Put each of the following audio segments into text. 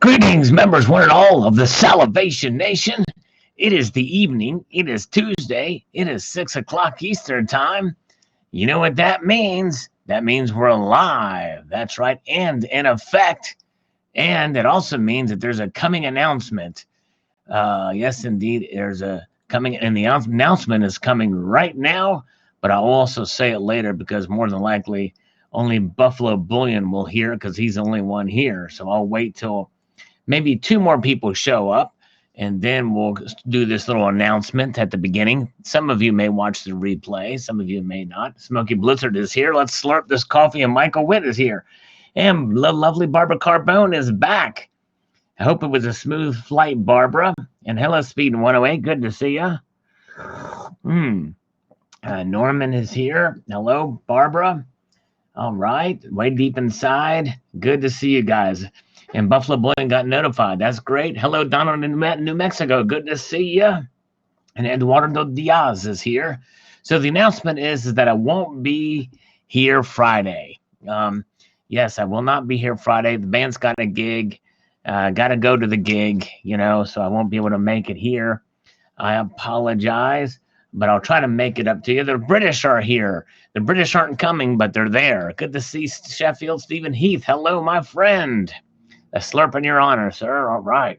Greetings, members, one and all of the Salivation Nation. It is the evening. It is Tuesday. It is 6 o'clock Eastern Time. You know what that means? That means we're live. That's right. And in effect. And it also means that there's a coming announcement. Yes, indeed, there's a coming, and the announcement is coming right now. But I'll also say it later because more than likely only Buffalo Bullion will hear because he's the only one here. So I'll wait till maybe two more people show up, and then we'll do this little announcement at the beginning. Some of you may watch the replay. Some of you may not. Smoky Blizzard is here. Let's slurp this coffee, and Michael Witt is here. And lovely Barbara Carbone is back. I hope it was a smooth flight, Barbara. And hello, Speed 108. Good to see you. Norman is here. Hello, Barbara. All right. Way deep inside. Good to see you guys. And Buffalo Bullion got notified. That's great. Hello, Donald in New Mexico. Good to see you. And Eduardo Diaz is here. So the announcement is that I won't be here Friday. Yes, I will not be here Friday. The band's got a gig. Got to go to the gig, so I won't be able to make it here. I apologize, but I'll try to make it up to you. The British are here. The British aren't coming, but they're there. Good to see Sheffield Stephen Heath. Hello, my friend. A slurp in your honor, sir. All right.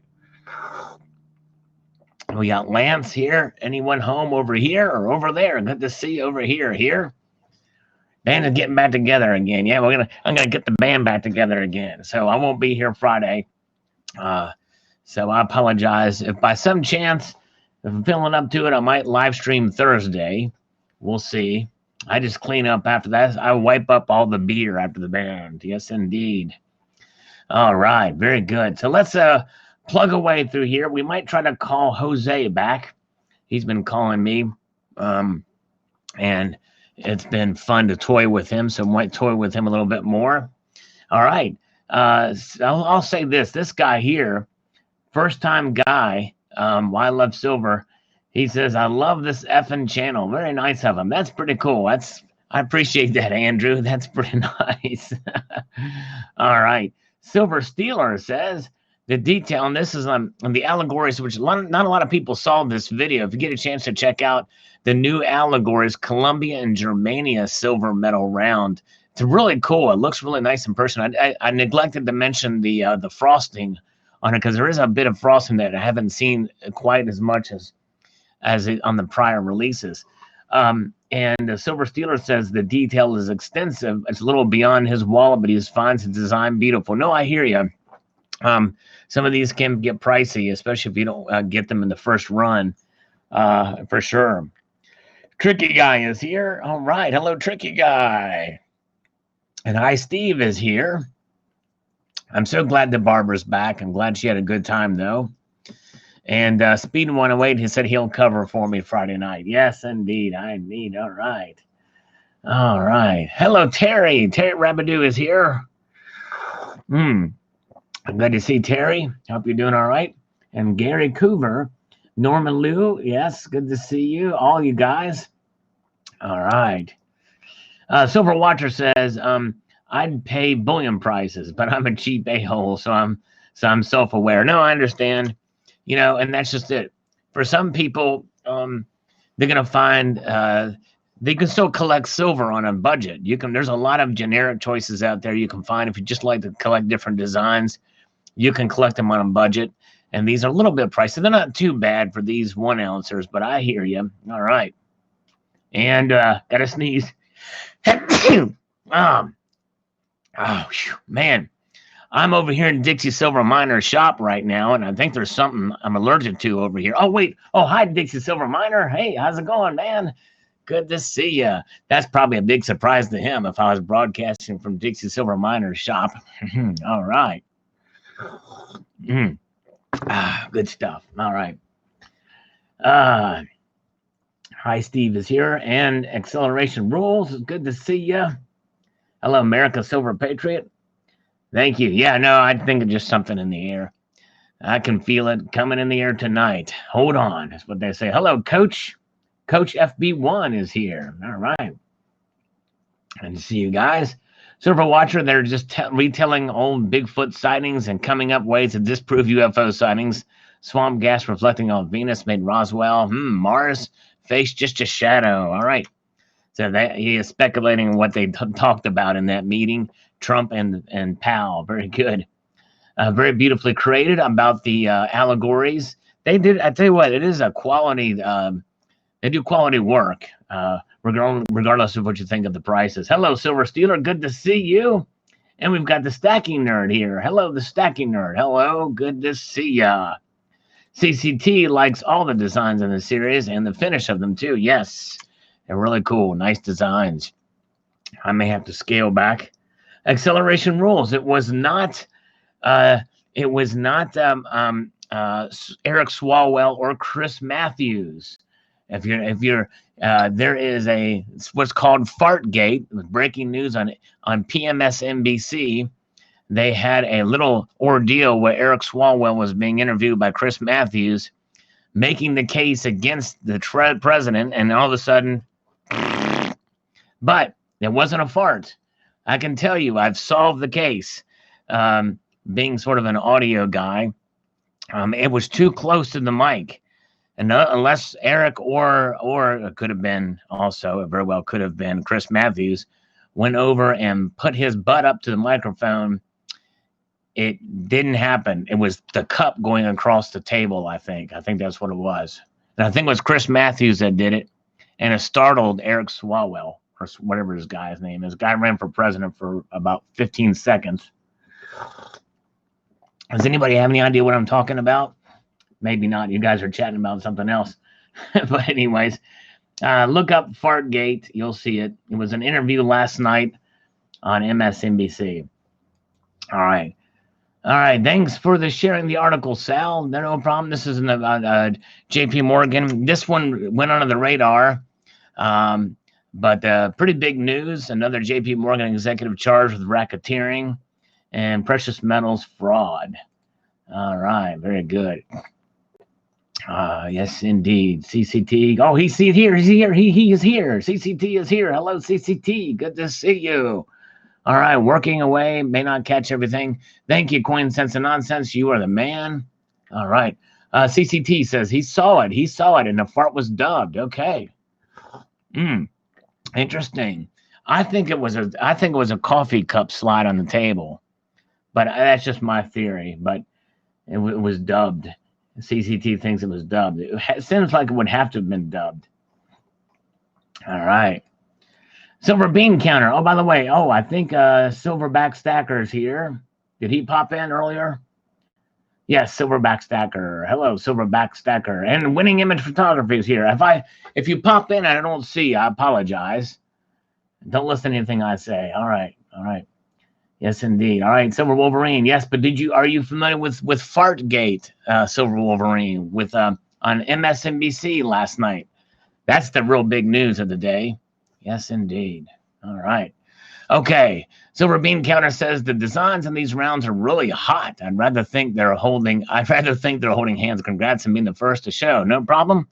We got Lance here. Anyone home over here or over there? Good to see you over here. Here. Band is getting back together again. Yeah, I'm gonna get the band back together again. So I won't be here Friday. So I apologize. If by some chance, if I'm feeling up to it, I might live stream Thursday. We'll see. I just clean up after that. I wipe up all the beer after the band. Yes, indeed. All right, very good. So let's plug away through here. We might try to call Jose back. He's been calling me, and it's been fun to toy with him, so I might toy with him a little bit more. All right. I'll say this. This guy here, first-time guy, Why Love Silver, he says, I love this effing channel. Very nice of him. That's pretty cool. I appreciate that, Andrew. That's pretty nice. All right. Silver Steeler says the detail, and this is on the allegories, which not a lot of people saw this video. If you get a chance to check out the new allegories, Columbia and Germania silver metal round, it's really cool. It looks really nice in person. I neglected to mention the frosting on it because there is a bit of frosting that I haven't seen quite as much as it on the prior releases. And the Silver Steeler says the detail is extensive. It's a little beyond his wallet, but he finds the design beautiful. No, I hear you. Some of these can get pricey, especially if you don't get them in the first run, for sure. Tricky Guy is here. All right. Hello, Tricky Guy. And Hi Steve is here. I'm so glad that Barbara's back. I'm glad she had a good time, though. And Speed 108, he said he'll cover for me Friday night. Yes, indeed. I need. All right. All right. Hello, Terry. Terry Rabidoo is here. I'm glad to see Terry. Hope you're doing all right. And Gary Coover. Norman Liu. Yes, good to see you. All you guys. All right. Silver Watcher says, I'd pay bullion prices, but I'm a cheap a-hole, so I'm self-aware. No, I understand. And that's just it. For some people, they're going to find they can still collect silver on a budget. There's a lot of generic choices out there you can find. If you just like to collect different designs, you can collect them on a budget. And these are a little bit pricey. They're not too bad for these 1 ouncers, but I hear you. All right. And got to sneeze. Man. I'm over here in Dixie Silver Miner's shop right now, and I think there's something I'm allergic to over here. Oh, wait. Oh, hi, Dixie Silver Miner. Hey, how's it going, man? Good to see you. That's probably a big surprise to him if I was broadcasting from Dixie Silver Miner's shop. All right. Good stuff. All right. Hi, Steve is here, and Acceleration Rules. Good to see you. Hello, America Silver Patriot. Thank you. Yeah, no, I think it's just something in the air. I can feel it coming in the air tonight. Hold on. That's what they say. Hello, Coach. Coach FB1 is here. All right. And see you guys. Silver Watcher, they're just retelling old Bigfoot sightings and coming up ways to disprove UFO sightings. Swamp gas reflecting on Venus made Roswell. Mars face just a shadow. All right. So that he is speculating what they talked about in that meeting. Trump and Powell. Very good. Very beautifully created about the allegories. They did. I tell you what, it is a quality. They do quality work, regardless of what you think of the prices. Hello, Silver Stealer. Good to see you. And we've got the Stacking Nerd here. Hello, the Stacking Nerd. Hello. Good to see ya. CCT likes all the designs in the series and the finish of them too. Yes, they're really cool. Nice designs. I may have to scale back. Acceleration rules. It was not. It was not Eric Swalwell or Chris Matthews. If you're there is what's called Fartgate, breaking news on PMSNBC. They had a little ordeal where Eric Swalwell was being interviewed by Chris Matthews, making the case against the president, and all of a sudden, but there wasn't a fart. I can tell you, I've solved the case. Being sort of an audio guy, it was too close to the mic. And unless Eric or it could have been also, it very well could have been Chris Matthews, went over and put his butt up to the microphone, it didn't happen. It was the cup going across the table, I think. I think that's what it was. And I think it was Chris Matthews that did it, and it startled Eric Swalwell, or whatever his guy's name is. Guy ran for president for about 15 seconds. Does anybody have any idea what I'm talking about? Maybe not. You guys are chatting about something else. But anyways, look up Fartgate. You'll see it. It was an interview last night on MSNBC. All right. All right. Thanks for sharing the article, Sal. No problem. This is about JP Morgan. This one went under the radar. But pretty big news. Another JP Morgan executive charged with racketeering and precious metals fraud. All right. Very good. Yes, indeed. CCT. Oh, he's here. He's here. He is here. CCT is here. Hello, CCT. Good to see you. All right. Working away. May not catch everything. Thank you, Coin Sense and Nonsense. You are the man. All right. CCT says he saw it. He saw it, and the fart was dubbed. Okay. Interesting. I think it was a coffee cup slide on the table, but that's just my theory. But it was dubbed. CCT thinks it was dubbed. It seems like it would have to have been dubbed. All right. Silver Bean Counter. Oh, by the way, I think Silverback Stacker is here. Did he pop in earlier? Yes, Silverback Stacker. Hello, Silverback Stacker. And Winning Image Photography is here. If you pop in and I don't see you, I apologize. Don't listen to anything I say. All right. All right. Yes, indeed. All right, Silver Wolverine. Yes, but are you familiar with Fartgate, Silver Wolverine, with on MSNBC last night? That's the real big news of the day. Yes, indeed. All right. Okay. Silver Bean Counter says the designs in these rounds are really hot. I'd rather think they're holding hands. Congrats on being the first to show. No problem.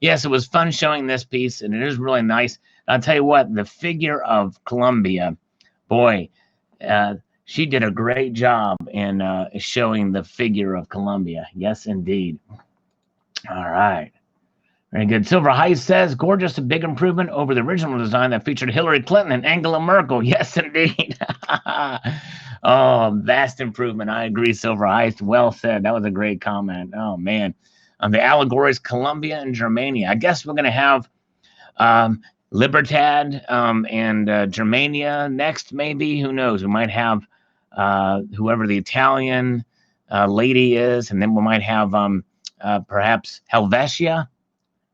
Yes, it was fun showing this piece, and it is really nice. I'll tell you what, the figure of Columbia, boy. She did a great job in showing the figure of Columbia. Yes, indeed. All right. Very good. Silver Heist says, gorgeous, a big improvement over the original design that featured Hillary Clinton and Angela Merkel. Yes, indeed. Vast improvement. I agree, Silver Heist. Well said. That was a great comment. Oh, man. The allegories, Columbia and Germania. I guess we're going to have Libertad and Germania next, maybe. Who knows? We might have whoever the Italian lady is, and then we might have perhaps Helvetia.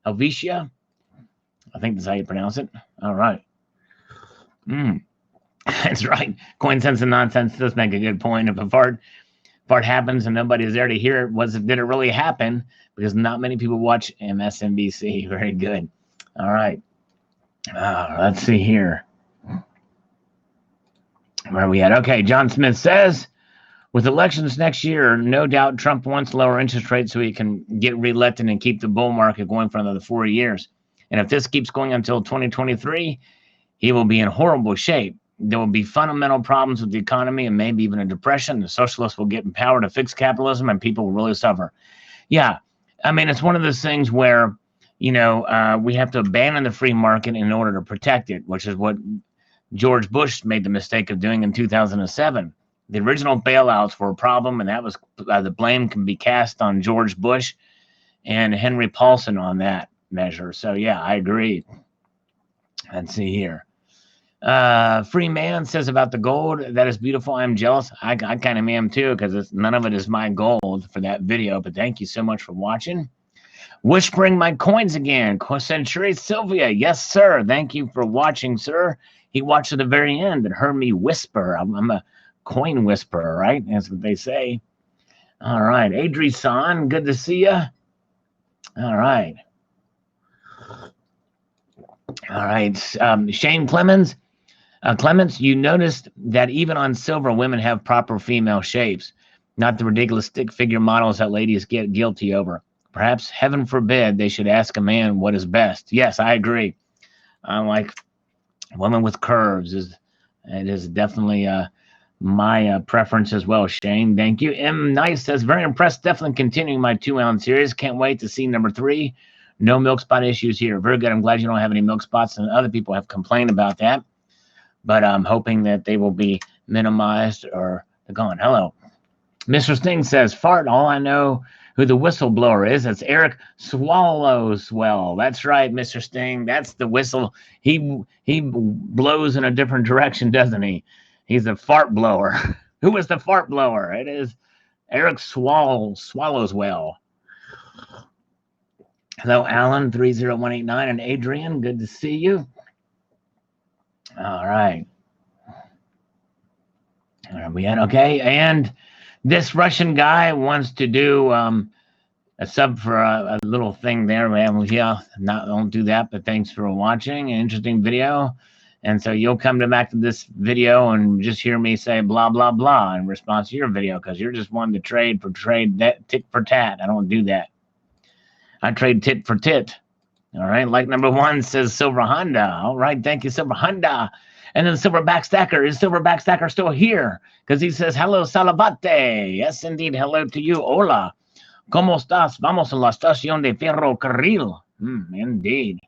I think that's how you pronounce it. All right. That's right. Coin Sense and Nonsense does make a good point. If a fart happens and nobody's there to hear it, did it really happen? Because not many people watch MSNBC. Very good. All right. Let's see here. Where are we at? Okay, John Smith says, with elections next year, no doubt Trump wants lower interest rates so he can get reelected and keep the bull market going for another 4 years. And if this keeps going until 2023, he will be in horrible shape. there will be fundamental problems with the economy and maybe even a depression. The socialists will get in power to fix capitalism and people will really suffer. Yeah, I mean, it's one of those things where, we have to abandon the free market in order to protect it, which is what George Bush made the mistake of doing in 2007. The original bailouts were a problem, and that was the blame can be cast on George Bush and Henry Paulson on that measure. So, yeah, I agree. Let's see here. Free Man says about the gold, that is beautiful. I'm jealous. I kind of am too, because none of it is my gold for that video. But thank you so much for watching. Whispering my coins again. Century Sylvia. Yes, sir. Thank you for watching, sir. He watched to the very end and heard me whisper. I'm a coin whisperer, right? That's what they say. All right. Adri-san, good to see you. All right. All right. Shane Clemens. Clements, you noticed that even on silver, women have proper female shapes, not the ridiculous stick figure models that ladies get guilty over. Perhaps, heaven forbid, they should ask a man what is best. Yes, I agree. Like women with curves it is definitely my preference as well. Shane, thank you. M. Nice says, very impressed. Definitely continuing my 2-ounce series. Can't wait to see number 3. No milk spot issues here. Very good. I'm glad you don't have any milk spots, and other people have complained about that. But I'm hoping that they will be minimized or they're gone. Hello. Mr. Sting says, fart, all I know who the whistleblower is. It's Eric Swallowswell. That's right, Mr. Sting. That's the whistle. He blows in a different direction, doesn't he? He's a fart blower. Who is the fart blower? It is Eric Swallowswell. Hello, Alan, 30189, and Adrian. Good to see you. All right. Are we at okay? And this Russian guy wants to do a sub for a little thing there. Yeah, don't do that, but thanks for watching. An interesting video. And so you'll come back to this video and just hear me say blah, blah, blah in response to your video, because you're just wanting to trade for tit for tat. I don't do that. I trade tit for tit. All right, like number 1 says Silver Honda. All right, thank you, Silver Honda. And then Silverback Stacker. Is Silverback Stacker still here? Because he says, hello, Salivate. Yes, indeed, hello to you. Hola. ¿Cómo estás? Vamos a la estación de ferrocarril. Indeed.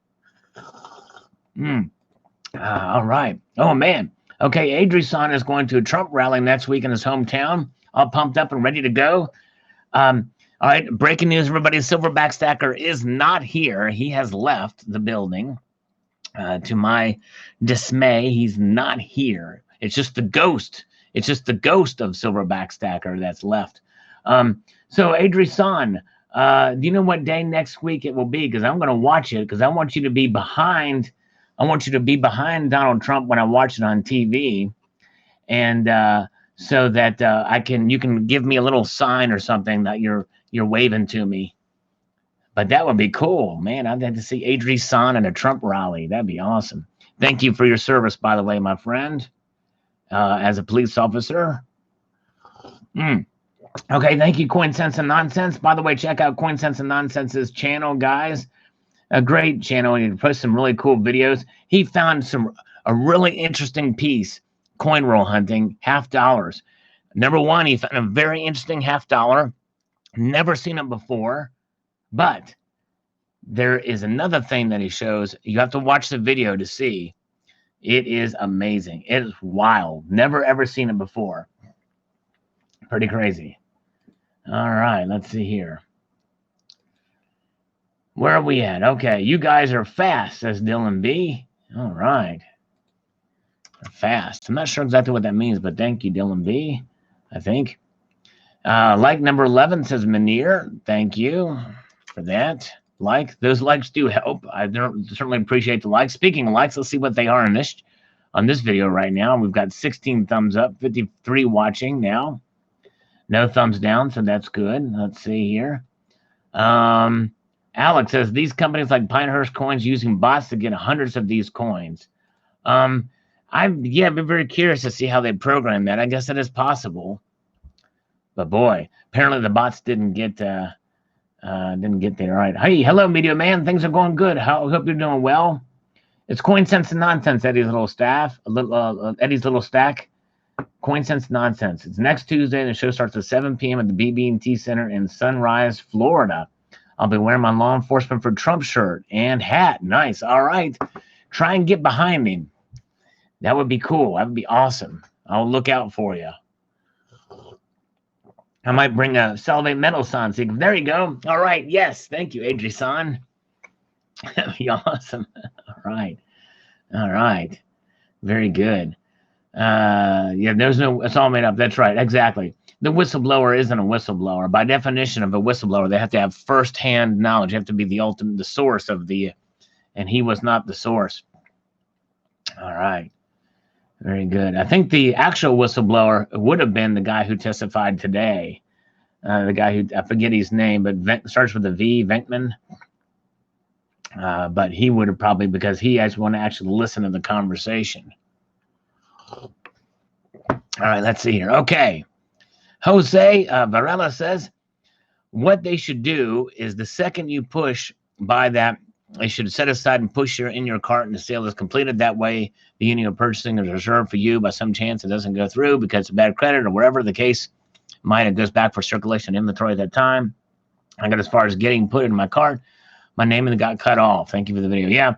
All right. Oh, man. Okay, Adri-san is going to a Trump rally next week in his hometown. All pumped up and ready to go. All right, breaking news, everybody. Silverback Stacker is not here. He has left the building. To my dismay, he's not here. It's just the ghost. It's just the ghost of Silverback Stacker that's left. So, Adri-san, do you know what day next week it will be? Because I'm going to watch it, because I want you to be behind. I want you to be behind Donald Trump when I watch it on TV. And so that you can give me a little sign or something that you're waving to me. But that would be cool, man. I'd like to see Adri-san at a Trump rally. That'd be awesome. Thank you for your service, by the way, my friend, as a police officer. Okay, thank you, Coin Sense and Nonsense. By the way, check out Coin Sense and Nonsense's channel, guys. A great channel. He posts some really cool videos. He found a really interesting piece, coin roll hunting, $50. Number 1, he found a very interesting $50. Never seen it before. But there is another thing that he shows. You have to watch the video to see. It is amazing. It is wild. Never, ever seen it before. Pretty crazy. All right, let's see here. Where are we at? Okay, you guys are fast, says Dylan B. All right. Fast. I'm not sure exactly what that means, but thank you, Dylan B, I think. Like number 11, says Manir. Thank you for that. Like, those likes do help. I certainly appreciate the likes. Speaking of likes, let's see what they are on this video right now. We've got 16 thumbs up, 53 watching now. No thumbs down, so that's good. Let's see here. Alex says, these companies like Pinehurst Coins using bots to get hundreds of these coins. I've been very curious to see how they program that. I guess that is possible. But boy, apparently the bots didn't get there. All right. Hey, hello, Media Man. Things are going good. I hope you're doing well. It's Coin Sense and Nonsense, Eddie's little Eddie's little stack. Coin Sense Nonsense. It's next Tuesday. The show starts at 7 p.m. at the BB&T Center in Sunrise, Florida. I'll be wearing my law enforcement for Trump shirt and hat. Nice. All right. Try and get behind me. That would be cool. That would be awesome. I'll look out for you. I might bring a Salivate Metal sign. There you go. All right. Yes. Thank you, Adri-san. That'd be awesome. All right. All right. Very good. Yeah, there's no, it's all made up. That's right. Exactly. The whistleblower isn't a whistleblower. By definition of a whistleblower, they have to have firsthand knowledge. You have to be the source of the, and he was not the source. All right. Very good. I think the actual whistleblower would have been the guy who testified today. The guy who, I forget his name, but starts with a V, Venkman. But he would have probably, because he actually want to actually listen to the conversation. All right, let's see here. Okay. Jose Varela says, what they should do is the second you push by that, they should set aside and push in your cart and the sale is completed. That way, the union of purchasing is reserved for you. By some chance, it doesn't go through because of bad credit or whatever the case might. It goes back for circulation inventory at that time. I got as far as getting put in my cart. My name and got cut off. Thank you for the video. Yeah,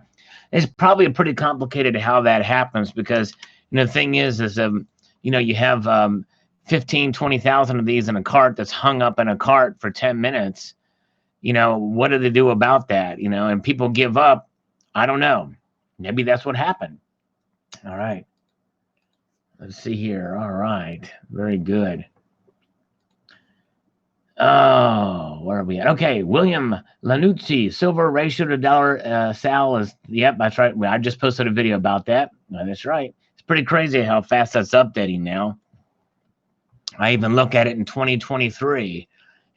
it's probably pretty complicated how that happens because, you know, the thing is you know, you have 15, 20,000 of these in a cart that's hung up in a cart for 10 minutes. You know, what do they do about that? You know, and people give up. I don't know. Maybe that's what happened. All right. Let's see here. All right. Very good. Oh, where are we at? Okay. William Lanucci, silver ratio to dollar. Sal is, yep, that's right. I just posted a video about that. That's right. It's pretty crazy how fast that's updating now. I even look at it in 2023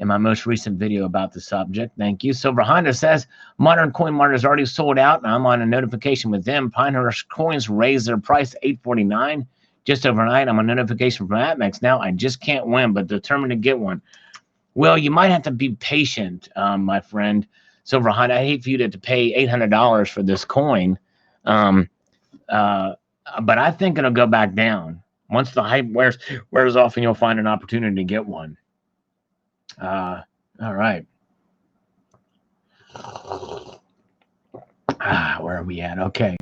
in my most recent video about the subject. Thank you. Silver Honda says, Modern Coin Mart is already sold out, and I'm on a notification with them. Pinehurst Coins raised their price to $8.49 just overnight. I'm on a notification from Atmex now. I just can't win, but determined to get one. Well, you might have to be patient, my friend. Silver Honda, I hate for you to pay $800 for this coin. But I think it'll go back down. Once the hype wears off and you'll find an opportunity to get one. All right. Where are we at? Okay.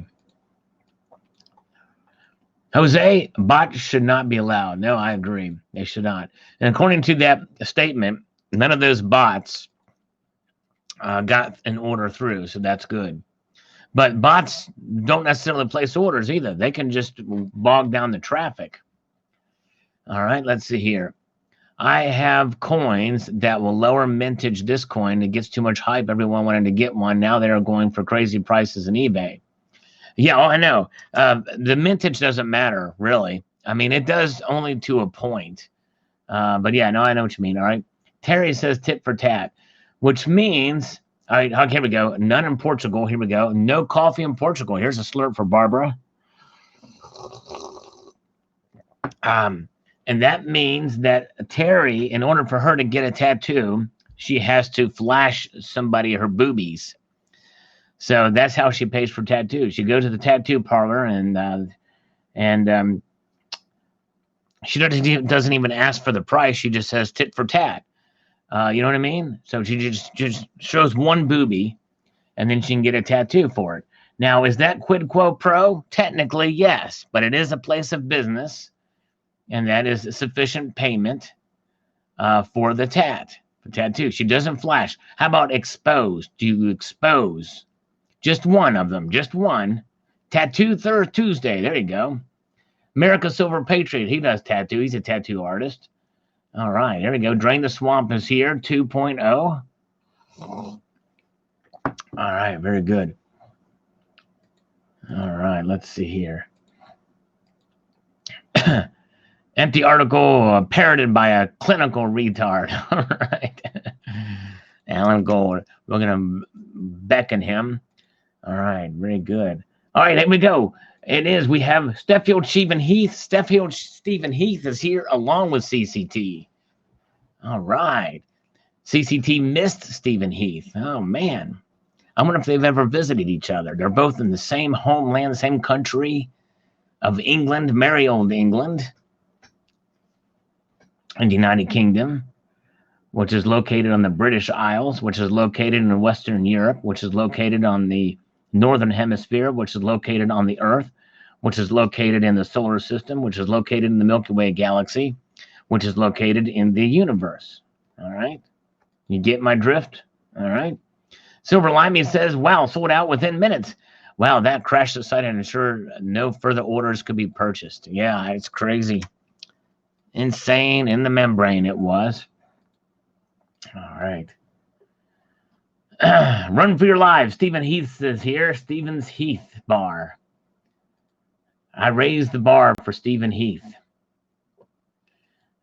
Jose, bots should not be allowed. No, I agree. They should not. And according to that statement, none of those bots got an order through, so that's good. But bots don't necessarily place orders either. They can just bog down the traffic. All right, let's see here. I have coins that will lower mintage this coin. It gets too much hype. Everyone wanted to get one. Now they're going for crazy prices in eBay. Yeah, I know. The mintage doesn't matter, really. I mean, it does only to a point. But yeah, no, I know what you mean. All right. Terry says tit for tat, which means, all right, here we go. None in Portugal. Here we go. No coffee in Portugal. Here's a slurp for Barbara. And that means that Terry, in order for her to get a tattoo, she has to flash somebody her boobies. So that's how she pays for tattoos. She goes to the tattoo parlor and she doesn't even ask for the price. She just says tit for tat. You know what I mean? So she just shows one boobie, and then she can get a tattoo for it. Now, is that quid quo pro? Technically, yes, but it is a place of business, and that is sufficient payment for the tattoo. She doesn't flash. How about expose? Do you expose? Just one of them, just one. Tattoo Tuesday. There you go. America Silver Patriot. He does tattoo. He's a tattoo artist. All right, there we go. Drain the Swamp is here, 2.0. All right, very good. All right, let's see here. Empty article parroted by a clinical retard. All right. Alan Gold. We're going to beckon him. All right, very good. All right, here we go. It is. We have Steffield Stephen Heath. Steffield Stephen Heath is here along with CCT. All right. CCT missed Stephen Heath. Oh, man. I wonder if they've ever visited each other. They're both in the same homeland, the same country of England, merry old England, and the United Kingdom, which is located on the British Isles, which is located in Western Europe, which is located on the Northern Hemisphere, which is located on the Earth, which is located in the solar system, which is located in the Milky Way galaxy, which is located in the universe. All right? You get my drift? All right? Silver Limey says, wow, sold out within minutes. Wow, that crashed the site and ensured no further orders could be purchased. Yeah, it's crazy. Insane in the membrane it was. All right. Run for your lives. Stephen Heath is here. Stephen's Heath bar. I raised the bar for Stephen Heath.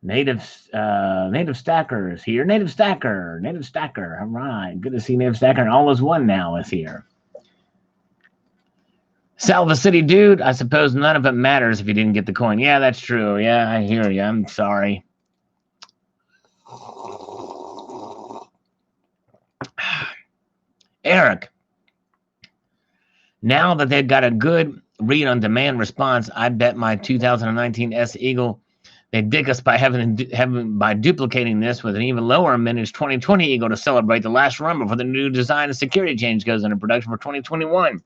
Native Stacker is here. Native Stacker. All right. Good to see Native Stacker. And All Is One now is here. Salva City dude, I suppose none of it matters if you didn't get the coin. Yeah, that's true. Yeah, I hear you. I'm sorry. Eric, now that they've got a good read-on-demand response, I bet my 2019 S Eagle they dig us by by duplicating this with an even lower mintage 2020 Eagle to celebrate the last run before the new design and security change goes into production for 2021.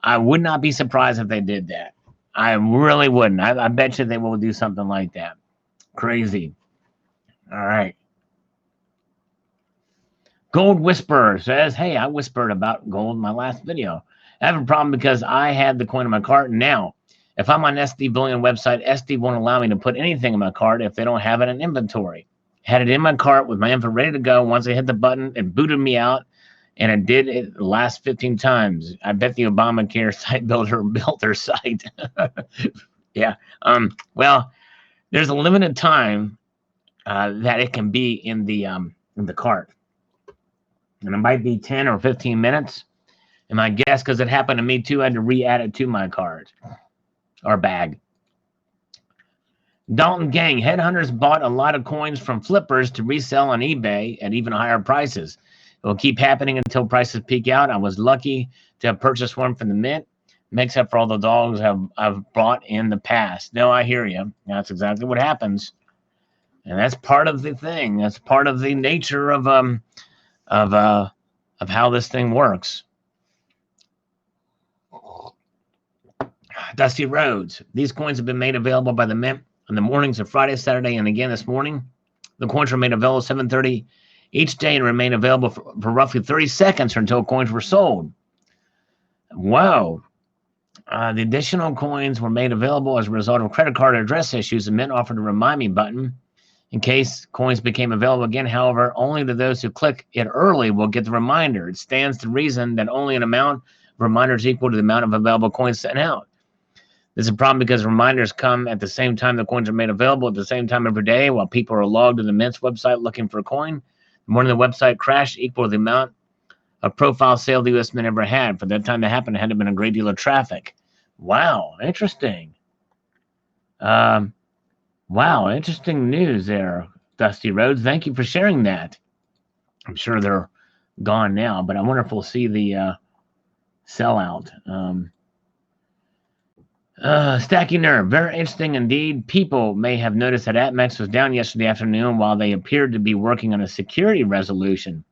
I would not be surprised if they did that. I really wouldn't. I bet you they will do something like that. Crazy. All right. Gold Whisperer says, hey, I whispered about gold in my last video. I have a problem because I had the coin in my cart. Now, if I'm on SD Bullion website, SD won't allow me to put anything in my cart if they don't have it in inventory. Had it in my cart with my info ready to go. Once I hit the button, it booted me out, and it did it the last 15 times. I bet the Obamacare site builder built their site. Yeah. Well, there's a limited time that it can be in the cart. And it might be 10 or 15 minutes. And my guess, because it happened to me too, I had to re-add it to my cart or bag. Dalton Gang, headhunters bought a lot of coins from flippers to resell on eBay at even higher prices. It will keep happening until prices peak out. I was lucky to have purchased one from the mint. Makes up for all the dogs I've bought in the past. No, I hear you. That's exactly what happens. And that's part of the thing. That's part of the nature of how this thing works. Dusty Rhodes. These coins have been made available by the mint on the mornings of Friday, Saturday, and again this morning. The coins were made available at 7:30 each day and remain available for roughly 30 seconds until coins were sold. Wow. The additional coins were made available as a result of credit card address issues. The mint offered a remind me button in case coins became available again. However, only to those who click it early will get the reminder. It stands to reason that only an amount of reminders equal to the amount of available coins sent out. This is a problem because reminders come at the same time the coins are made available at the same time every day while people are logged to the Mint's website looking for a coin. The morning the website crashed equal to the amount of profile sale the U.S. Mint ever had. For that time to happen, it had to have been a great deal of traffic. Wow, interesting. Wow, interesting news there, Dusty Rhodes. Thank you for sharing that. I'm sure they're gone now, but I wonder if we'll see the sellout. Stacking Nerve, very interesting indeed. People may have noticed that ATMEX was down yesterday afternoon while they appeared to be working on a security resolution.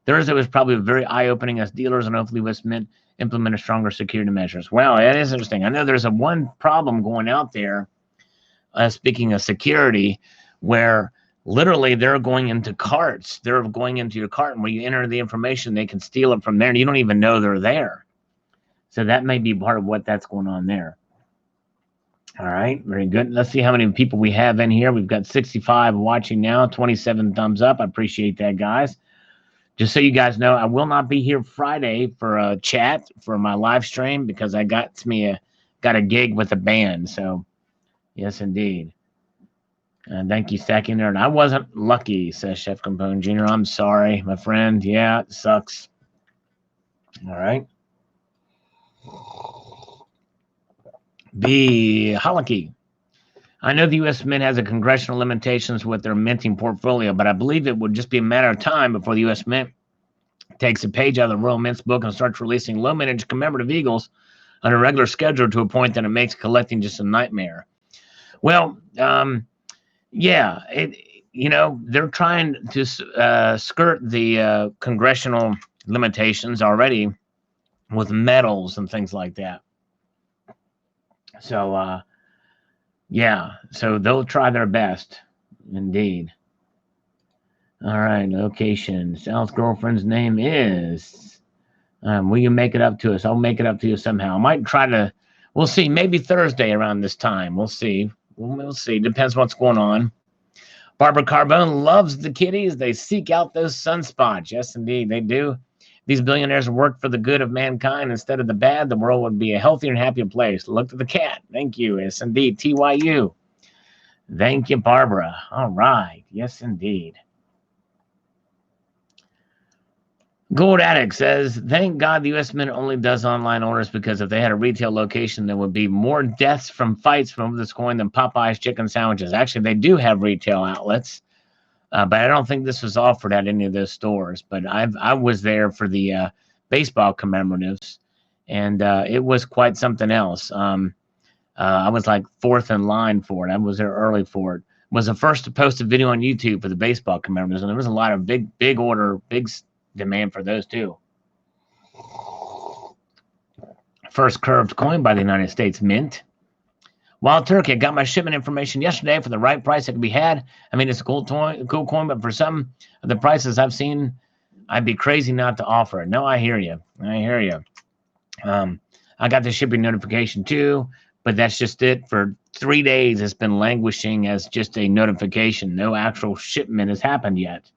Thursday was probably very eye-opening as dealers and hopefully US Mint implemented stronger security measures. Well, that is interesting. I know there's one problem going out there, speaking of security, where literally they're going into carts. They're going into your cart, and when you enter the information, they can steal it from there, and you don't even know they're there. So that may be part of what that's going on there. All right, very good. Let's see how many people we have in here. We've got 65 watching now, 27 thumbs up. I appreciate that, guys. Just so you guys know, I will not be here Friday for a chat for my live stream because I got a gig with a band. So, yes, indeed. Thank you, Stacking Nerd. I wasn't lucky, says Chef Compone Jr. I'm sorry, my friend. Yeah, it sucks. All right. B. Holicky. I know the U.S. Mint has a congressional limitations with their minting portfolio, but I believe it would just be a matter of time before the U.S. Mint takes a page out of the Royal Mint's book and starts releasing low-mintage commemorative eagles on a regular schedule to a point that it makes collecting just a nightmare. Well, yeah, they're trying to skirt the congressional limitations already with metals and things like that. So, yeah, so they'll try their best, indeed. All right, location. Sal's girlfriend's name is. Will you make it up to us? I'll make it up to you somehow. I might try to. We'll see. Maybe Thursday around this time. We'll see. We'll see. Depends what's going on. Barbara Carbone loves the kitties. They seek out those sunspots. Yes, indeed, they do. These billionaires work for the good of mankind instead of the bad. The world would be a healthier and happier place. Look at the cat. Thank you. Yes, indeed. TYU. Thank you, Barbara. All right. Yes, indeed. Gold Addict says, thank God the U.S. Mint only does online orders, because if they had a retail location, there would be more deaths from fights from this coin than Popeye's chicken sandwiches. Actually, they do have retail outlets, but I don't think this was offered at any of those stores. But I was there for the baseball commemoratives, and it was quite something else. I was like fourth in line for it. I was there early for it. Was the first to post a video on YouTube for the baseball commemoratives, and there was a lot of big demand for those too. First curved coin by the United States Mint. Wild Turkey, I got my shipment information yesterday for the right price that could be had. I mean, it's a cool coin, but for some of the prices I've seen, I'd be crazy not to offer it. No, I hear you. I got the shipping notification too, but that's just it. For 3 days, it's been languishing as just a notification. No actual shipment has happened yet.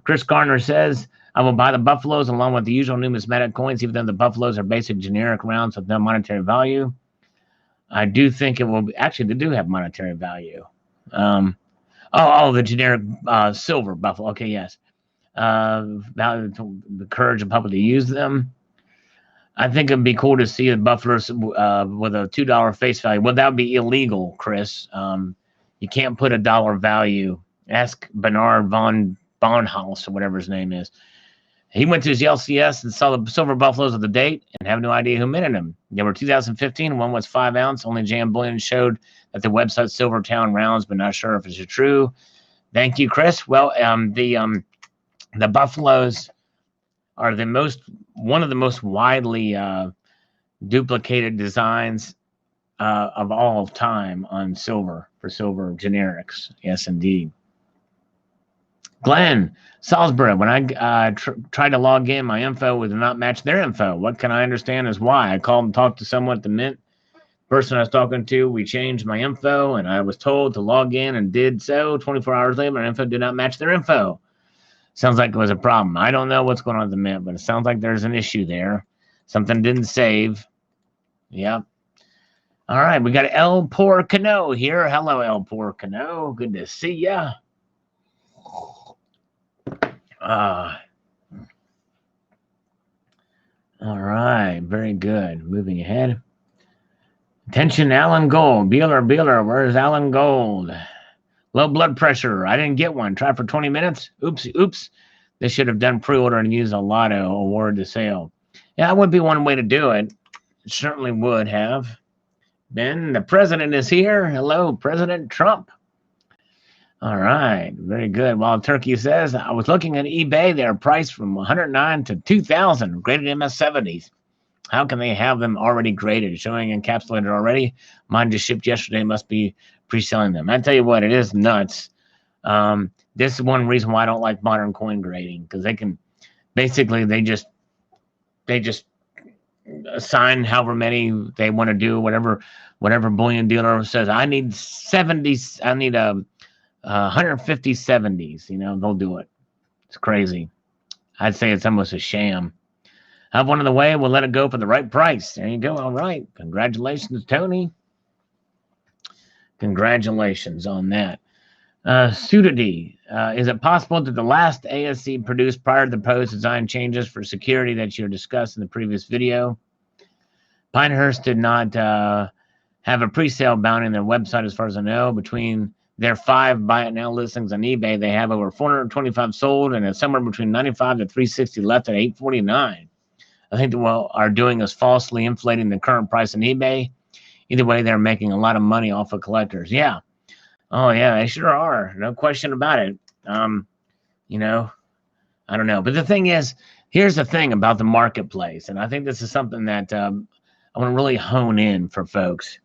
Chris Garner says, I will buy the Buffaloes along with the usual numismatic coins, even though the Buffaloes are basic generic rounds with no monetary value. I do think it will be, actually, they do have monetary value. The generic silver Buffalo. Okay, yes. The courage of public to use them. I think it'd be cool to see the Buffaloes with a $2 face value. Well, that would be illegal, Chris. You can't put a dollar value. Ask Bernard von Bonhouse or whatever his name is. He went to his LCS and saw the silver Buffaloes of the date and have no idea who minted them. They were 2015. One was 5 ounce. Only Jam Bullion showed that the website Silvertown rounds, but not sure if it's true. Thank you, Chris. Well, the Buffaloes are one of the most widely duplicated designs of all of time on silver, for silver generics. Yes, indeed. Glenn Salisbury, when I tried to log in, my info would not match their info. What can I understand is why? I called and talked to someone at the Mint. Person I was talking to, we changed my info, and I was told to log in and did so. 24 hours later, my info did not match their info. Sounds like it was a problem. I don't know what's going on at the Mint, but it sounds like there's an issue there. Something didn't save. Yep. All right, we got El Porcano here. Hello, El Porcano. Good to see ya. All right, very good. Moving ahead. Attention, Alan Gold. Beeler, where's Alan Gold? Low blood pressure. I didn't get one. Try for 20 minutes. Oops. They should have done pre-order and used a lotto award to sale. Yeah, that would be one way to do it. It certainly would have. Ben, the president is here. Hello, President Trump. All right, very good. Wild Turkey says, I was looking at eBay. They're priced from $109 to $2,000, graded MS70s. How can they have them already graded, showing encapsulated already? Mine just shipped yesterday. Must be pre-selling them. I tell you what, it is nuts. This is one reason why I don't like modern coin grading, because they can basically they just assign however many they want to do, whatever bullion dealer says. I need 70s. I need 150 70s. They'll do it. It's crazy. I'd say it's almost a sham. Have one on the way. We'll let it go for the right price. There you go. All right. Congratulations, Tony. Congratulations on that. Sudity, is it possible that the last ASC produced prior to the proposed design changes for security that you discussed in the previous video? Pinehurst did not have a pre-sale bound in their website, as far as I know. Between their 5 buy it now listings on eBay, they have over 425 sold, and it's somewhere between 95 to 360 left at 849. I think what are doing is falsely inflating the current price on eBay. Either way, they're making a lot of money off of collectors. Yeah. Oh, yeah, they sure are. No question about it. You know, I don't know. But the thing is, here's the thing about the marketplace, and I think this is something that I want to really hone in for folks.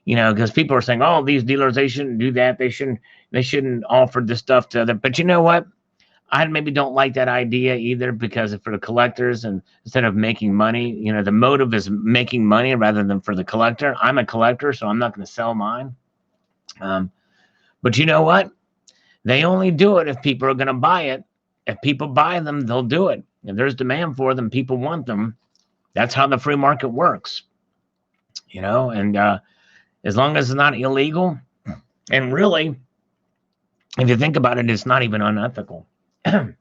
You know, because people are saying, "Oh, these dealers, they shouldn't do that. They shouldn't offer this stuff to other." But you know what? I maybe don't like that idea either, because for the collectors, and instead of making money, you know, the motive is making money rather than for the collector. I'm a collector, so I'm not going to sell mine. But you know what? They only do it if people are going to buy it. If people buy them, they'll do it. If there's demand for them, people want them. That's how the free market works. You know, and as long as it's not illegal, and really, if you think about it, it's not even unethical. I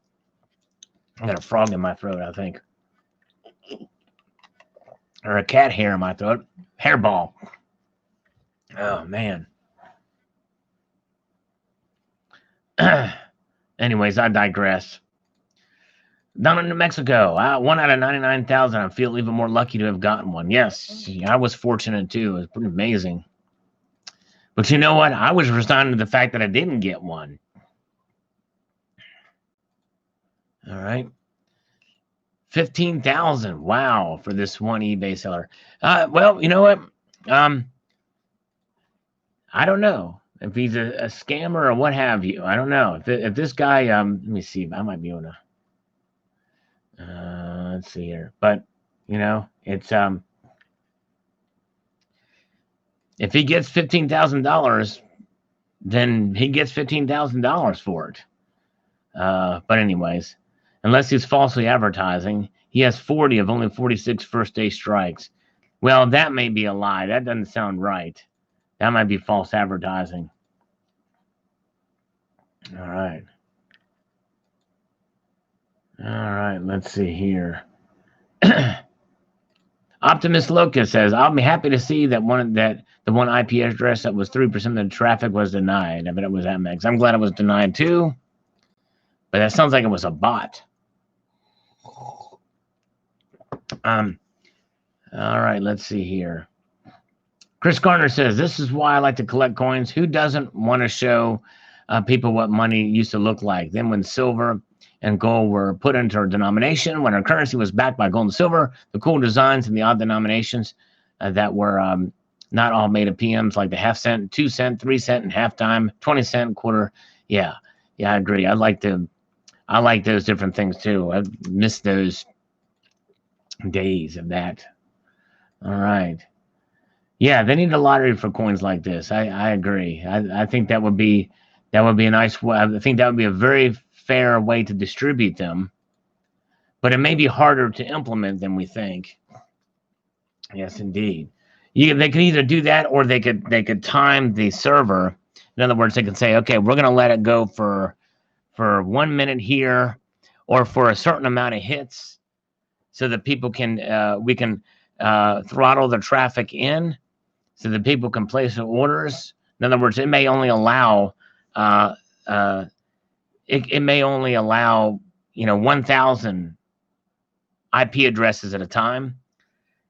got a frog in my throat, I think. Or a cat hair in my throat. Hairball. Oh, man. Anyways, I digress. Down in New Mexico, 1 out of 99,000. I feel even more lucky to have gotten one. Yes, I was fortunate too. It was pretty amazing. But you know what? I was resigned to the fact that I didn't get one. All right. 15,000. Wow, for this one eBay seller. Well, you know what? I don't know if he's a scammer or what have you. I don't know. If this guy, let me see. I might be able to. Let's see here. But, you know, it's if he gets $15,000, then he gets $15,000 for it. But anyways, unless he's falsely advertising, he has 40 of only 46 first day strikes. Well, that may be a lie. That doesn't sound right. That might be false advertising. All right. All right, let's see here. Optimus Locus says, "I'll be happy to see that the one IP address that was 3% of the traffic was denied. I bet it was Amex. I'm glad it was denied too, but that sounds like it was a bot." All right, let's see here. Chris Garner says, "This is why I like to collect coins. Who doesn't want to show people what money used to look like? Then when silver and gold were put into our denomination, when our currency was backed by gold and silver, the cool designs and the odd denominations that were not all made of PMs, like the half cent, 2 cent, 3 cent, and half dime, 20 cent, quarter." Yeah, I agree. I like those different things too. I miss those days of that. All right. Yeah, they need a lottery for coins like this. I agree. I think that would be a nice way. I think that would be a very fair way to distribute them, but it may be harder to implement than we think. Yes, indeed. They could either do that, or they could time the server. In other words, they could say, okay, we're going to let it go for 1 minute here, or for a certain amount of hits, so that people can we can throttle the traffic in, so that people can place their orders. In other words, it may only allow it may only allow 1,000 IP addresses at a time,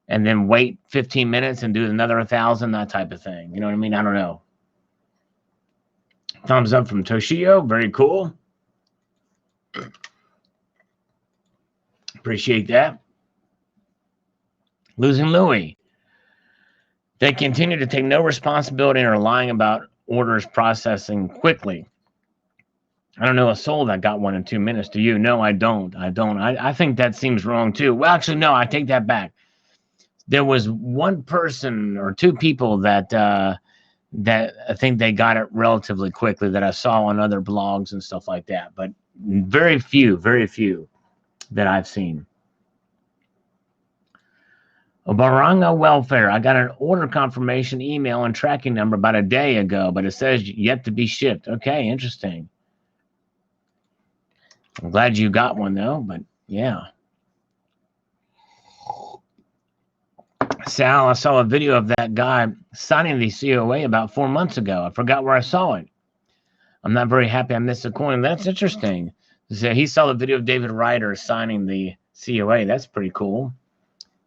and then wait 15 minutes and do another 1,000, that type of thing. You know what I mean? I don't know. Thumbs up from Toshio. Very cool. Appreciate that. Losing Louie. They continue to take no responsibility and are lying about orders processing quickly. I don't know a soul that got one in 2 minutes. Do you? No, I don't. I think that seems wrong too. Well, actually, no, I take that back. There was one person or two people that I think they got it relatively quickly, that I saw on other blogs and stuff like that. But very few that I've seen. Baranga Welfare. I got an order confirmation email and tracking number about a day ago, but it says yet to be shipped. Okay, interesting. I'm glad you got one though, but yeah. Sal, I saw a video of that guy signing the COA about 4 months ago. I forgot where I saw it. I'm not very happy I missed the coin. That's interesting. So he saw the video of David Ryder signing the COA. That's pretty cool.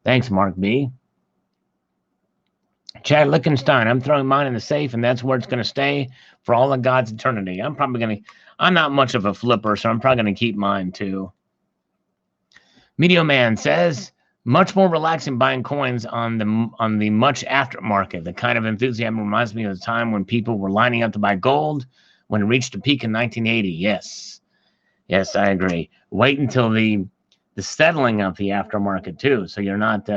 Thanks, Mark B. Chad Lichtenstein, I'm throwing mine in the safe, and that's where it's going to stay for all of God's eternity. I'm not much of a flipper, so I'm probably going to keep mine too. Medio Man says, much more relaxing buying coins on the much aftermarket. The kind of enthusiasm reminds me of the time when people were lining up to buy gold when it reached a peak in 1980. Yes, I agree. Wait until the settling of the aftermarket too, so you're not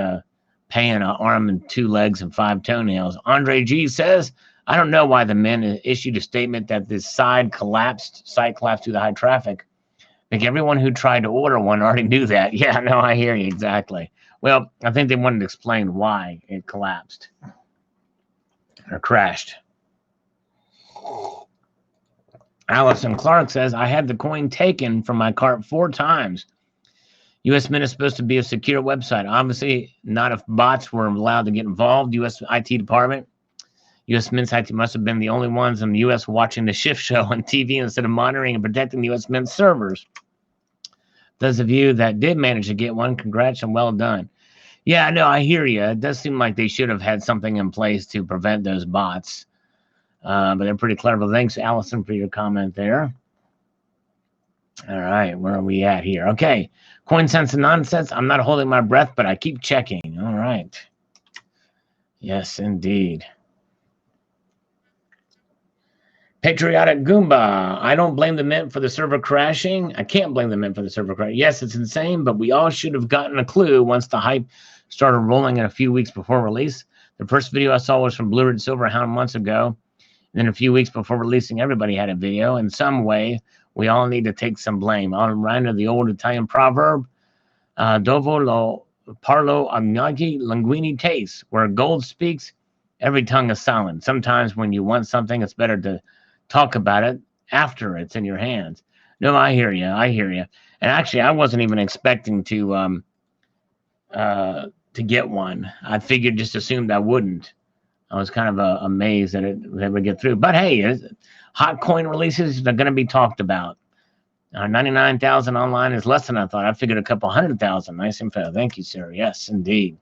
paying an arm and 2 legs and 5 toenails. Andre G says, I don't know why the men issued a statement that this site collapsed due to high traffic. I think everyone who tried to order one already knew that. Yeah, no, I hear you exactly. Well, I think they wanted to explain why it collapsed or crashed. Allison Clark says, I had the coin taken from my cart 4 times. U.S. Mint is supposed to be a secure website. Obviously, not if bots were allowed to get involved. U.S. IT department. U.S. Mint's IT must have been the only ones in the U.S. watching the shift show on TV instead of monitoring and protecting the U.S. Mint servers. Those of you that did manage to get one, congrats and well done. Yeah, no, I hear you. It does seem like they should have had something in place to prevent those bots. But they're pretty clever. Thanks, Allison, for your comment there. All right, where are we at here? Okay, coin sense and nonsense. I'm not holding my breath, but I keep checking. All right. Yes, indeed. Patriotic Goomba. I don't blame the Mint for the server crashing. I can't blame the Mint for the server crash. Yes, it's insane, but we all should have gotten a clue once the hype started rolling in a few weeks before release. The first video I saw was from Blue Ridge Silverhound months ago. And then a few weeks before releasing, everybody had a video. In some way, we all need to take some blame. I'll remind of the old Italian proverb, Dovo lo parlo agnaghi linguini taste, where gold speaks, every tongue is silent. Sometimes when you want something, it's better to talk about it after it's in your hands. No, I hear you. And actually, I wasn't even expecting to get one. I figured, just assumed I wouldn't. I was kind of amazed that it would get through. But hey, hot coin releases are going to be talked about. 99,000 online is less than I thought. I figured a couple 100,000. Nice info. Thank you, sir. Yes, indeed.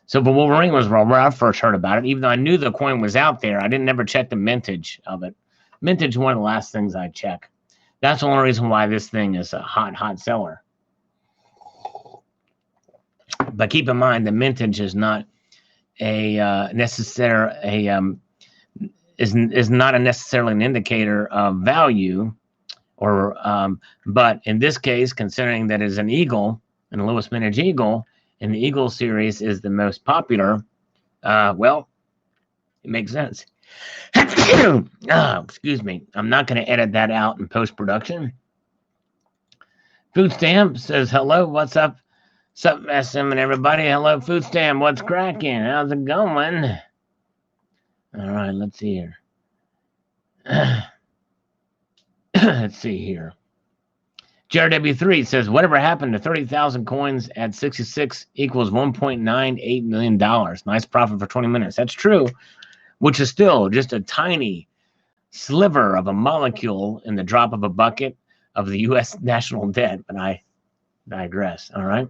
So, but Wolverine was where I first heard about it. Even though I knew the coin was out there, I didn't ever check the mintage of it. Mintage is one of the last things I check. That's the only reason why this thing is a hot seller. But keep in mind, the mintage is not is not necessarily an indicator of value, or but in this case, considering that it's an eagle, and Lewis Mintage Eagle, and the Eagle series is the most popular, well, it makes sense. Excuse me. I'm not going to edit that out in post-production. Food Stamp says, hello, what's up? What's up, SM and everybody? Hello, Food Stamp. What's cracking? How's it going? All right, let's see here. Let's see here. JRW3 says, whatever happened to 30,000 coins at 66 equals $1.98 million. Nice profit for 20 minutes. That's true, which is still just a tiny sliver of a molecule in the drop of a bucket of the U.S. national debt. But I digress. All right.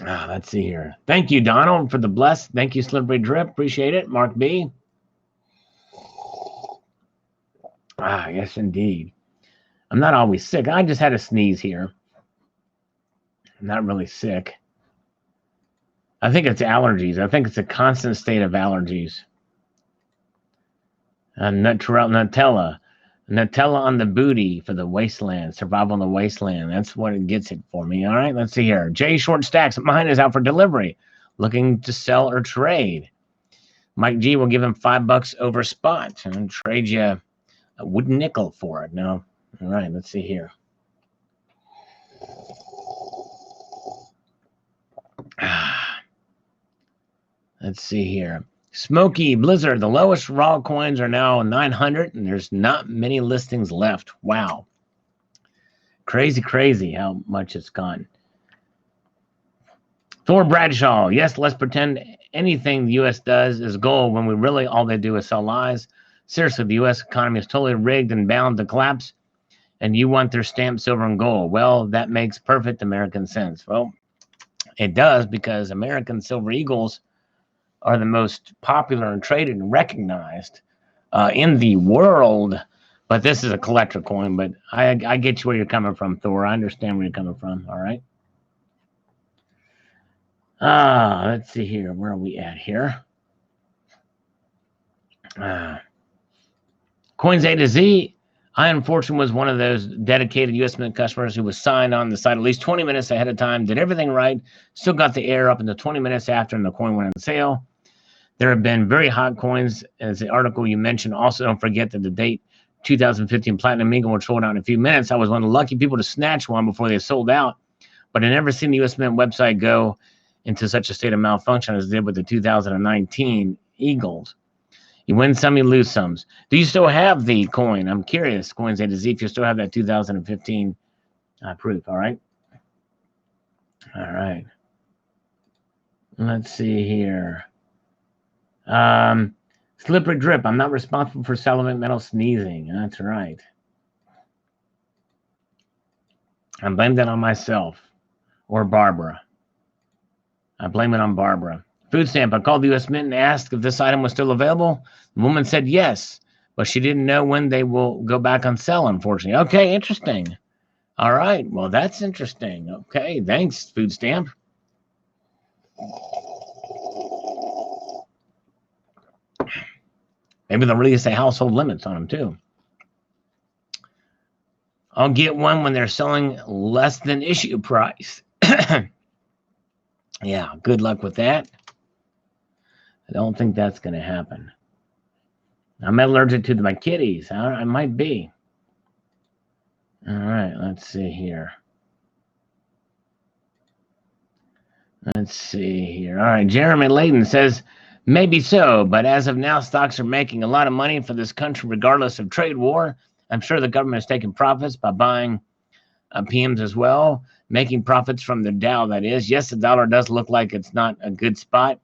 Let's see here. Thank you, Donald, for the bless. Thank you, Slippery Drip. Appreciate it. Mark B. Yes, indeed. I'm not always sick. I just had a sneeze here. I'm not really sick. I think it's allergies. I think it's a constant state of allergies. Nutella on the booty for the wasteland. Survival on the wasteland. That's what it gets it for me. All right, let's see here. Jay Short Stacks. Mine is out for delivery. Looking to sell or trade. Mike G will give him $5 over spot and trade you a wooden nickel for it. No. All right, let's see here. Let's see here. Smoky Blizzard, the lowest raw coins are now 900, and there's not many listings left. Wow. Crazy how much it's gone. Thor Bradshaw, yes, let's pretend anything the U.S. does is gold when we really all they do is sell lies. Seriously, the U.S. economy is totally rigged and bound to collapse, and you want their stamp silver and gold. Well, that makes perfect American sense. Well, it does, because American silver eagles are the most popular and traded and recognized in the world. But this is a collector coin. But I get you where you're coming from, Thor. I understand where you're coming from. All right. Let's see here. Where are we at here? Coins A to Z. I, unfortunately, was one of those dedicated US Mint customers who was signed on the site at least 20 minutes ahead of time, did everything right, still got the error up until 20 minutes after, and the coin went on sale. There have been very hot coins, as the article you mentioned. Also, don't forget that the date 2015 Platinum Eagle will roll out in a few minutes. I was one of the lucky people to snatch one before they sold out, but I never seen the US Mint website go into such a state of malfunction as it did with the 2019 Eagles. You win some, you lose some. Do you still have the coin? I'm curious, Coins A to Z, if you still have that 2015 proof. All right. All right. Let's see here. Slippery drip. I'm not responsible for Salivate Metal sneezing. That's right. I blame that on myself or Barbara. I blame it on Barbara. Food stamp. I called the U.S. Mint and asked if this item was still available. The woman said yes, but she didn't know when they will go back on sale, unfortunately. Okay, interesting. All right. Well, that's interesting. Okay, thanks, food stamp. Maybe they'll release a household limits on them, too. I'll get one when they're selling less than issue price. Yeah, good luck with that. I don't think that's going to happen. I'm allergic to my kitties. I might be. All right, let's see here. Let's see here. All right, Jeremy Layden says, maybe so, but as of now, stocks are making a lot of money for this country regardless of trade war. I'm sure the government is taking profits by buying PMs as well, making profits from the Dow, that is. Yes, the dollar does look like it's not a good spot.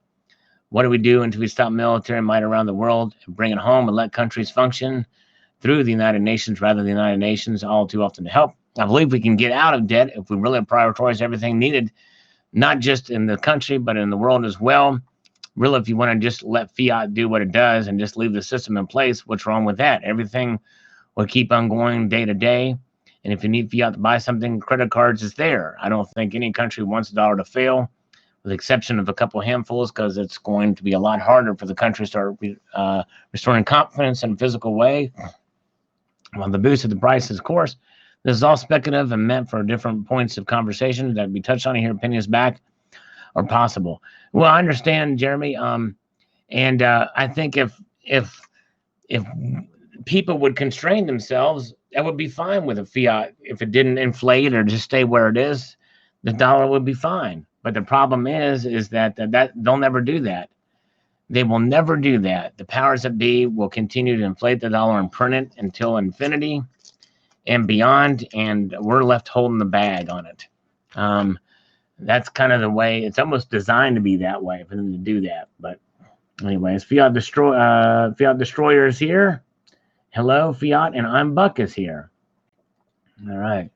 What do we do until we stop military might around the world and bring it home and let countries function through the United Nations rather than the United Nations all too often to help? I believe we can get out of debt if we really prioritize everything needed, not just in the country, but in the world as well. Really, if you want to just let fiat do what it does and just leave the system in place, what's wrong with that? Everything will keep on going day to day. And if you need fiat to buy something, credit cards is there. I don't think any country wants the dollar to fail, with the exception of a couple handfuls, because it's going to be a lot harder for the country to start restoring confidence in a physical way. Well, the boost of the prices, of course, this is all speculative and meant for different points of conversation that we touched on here. Opinions back are possible. Well, I understand, Jeremy, and I think if people would constrain themselves, that would be fine with a fiat. If it didn't inflate or just stay where it is, the dollar would be fine. But the problem is that they'll never do that. They will never do that. The powers that be will continue to inflate the dollar and print it until infinity and beyond, and we're left holding the bag on it. That's kind of the way. It's almost designed to be that way for them to do that. But anyways, Fiat Destroyer is here. Hello, Fiat, and I'm Buck is here. All right.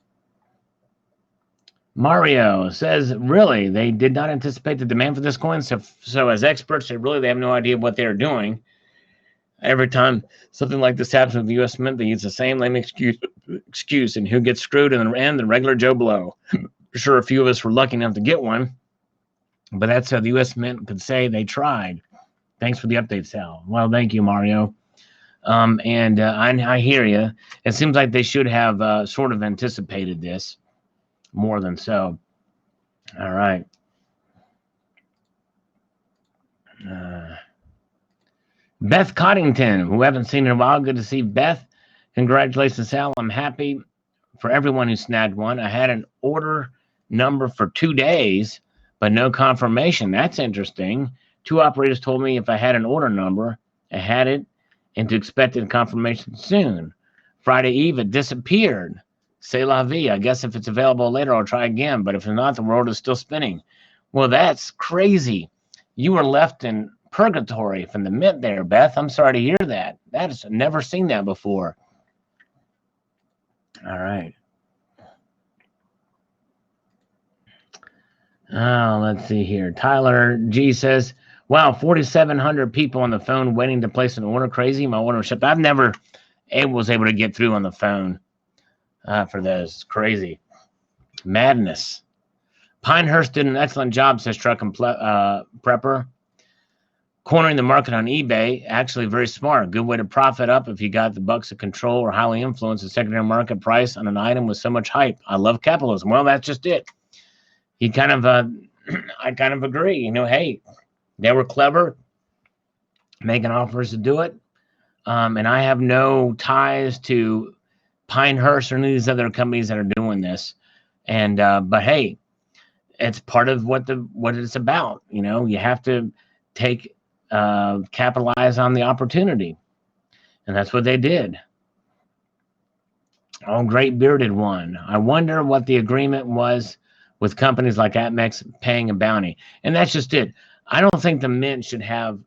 Mario says, really, they did not anticipate the demand for this coin. So as experts, they have no idea what they're doing. Every time something like this happens with the U.S. Mint, they use the same lame excuse, and who gets screwed in the end? The regular Joe Blow. Sure, a few of us were lucky enough to get one, but that's how the U.S. Mint could say they tried. Thanks for the update, Sal. Well, thank you, Mario. I hear you. It seems like they should have sort of anticipated this more than so. All right. Beth Coddington, who haven't seen in a while. Good to see Beth. Congratulations, Sal. I'm happy for everyone who snagged one. I had an order number for 2 days, but no confirmation. That's interesting. 2 operators told me if I had an order number, I had it, and to expect a confirmation soon. Friday Eve, it disappeared. C'est la vie. I guess if it's available later, I'll try again. But if it's not, the world is still spinning. Well, that's crazy. You were left in purgatory from the mint there, Beth. I'm sorry to hear that. That's never seen that before. All right. Oh, let's see here. Tyler G says, wow, 4,700 people on the phone waiting to place an order. Crazy. My order shipped. I've never was able to get through on the phone for those. Crazy. Madness. Pinehurst did an excellent job, says Truck and Prepper. Cornering the market on eBay, actually very smart. Good way to profit up if you got the bucks of control or highly influence the secondary market price on an item with so much hype. I love capitalism. Well, that's just it. He kind of, I kind of agree. You know, hey, they were clever, making offers to do it. And I have no ties to Pinehurst or any of these other companies that are doing this. And but hey, it's part of what it's about. You know, you have to capitalize on the opportunity, and that's what they did. Oh, great bearded one. I wonder what the agreement was with companies like APMEX paying a bounty, and that's just it. I don't think the mint should have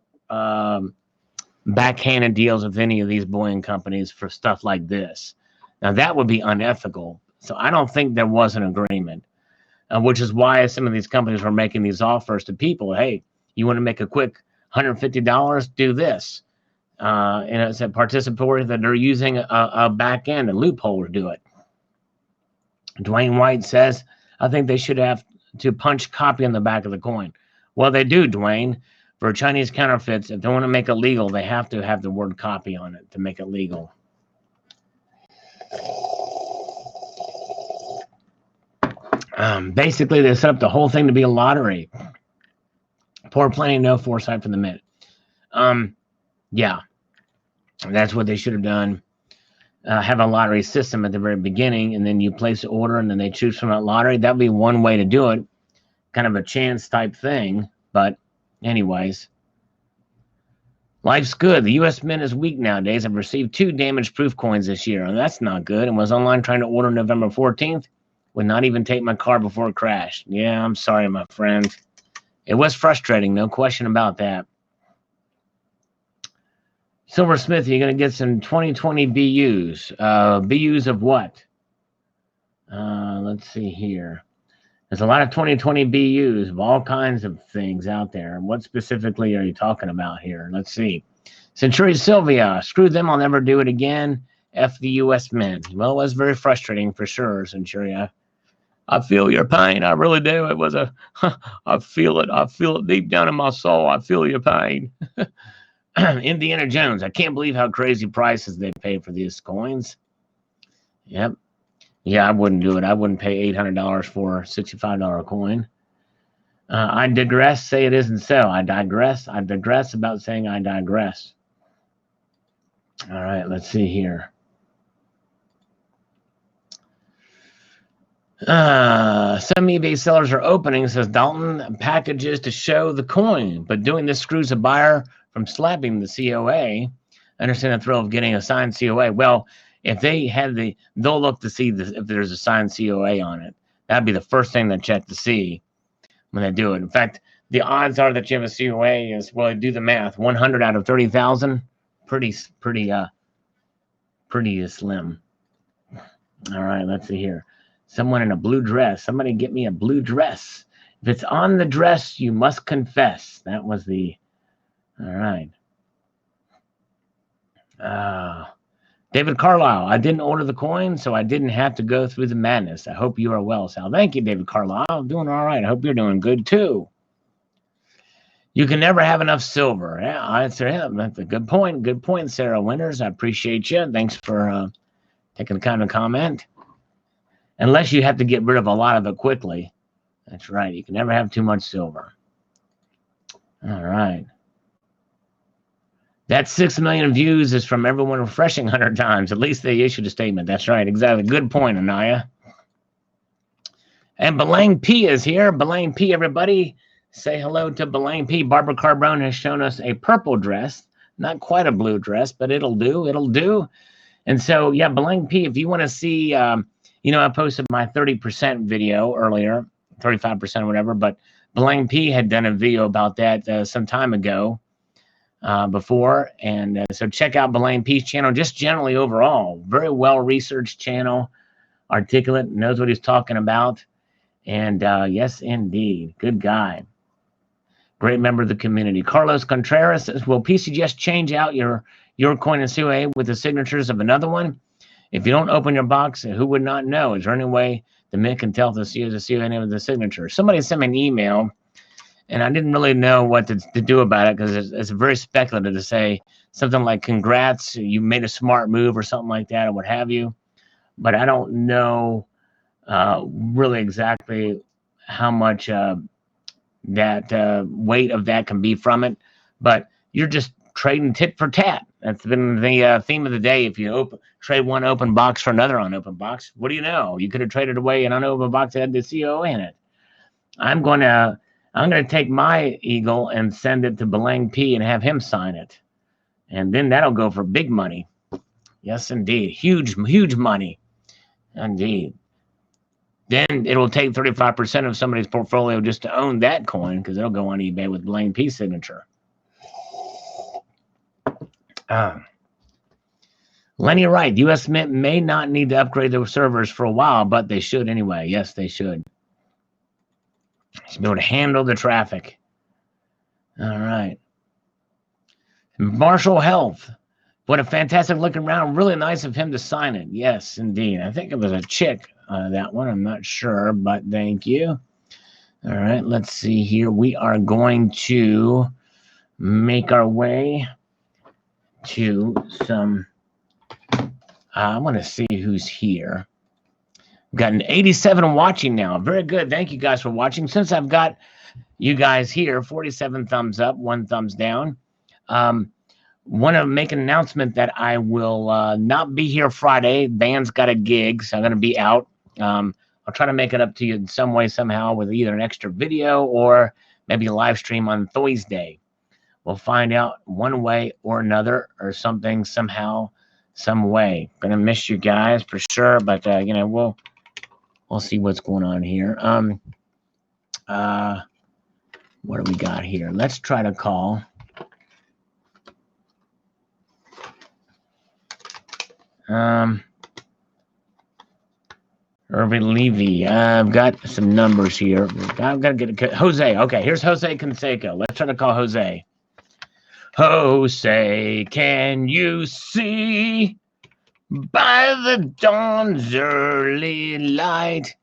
backhanded deals with any of these bullion companies for stuff like this. Now that would be unethical. So I don't think there was an agreement, which is why some of these companies were making these offers to people. Hey, you want to make a quick $150? Do this. And it's a participatory that they're using a back end, a loophole to do it. Dwayne White says, I think they should have to punch copy on the back of the coin. Well, they do, Dwayne. For Chinese counterfeits, if they want to make it legal, they have to have the word copy on it to make it legal. Basically, they set up the whole thing to be a lottery. Poor planning, no foresight from the mint. Yeah, that's what they should have done. Have a lottery system at the very beginning, and then you place an order, and then they choose from that lottery. That'd be one way to do it, kind of a chance type thing. But anyways, life's good. The U.S. Mint is weak nowadays. I've received 2 damaged proof coins this year, and that's not good. And was online trying to order November 14th. Would not even take my car before it crashed. Yeah, I'm sorry, my friend. It was frustrating, no question about that. Silversmith, you're going to get some 2020 BUs. BUs of what? Let's see here. There's a lot of 2020 BUs of all kinds of things out there. What specifically are you talking about here? Let's see. Century Sylvia, screw them, I'll never do it again. F the U.S. Mint. Well, it was very frustrating for sure, Centuria. I feel your pain. I really do. It was I feel it. I feel it deep down in my soul. I feel your pain. Indiana Jones. I can't believe how crazy prices they pay for these coins. Yep. Yeah, I wouldn't do it. I wouldn't pay $800 for a $65 coin. I digress. Say it isn't so. I digress. I digress about saying I digress. All right. Let's see here. Some eBay sellers are opening, says Dalton, packages to show the coin, but doing this screws a buyer from slapping the COA. I understand the thrill of getting a signed COA. Well, if they had they'll look to see if there's a signed COA on it. That'd be the first thing they check to see when they do it. In fact, the odds are that you have a COA is, well, do the math, 100 out of 30,000, pretty slim. All right, let's see here. Someone in a blue dress. Somebody get me a blue dress. If it's on the dress, you must confess. That was the... All right. David Carlisle. I didn't order the coin, so I didn't have to go through the madness. I hope you are well, Sal. Thank you, David Carlisle. I'm doing all right. I hope you're doing good, too. You can never have enough silver. Yeah, that's a good point. Good point, Sarah Winters. I appreciate you. Thanks for taking the time to comment. Unless you have to get rid of a lot of it quickly. That's right. You can never have too much silver. All right. That 6 million views is from everyone refreshing 100 times. At least they issued a statement. That's right. Exactly. Good point, Anaya. And Belang P is here. Belang P, everybody. Say hello to Belang P. Barbara Carbone has shown us a purple dress. Not quite a blue dress, but it'll do. It'll do. And so, yeah, Belang P, if you want to see... I posted my 30% video earlier, 35% or whatever, but Belang P had done a video about that some time ago. before. And so check out Belaine Peace channel, just generally overall. Very well-researched channel, articulate, knows what he's talking about. And yes, indeed, good guy. Great member of the community. Carlos Contreras says, will PCGS change out your coin and COA with the signatures of another one? If you don't open your box, who would not know? Is there any way the mint can tell if the COA name of the signature? Somebody sent me an email, and I didn't really know what to do about it because it's very speculative to say something like, congrats, you made a smart move or something like that or what have you. But I don't know really exactly how much that weight of that can be from it, but you're just trading tit for tat. That's been the theme of the day. If you trade one open box for another unopened box, what do you know? You could have traded away an unopened box that had the CO in it. I'm gonna take my Eagle and send it to Belang P and have him sign it, and then that'll go for big money. Yes, indeed, huge money, indeed. Then it'll take 35% of somebody's portfolio just to own that coin because it'll go on eBay with Blaine P signature. Lenny Wright, U.S. Mint may not need to upgrade their servers for a while, but they should anyway. Yes, they should. Should be able to handle the traffic. All right. Marshall Health. What a fantastic looking round. Really nice of him to sign it. Yes, indeed. I think it was a chick. That one, I'm not sure, but thank you. All right, let's see here. We are going to make our way to some. I want to see who's here. We've got an 87 watching now. Very good. Thank you guys for watching. Since I've got you guys here, 47 thumbs up, 1 thumbs down. Want to make an announcement that I will not be here Friday. Band's got a gig, so I'm going to be out. I'll try to make it up to you in some way, somehow, with either an extra video or maybe a live stream on Thursday. We'll find out one way or another, or something, somehow, some way. Gonna miss you guys for sure, but you know, we'll see what's going on here. What do we got here? Let's try to call. Irvin Levy. I've got some numbers here. I've got to get Jose. Okay, here's Jose Canseco. Let's try to call Jose. Jose, can you see by the dawn's early light?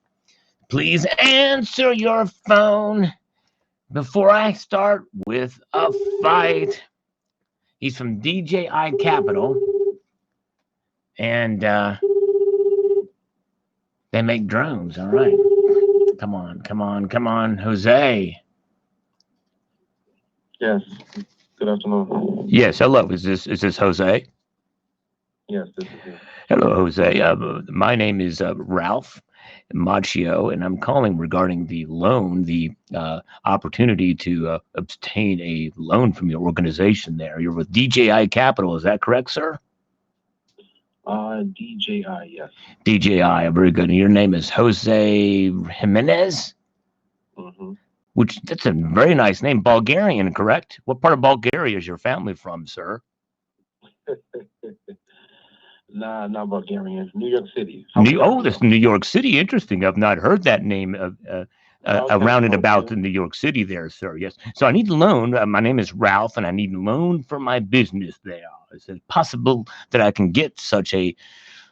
Please answer your phone before I start with a fight. He's from DJI Capital, and they make drones. All right. Come on, Jose. Yes. Good afternoon. Yes, hello. Is this Jose? Yes, this is him. Hello, Jose. My name is Ralph Macchio, and I'm calling regarding the loan, the opportunity to obtain a loan from your organization there. You're with DJI Capital, is that correct, sir? DJI, yes. DJI, very good. And your name is Jose Jimenez? Mm-hmm. Which, that's a very nice name. Bulgarian, correct? What part of Bulgaria is your family from, sir? Nah, not Bulgarian. New York City. This New York City. Interesting. I've not heard that name around and about the New York City there, sir. Yes. So I need a loan. My name is Ralph, and I need a loan for my business there. Is it possible that I can get such a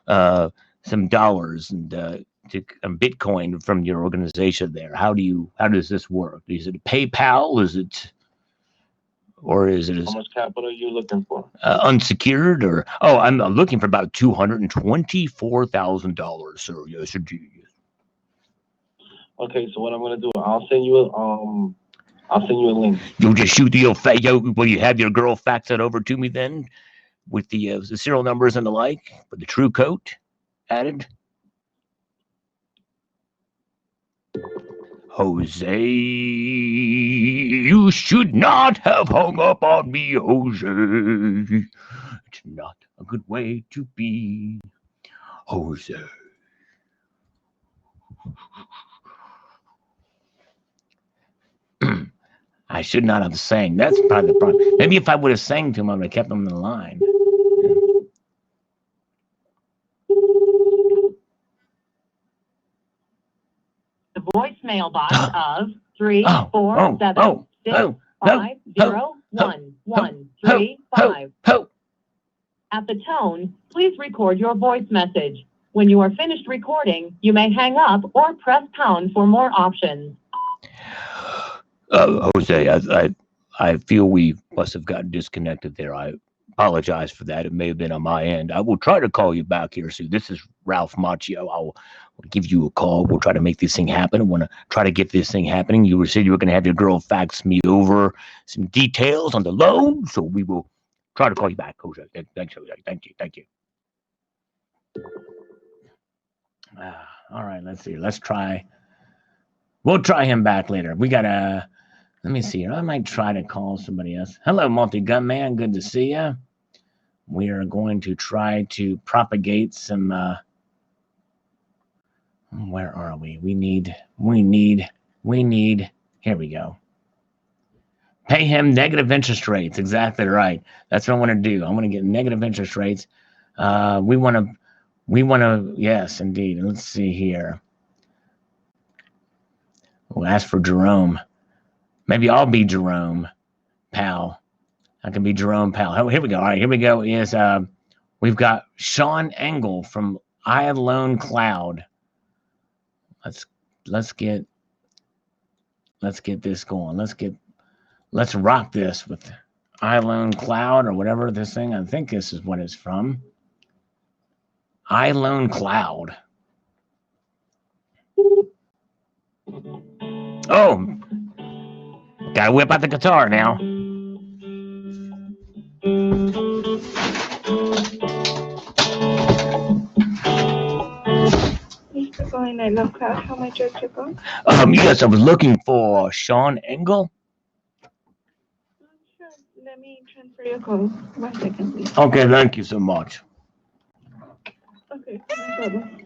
some dollars and Bitcoin from your organization there? How does this work? Is it PayPal? Is it? Or is it? How much capital are you looking for? Unsecured, or I'm looking for about $224,000, sir. Yes, indeed. Okay, so what I'm gonna do, I'll send you a link. You'll just shoot will you have your girl fax that over to me then, with the serial numbers and the like, with the true code added? Jose, you should not have hung up on me, Jose. It's not a good way to be, Jose. I should not have sang. That's probably the problem. Maybe if I would have sang to him, I would have kept him in the line. The voicemail box of 347-650-1135. At the tone, please record your voice message. When you are finished recording, you may hang up or press pound for more options. Jose, I feel we must have gotten disconnected there. I apologize for that. It may have been on my end. I will try to call you back here soon. This is Ralph Macchio. I'll give you a call. We'll try to make this thing happen. I want to try to get this thing happening. You said you were going to have your girl fax me over some details on the loan, so we will try to call you back, Jose. Thanks, Jose. Thank you. All right, let's see. We'll try him back later. We got to... Let me see here. I might try to call somebody else. Hello, Multi-Gun Man. Good to see you. We are going to try to propagate some... where are we? We need... Here we go. Pay him negative interest rates. Exactly right. That's what I want to do. I want to get negative interest rates. We want to... Yes, indeed. Let's see here. We'll ask for Jerome. Maybe I'll be Jerome Powell. I can be Jerome Powell. Oh, here we go. All right, here we go. We've got Sean Engel from iLone Cloud. Let's get this going. Let's rock this with iLone Cloud or whatever this thing. I think this is what it's from. iLone Cloud. Oh. Gotta whip out the guitar now. Thanks for calling NightLIVE Cloud. How may I direct your call? Yes, I was looking for Sean Engel. Sure. Let me transfer your call. 1 second, please. Okay, thank you so much. Okay, no problem.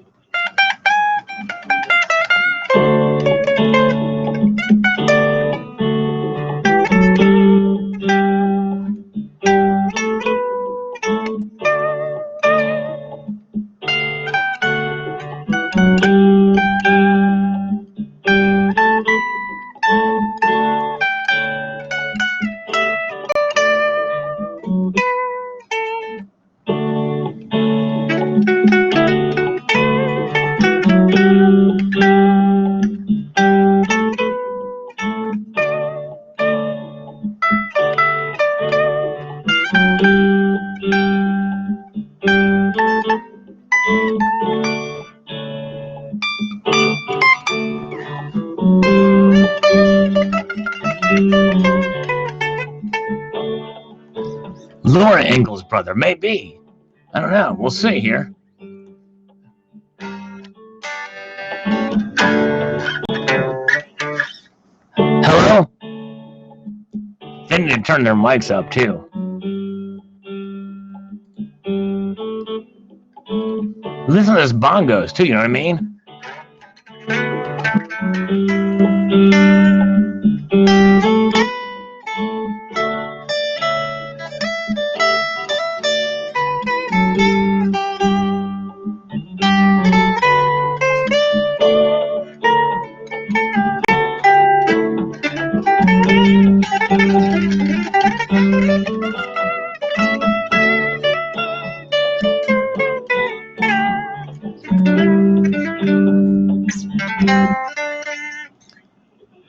Laura Engel's brother, maybe. I don't know. We'll see here. Hello? They need to turn their mics up, too. Listen to those bongos, too, you know what I mean?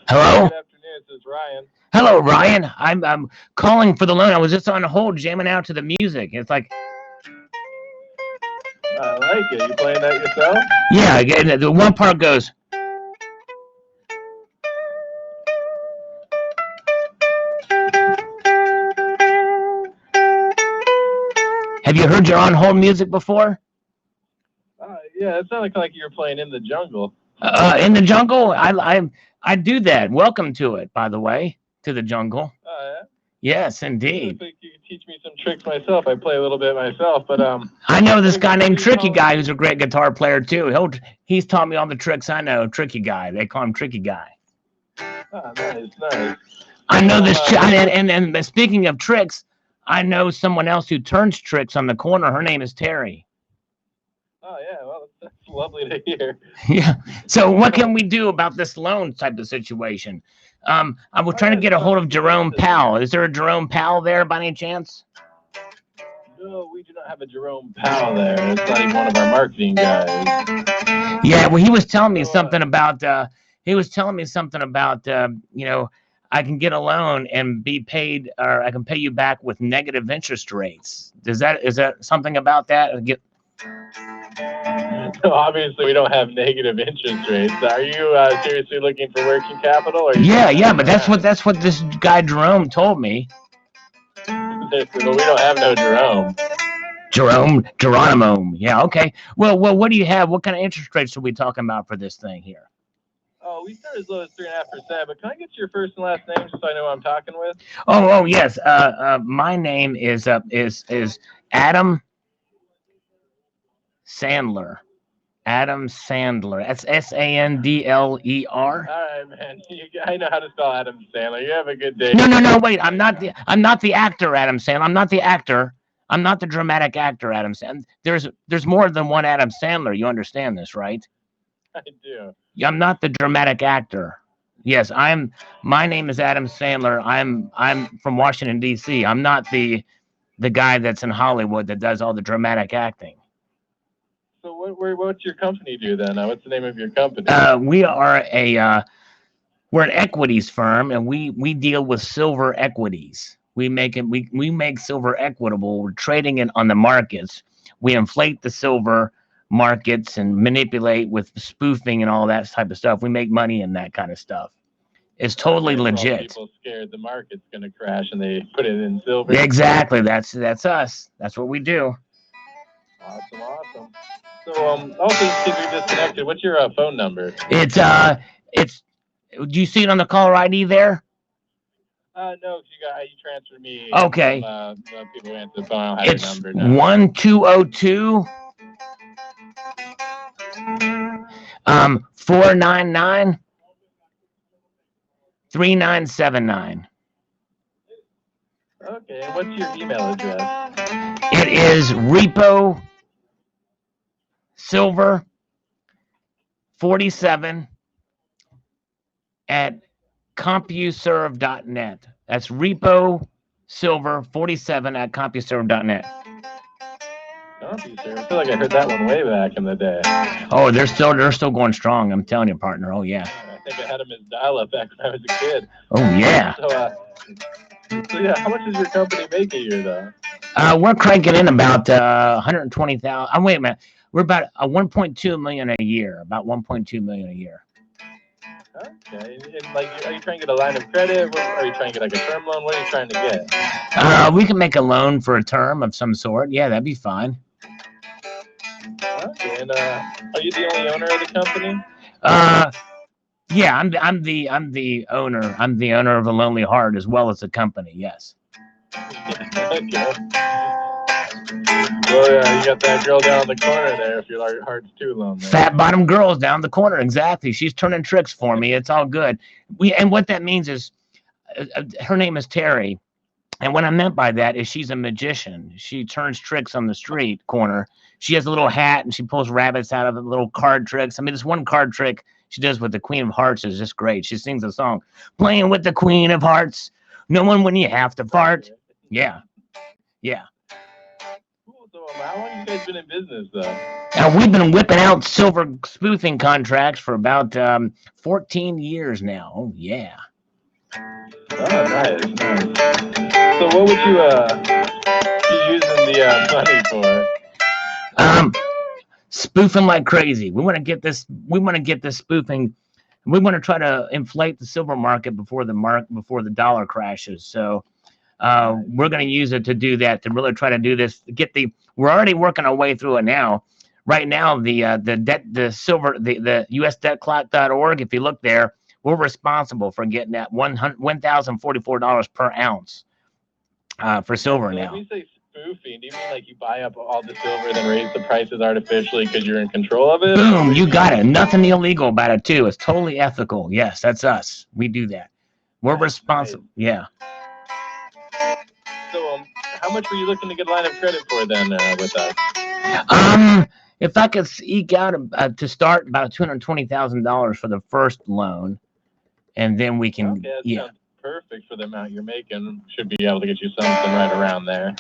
Hello? Good afternoon. This is Ryan. Hello, Ryan. I'm calling for the loan. I was just on hold jamming out to the music. It's like... I like it. You playing that yourself? Yeah, again, the one part goes... Have you heard your on-hold music before? Yeah, it sounded like you were playing In the Jungle. In the jungle? I do that. Welcome to it, by the way, to the jungle. Oh, yeah? Yes, indeed. I think you could teach me some tricks myself. I play a little bit myself, but I know this guy named Tricky Guy who's a great guitar player too. He's taught me all the tricks I know. Tricky Guy. They call him Tricky Guy. Oh, nice. I know this, and speaking of tricks, I know someone else who turns tricks on the corner. Her name is Terry. Oh yeah, well that's lovely to hear. Yeah. So what can we do about this loan type of situation? I was trying to get a hold of Jerome Powell. Is there a Jerome Powell there by any chance? No, we do not have a Jerome Powell there. It's not even one of our marketing guys. Yeah, well, he was telling me something about. You know, I can get a loan and be paid, or I can pay you back with negative interest rates. Is that something about that? So obviously, we don't have negative interest rates. Are you seriously looking for working capital? Or Yeah, but that's what this guy Jerome told me. Well, we don't have no Jerome. Geronimo. Yeah, okay. Well, what do you have? What kind of interest rates are we talking about for this thing here? Oh, we start as low as 3.5%. But can I get your first and last name just so I know who I'm talking with? Oh, yes. My name is Adam Sandler. Adam Sandler. That's Sandler. All right, man. I know how to spell Adam Sandler. You have a good day. No. Wait. I'm not the actor, Adam Sandler. I'm not the actor. I'm not the dramatic actor, Adam Sandler. There's more than one Adam Sandler. You understand this, right? I do. I'm not the dramatic actor. Yes, my name is Adam Sandler. I'm from Washington, D.C. I'm not the guy that's in Hollywood that does all the dramatic acting. So what's your company do then? What's the name of your company? We are we're an equities firm, and we deal with silver equities. We make silver equitable. We're trading it on the markets. We inflate the silver markets and manipulate with spoofing and all that type of stuff. We make money in that kind of stuff. It's totally legit. People scared the market's going to crash and they put it in silver. Exactly. That's us. That's what we do. Awesome. So also just keep you disconnected. What's your phone number? It's do you see it on the caller ID there? No, you transferred me. Okay. From, people who answer the phone. I don't have It's your number now. 1202 499 3979. Okay, and what's your email address? It is repo silver 47 at CompuServe.net. That's repo silver 47 at CompuServe.net. CompuServe. I feel like I heard that one way back in the day. Oh, they're still going strong. I'm telling you, partner. Oh yeah. I think I had them as dial-up back when I was a kid. Oh yeah. So yeah, how much does your company make a year though? We're cranking in about 120,000. Wait a minute. We're about 1.2 million a year. About 1.2 million a year. Okay. And like, are you trying to get a line of credit? Are you trying to get like a term loan? What are you trying to get? We can make a loan for a term of some sort. Yeah, that'd be fine. Okay. And are you the only owner of the company? Yeah, I'm the owner. I'm the owner of A Lonely Heart as well as the company. Yes. Okay. Well, yeah, you got that girl down the corner there. If your heart's too lonely. Fat bottom girl's down the corner. Exactly. She's turning tricks for me. It's all good. And what that means is, her name is Terry, and what I meant by that is she's a magician. She turns tricks on the street corner. She has a little hat and she pulls rabbits out of it, little card tricks. I mean, this one card trick she does with the Queen of Hearts is just great. She sings a song, playing with the Queen of Hearts. No one when you have to fart. Yeah. Cool. So how long have you guys been in business, though? We've been whipping out silver spoofing contracts for about 14 years now. Oh, yeah. Oh, nice. So what would you be using the money for? Spoofing like crazy. We want to get this spoofing. We want to try to inflate the silver market before the dollar crashes. So we're going to use it to do that, to really try to do this. We're already working our way through it now. Right now, the USDebtClock.org. If you look there, we're responsible for getting that $1,044 per ounce for silver now. When you say spoofing, do you mean like you buy up all the silver and then raise the prices artificially because you're in control of it? Boom, you got it. Nothing illegal about it too. It's totally ethical. Yes, that's us. We do that. We're responsible. Nice. Yeah. So, how much were you looking to get a line of credit for then with us? If I could eke out to start about $220,000 for the first loan, and then we can. Okay, that sounds perfect for the amount you're making. Should be able to get you something right around there.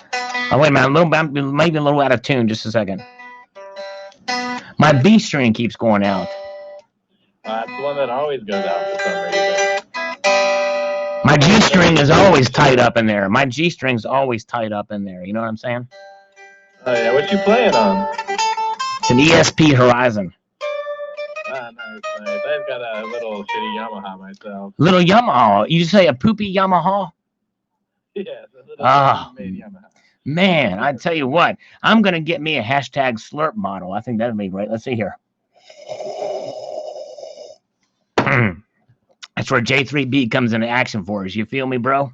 Oh, wait a minute. Maybe a little out of tune. Just a second. My B string keeps going out. That's the one that always goes out for some reason. My G string is always tied up in there. My G string's always tied up in there. You know what I'm saying? Oh, yeah. What you playing on? It's an ESP Horizon. Ah, nice. I've got a little shitty Yamaha myself. Little Yamaha. You say a poopy Yamaha? Yes, a little made Yamaha. Man, I tell you what, I'm going to get me a hashtag slurp bottle. I think that'd be great. Let's see here. That's where J3B comes into action for us. You feel me, bro?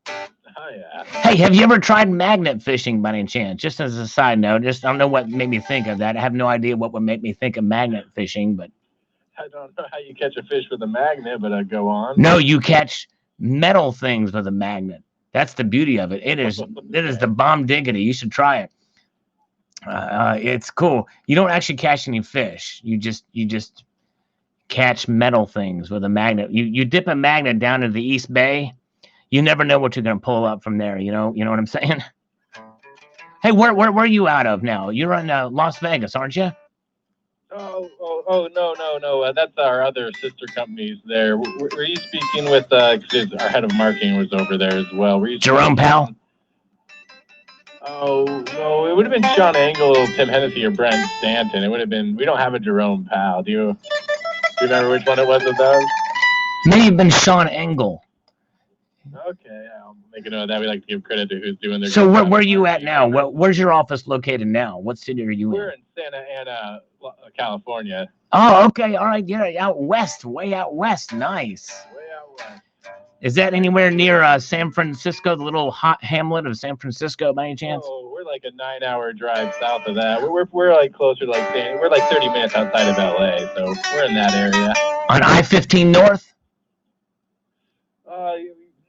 Oh, yeah. Hey, have you ever tried magnet fishing by any chance? Just as a side note, I don't know what made me think of that. I have no idea what would make me think of magnet fishing, but. I don't know how you catch a fish with a magnet, but go on. No, you catch metal things with a magnet. That's the beauty of it. It is the bomb diggity. You should try it. It's cool. You don't actually catch any fish. You just catch metal things with a magnet. You dip a magnet down into the East Bay. You never know what you're gonna pull up from there. You know what I'm saying? Hey, where are you out of now? You're in Las Vegas, aren't you? Oh, no. That's our other sister companies there. Were you speaking with, our head of marketing was over there as well. Were you Jerome Powell? Oh, no, it would have been Sean Engel, Tim Hennessy, or Brent Stanton. It would have been, we don't have a Jerome Powell. Do you remember which one it was of those? May have been Sean Engel. Okay, I'll make a note of that. We like to give credit to who's doing their. So where are you at now? Where's your office located now? What city are you in? We're in Santa Ana, California. Oh, okay. All right. Yeah, out west. Way out west. Nice. Way out west. Is that anywhere near San Francisco, the little hot hamlet of San Francisco by any chance? Oh, we're like a 9-hour drive south of that. We're like closer to we're like 30 minutes outside of LA, so we're in that area. On I-15 North?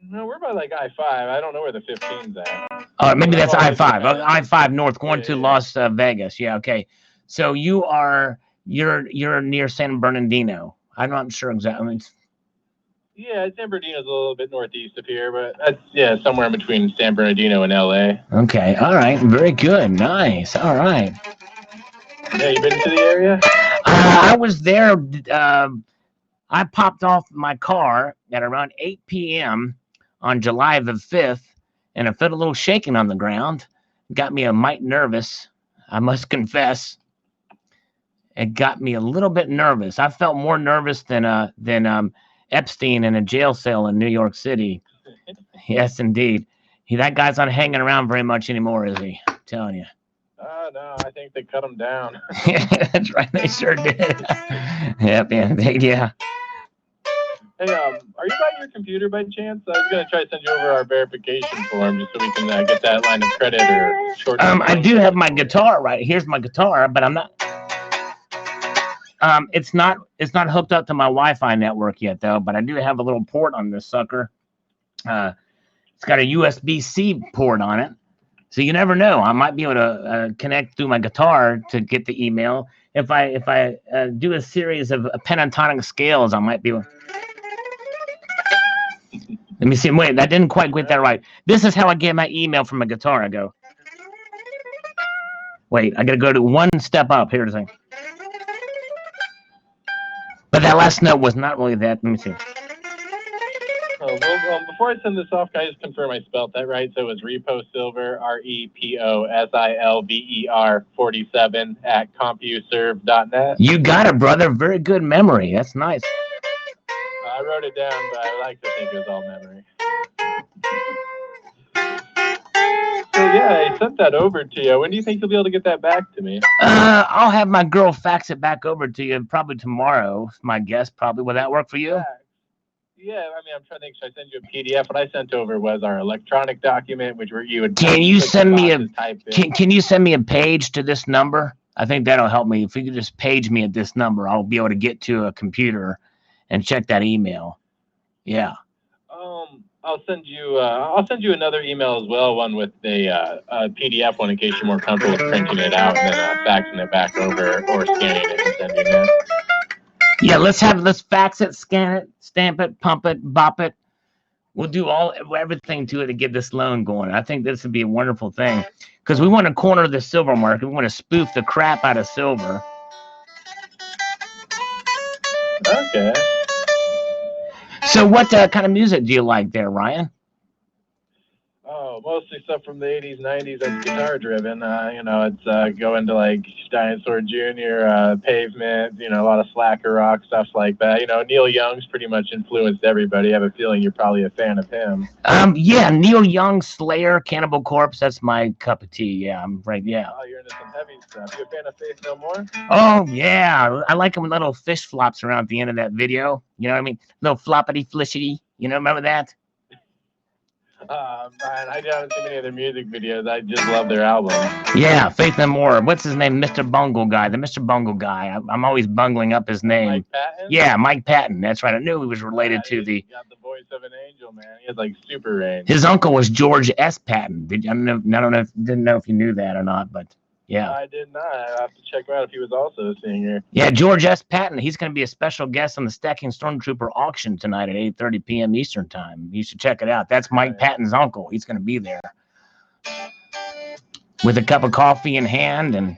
No, we're by like I-5. I don't know where the 15's at. Maybe that's I-5. I-5 North going to Las Vegas. Yeah, okay. So you're near San Bernardino. I'm not sure exactly. Yeah, San Bernardino's a little bit northeast of here, but that's somewhere in between San Bernardino and LA. Okay, all right, very good, nice, all right. Yeah, you been to the area? I was there. I popped off my car at around 8 p.m. on July the 5th, and I felt a little shaking on the ground. Got me a mite nervous, I must confess. It got me a little bit nervous. I felt more nervous than Epstein in a jail cell in New York City. Yes, indeed. That guy's not hanging around very much anymore, is he? I'm telling you. No, I think they cut him down. That's right, they sure did. Yep, yeah. Hey, are you by your computer by chance? I was going to try to send you over our verification form just so we can get that line of credit or short. I do have my guitar right. Here's my guitar, but I'm not. It's not hooked up to my Wi-Fi network yet, though. But I do have a little port on this sucker. It's got a USB-C port on it, so you never know. I might be able to connect through my guitar to get the email. If I do a series of pentatonic scales, I might be able. Let me see. Wait, that didn't quite get that right. This is how I get my email from a guitar. I go. Wait, I gotta go to one step up. Here's the thing. But that last note was not really that. Let me see. Well, before I send this off, can I just confirm I spelled that right? So it was Repo Silver, REPOSILVER 47 at CompuServe.net. You got it, brother. Very good memory. That's nice. I wrote it down, but I like to think it was all memory. So yeah, I sent that over to you. When do you think you'll be able to get that back to me? I'll have my girl fax it back over to you probably tomorrow. My guess probably. Will that work for you? Yeah, I mean, I'm trying to think. Should I send you a PDF? What I sent over was our electronic document, which you would. Can you send me Can you send me a page to this number? I think that'll help me. If you could just page me at this number, I'll be able to get to a computer and check that email. Yeah. I'll send you another email as well, one with a PDF one in case you're more comfortable with printing it out and then faxing it back over or scanning it and sending it. Yeah, let's fax it, scan it, stamp it, pump it, bop it. We'll do everything to it to get this loan going. I think this would be a wonderful thing because we want to corner the silver market. We want to spoof the crap out of silver. Okay. So what kind of music do you like there, Ryan? Oh, mostly stuff from the 80s, 90s that's guitar driven. It's go into like Dinosaur Jr., Pavement, a lot of slacker rock, stuff like that. Neil Young's pretty much influenced everybody. I have a feeling you're probably a fan of him. Yeah, Neil Young, Slayer, Cannibal Corpse, that's my cup of tea. Yeah, I'm right, yeah. Oh, you're into some heavy stuff. You a fan of Faith No More? Oh, yeah. I like them when little fish flops around at the end of that video. You know what I mean? Little floppity flishity. Remember that? Man, I haven't seen any of their music videos. I just love their album. Yeah, Faith No More. What's his name? Mr. Bungle guy. The Mr. Bungle guy. I'm always bungling up his name. Mike Patton? Yeah, Mike Patton. That's right. I knew he was related to the... He got the voice of an angel, man. He has like super range. His uncle was George S. Patton. Didn't know if you knew that or not, but yeah. I did not. I have to check out if he was also a singer. Yeah, George S. Patton. He's going to be a special guest on the Stacking Stormtrooper auction tonight at 8:30 p.m. Eastern time. You should check it out. That's Mike Patton's uncle. He's going to be there with a cup of coffee in hand.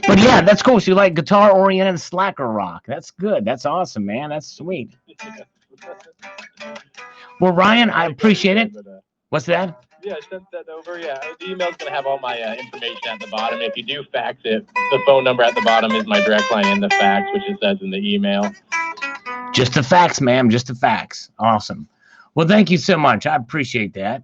But yeah, that's cool. So you like guitar-oriented slacker rock. That's good. That's awesome, man. That's sweet. Well, Ryan, I appreciate it. What's that? Yeah, I sent that over. Yeah, the email's going to have all my information at the bottom. If you do fax it, the phone number at the bottom is my direct line in the fax, which it says in the email. Just a fax, ma'am. Just a fax. Awesome. Well, thank you so much. I appreciate that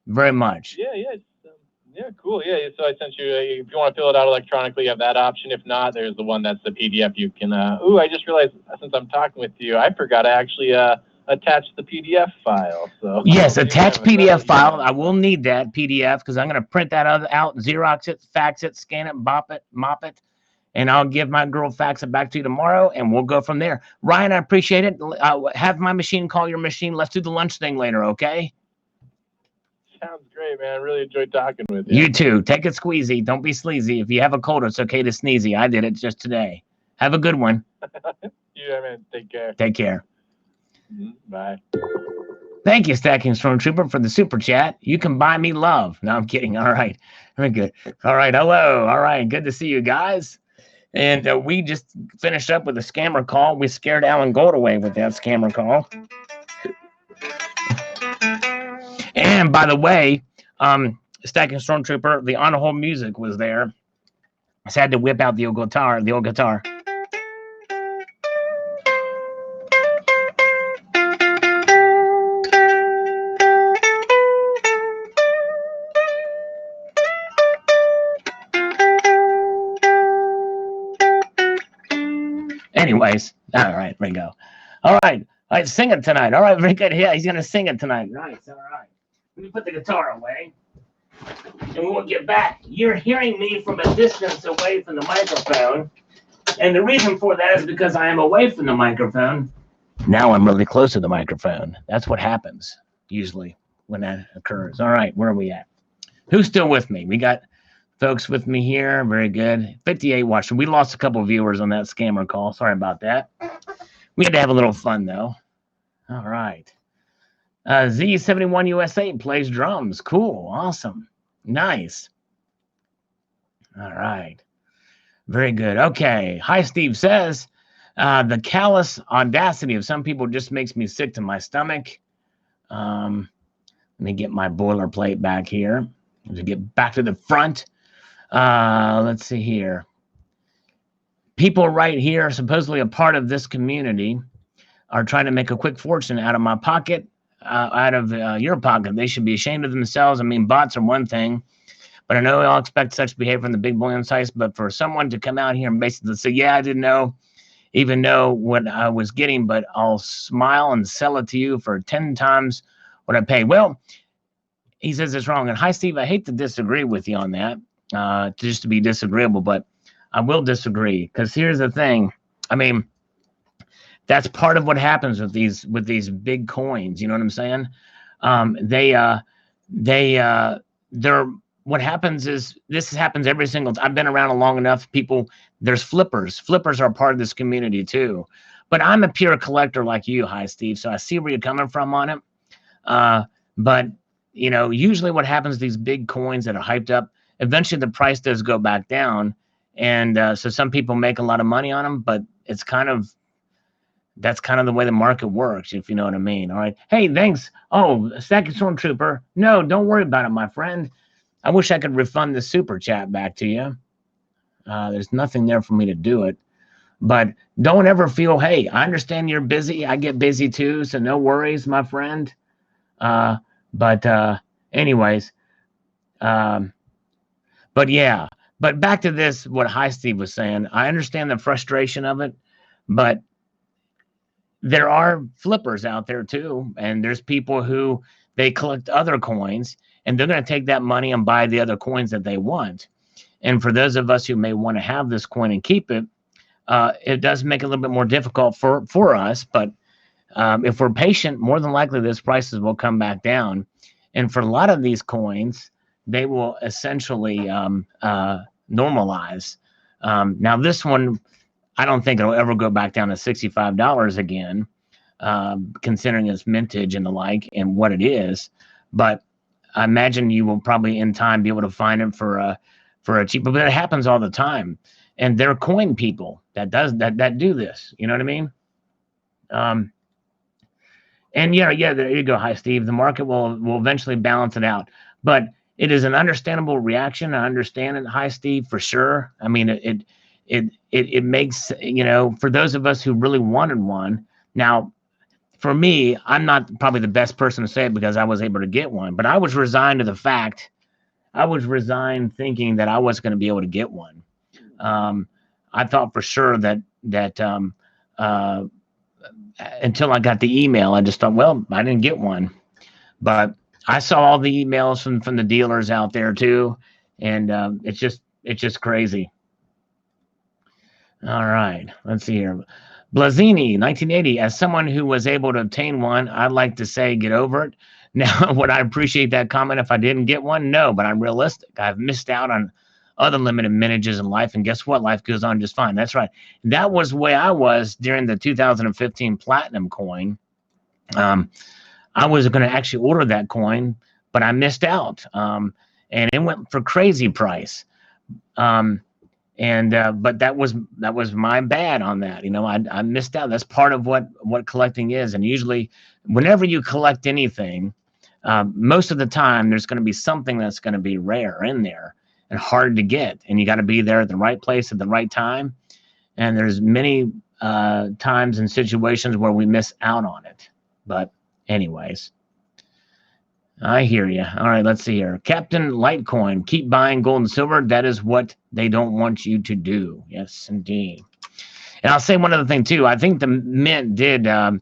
very much. Yeah, cool. Yeah, so I sent you, if you want to fill it out electronically, you have that option. If not, there's the one that's the PDF. You can, I just realized since I'm talking with you, I forgot to actually attach the PDF file. So yes, attach PDF file. I will need that PDF because I'm going to print that out, Xerox it, fax it, scan it, bop it, mop it, and I'll give my girl fax it back to you tomorrow, and we'll go from there. Ryan, I appreciate it. Have my machine call your machine. Let's do the lunch thing later, okay? Sounds great, man. I really enjoyed talking with you. You too. Take it squeezy. Don't be sleazy. If you have a cold, it's okay to sneezy. I did it just today. Have a good one. Yeah, man. Take care. Take care. Bye. Thank you, Stacking Stormtrooper, for the super chat. You can buy me love. No, I'm kidding. All right. Very good. All right. Hello. All right. Good to see you guys. And we just finished up with a scammer call. We scared Alan Gold away with that scammer call. And by the way, Stacking Stormtrooper, the on-hold music was there. I just had to whip out the old guitar. Anyways, all right, there we go. All right, sing it tonight. All right, very good. Yeah, he's gonna sing it tonight. Nice. All right. Let me put the guitar away, and when we get back, you're hearing me from a distance away from the microphone, and the reason for that is because I am away from the microphone. Now I'm really close to the microphone. That's what happens usually when that occurs. All right, where are we at? Who's still with me? We got folks with me here. Very good. 58 watching. We lost a couple of viewers on that scammer call. Sorry about that. We had to have a little fun, though. All right. Z71 USA plays drums. Cool. Awesome. Nice. All right. Very good. Okay. Hi, Steve says, the callous audacity of some people just makes me sick to my stomach. Let me get my boilerplate back here. To get back to the front. Let's see here. People right here, supposedly a part of this community, are trying to make a quick fortune out of my pocket, out of your pocket. They should be ashamed of themselves. I mean, bots are one thing, but I know we all expect such behavior from the big boy on sites. But for someone to come out here and basically say, yeah, I didn't even know what I was getting, but I'll smile and sell it to you for 10 times what I paid. Well, he says it's wrong. And hi, Steve, I hate to disagree with you on that, just to be disagreeable, but I will disagree because here's the thing. I mean, That's part of what happens with these big coins. You know what I'm saying? They're what happens is this happens every single time. I've been around long enough. People, there's flippers. Flippers are part of this community too. But I'm a pure collector like you, Hi Steve. So I see where you're coming from on it. But you know, usually what happens, these big coins that are hyped up, eventually the price does go back down, and so some people make a lot of money on them. But it's that's kind of the way the market works, if you know what I mean. All right. Hey, thanks. Oh, second stormtrooper. No, don't worry about it, my friend. I wish I could refund the super chat back to you. There's nothing there for me to do it. But don't ever feel, hey, I understand you're busy. I get busy too, so no worries, my friend. Anyways, but yeah. But back to this, what Hi Steve was saying. I understand the frustration of it, but there are flippers out there too, and there's people who they collect other coins, and they're going to take that money and buy the other coins that they want. And for those of us who may want to have this coin and keep it, it does make it a little bit more difficult for us. But if we're patient, more than likely those prices will come back down. And for a lot of these coins, they will essentially normalize. Now this one, I don't think it'll ever go back down to $65 again, considering its mintage and the like and what it is. But I imagine you will probably in time be able to find it for a cheaper. But it happens all the time, and there are coin people that do this. You know what I mean? And yeah, there you go. Hi, Steve. The market will eventually balance it out, but it is an understandable reaction. I understand it. Hi, Steve, for sure. I mean, it makes, you know, for those of us who really wanted one. Now, for me, I'm not probably the best person to say it because I was able to get one, but I was resigned to the fact. I was resigned thinking that I was going to be able to get one. I thought for sure that until I got the email, I just thought, well, I didn't get one. But I saw all the emails from the dealers out there too, and it's just crazy. All right, let's see here. Blazini, 1980. As someone who was able to obtain one, I'd like to say get over it. Now, would I appreciate that comment if I didn't get one? No, but I'm realistic. I've missed out on other limited mintages in life, and guess what? Life goes on just fine. That's right. That was the way I was during the 2015 Platinum coin. I was going to actually order that coin, but I missed out, and it went for crazy price. But that was my bad on that. You know, I missed out. That's part of what collecting is. And usually, whenever you collect anything, most of the time there's going to be something that's going to be rare in there and hard to get, and you got to be there at the right place at the right time. And there's many times and situations where we miss out on it. But anyways, I hear you. All right, let's see here. Captain Litecoin, keep buying gold and silver. That is what they don't want you to do. Yes, indeed. And I'll say one other thing too. I think the mint did. I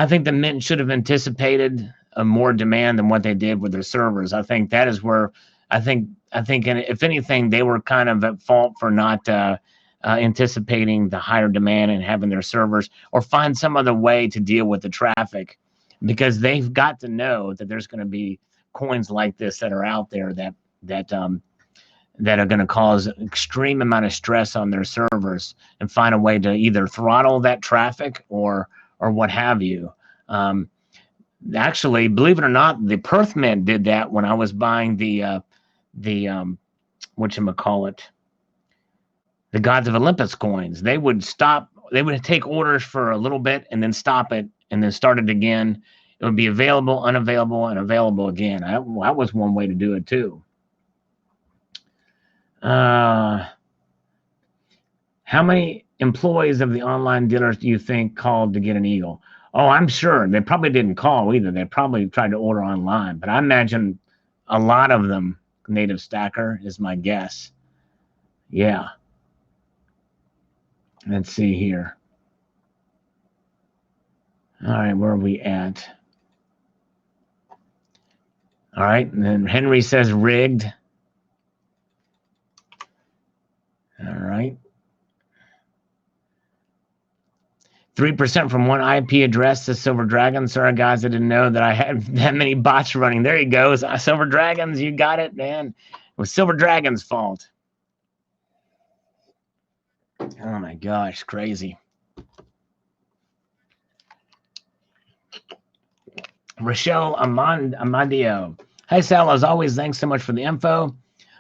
think the mint should have anticipated a more demand than what they did with their servers. I think that is where I think, and if anything, they were kind of at fault for not anticipating the higher demand and having their servers, or find some other way to deal with the traffic, because they've got to know that there's going to be coins like this that are out there that are going to cause an extreme amount of stress on their servers, and find a way to either throttle that traffic or what have you. Actually, believe it or not, the Perth Mint did that when I was buying the whatchamacallit, the Gods of Olympus coins. They would take orders for a little bit and then stop it and then start it again. It would be available, unavailable, and available again. That was one way to do it too. How many employees of the online dealers do you think called to get an eagle? Oh, I'm sure they probably didn't call either. They probably tried to order online, but I imagine a lot of them, Native Stacker is my guess. Yeah. Let's see here. All right, where are we at? All right, and then Henry says rigged. All right. 3% from one IP address to Silver Dragon. Sorry, guys, I didn't know that I had that many bots running. There he goes. Silver Dragons, you got it, man. It was Silver Dragon's fault. Oh, my gosh, crazy. Rochelle Amadio. Hey, Sal, as always, thanks so much for the info.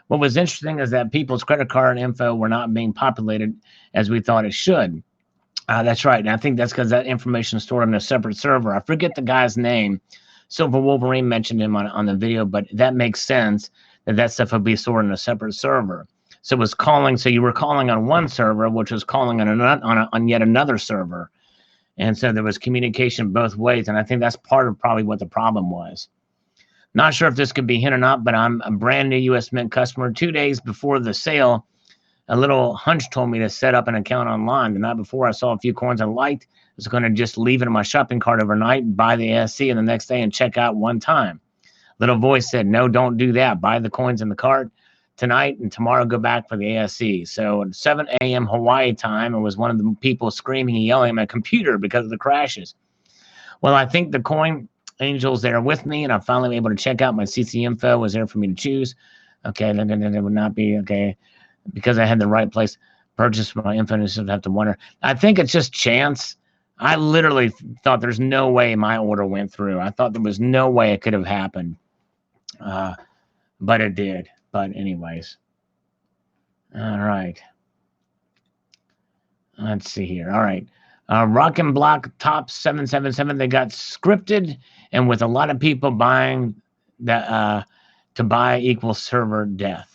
What was interesting is that people's credit card info were not being populated as we thought it should. That's right. And I think that's because that information is stored on a separate server. I forget the guy's name. Silver Wolverine mentioned him on the video, but that makes sense that stuff would be stored on a separate server. So it was calling. So you were calling on one server, which was calling on yet another server. And so there was communication both ways. And I think that's part of probably what the problem was. Not sure if this could be hint or not, but I'm a brand new US Mint customer. 2 days before the sale, a little hunch told me to set up an account online. The night before, I saw a few coins I liked. I was going to just leave it in my shopping cart overnight, buy the ASC, and the next day and check out one time. Little voice said, no, don't do that. Buy the coins in the cart tonight, and tomorrow go back for the ASC. So at 7 a.m. Hawaii time, it was one of the people screaming and yelling at my computer because of the crashes. Well, I think the coin angels there with me, and I'm finally able to check out my CC info. Was there for me to choose? Okay, then it would not be okay because I had the right place. Purchase my info, and just have to wonder. I think it's just chance. I literally thought there's no way my order went through. I thought there was no way it could have happened, but it did. But anyways, all right. Let's see here. All right. Rock and Block Top 777. They got scripted, and with a lot of people buying that to buy equals server death.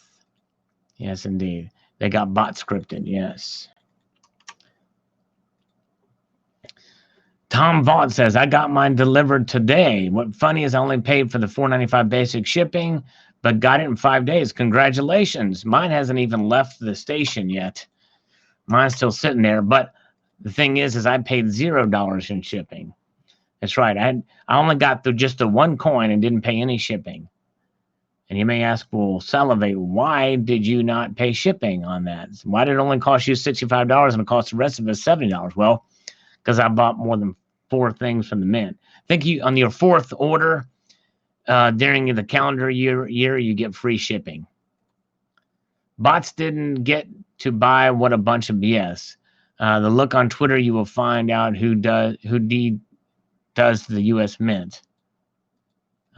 Yes, indeed. They got bot scripted. Yes. Tom Vaught says, I got mine delivered today. What funny is I only paid for the $4.95 basic shipping, but got it in 5 days. Congratulations. Mine hasn't even left the station yet. Mine's still sitting there, but the thing is I paid $0 in shipping. That's right. I only got through just the one coin and didn't pay any shipping. And you may ask, well, Salivate, why did you not pay shipping on that? Why did it only cost you $65 and it cost the rest of us $70? Well, because I bought more than 4 things from the mint. I think you on your 4th order during the calendar year, you get free shipping. Bots didn't get to buy what a bunch of BS. The look on Twitter, you will find out who does the U.S. Mint.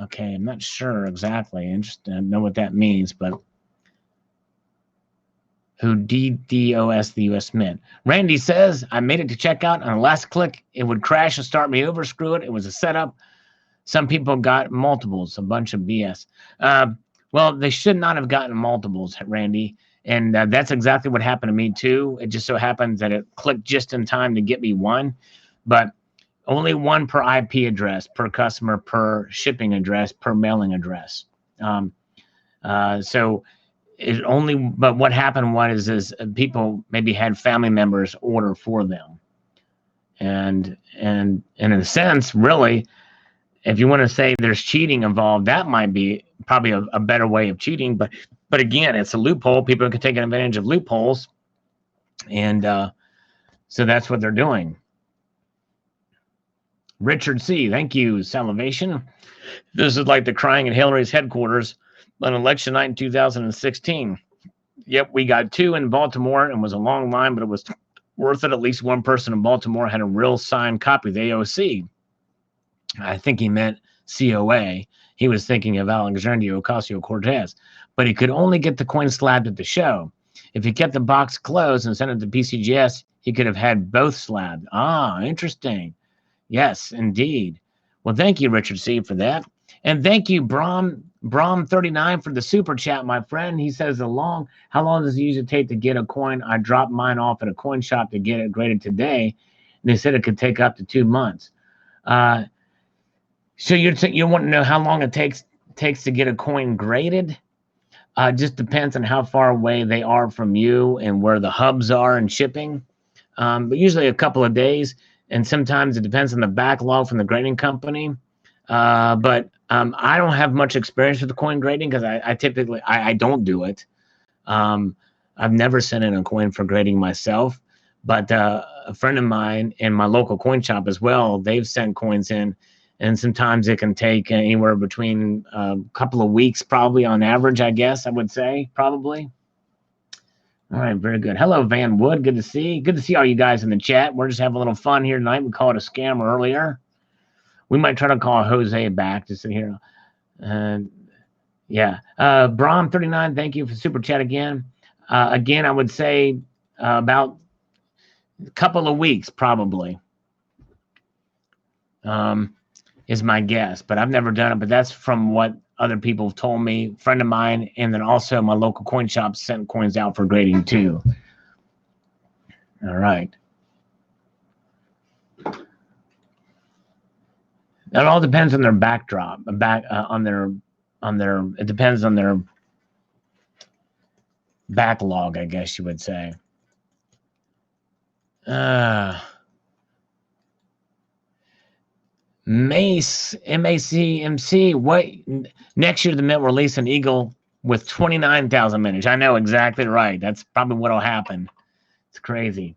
Okay, I'm not sure exactly. I just don't know what that means, but who DDoS the U.S. Mint. Randy says, I made it to checkout. On the last click, it would crash and start me over. Screw it. It was a setup. Some people got multiples, a bunch of BS. Well, they should not have gotten multiples, Randy. And that's exactly what happened to me, too. It just so happens that it clicked just in time to get me one. But only one per IP address, per customer, per shipping address, per mailing address. So it only, but what happened is people maybe had family members order for them. And in a sense, really, if you want to say there's cheating involved, that might be probably a better way of cheating. But again, it's a loophole. People can take advantage of loopholes. And so that's what they're doing. Richard C., thank you, Salivation. This is like the crying at Hillary's headquarters on election night in 2016. Yep, we got 2 in Baltimore and was a long line, but it was worth it. At least one person in Baltimore had a real signed copy of the AOC. I think he meant COA. He was thinking of Alexandria Ocasio-Cortez, but he could only get the coin slabbed at the show. If he kept the box closed and sent it to PCGS, he could have had both slabbed. Ah, interesting. Yes, indeed. Well, thank you, Richard C., for that. And thank you, Brom39, for the super chat, my friend. He says, how long does it usually take to get a coin? I dropped mine off at a coin shop to get it graded today, and they said it could take up to 2 months. So you want to know how long it takes to get a coin graded? Just depends on how far away they are from you and where the hubs are and shipping. But usually a couple of days. And sometimes it depends on the backlog from the grading company. But I don't have much experience with the coin grading because I typically don't do it. I've never sent in a coin for grading myself. But a friend of mine in my local coin shop as well, they've sent coins in, and sometimes it can take anywhere between a couple of weeks, probably on average, I guess I would say, probably. All right, very good. Hello, Van Wood. Good to see. Good to see all you guys in the chat. We're just having a little fun here tonight. We called it a scam earlier. We might try to call Jose back to sit here. Yeah. Brom39, thank you for super chat again. Again, I would say about a couple of weeks, probably, is my guess. But I've never done it. But that's from what other people have told me. Friend of mine, and then also my local coin shop sent coins out for grading too. All right. It all depends on their backdrop, it depends on their backlog, I guess you would say. Mace, MACMC, what next year the Mint will release an Eagle with 29,000 minutes. I know, exactly right. That's probably what'll happen. It's crazy.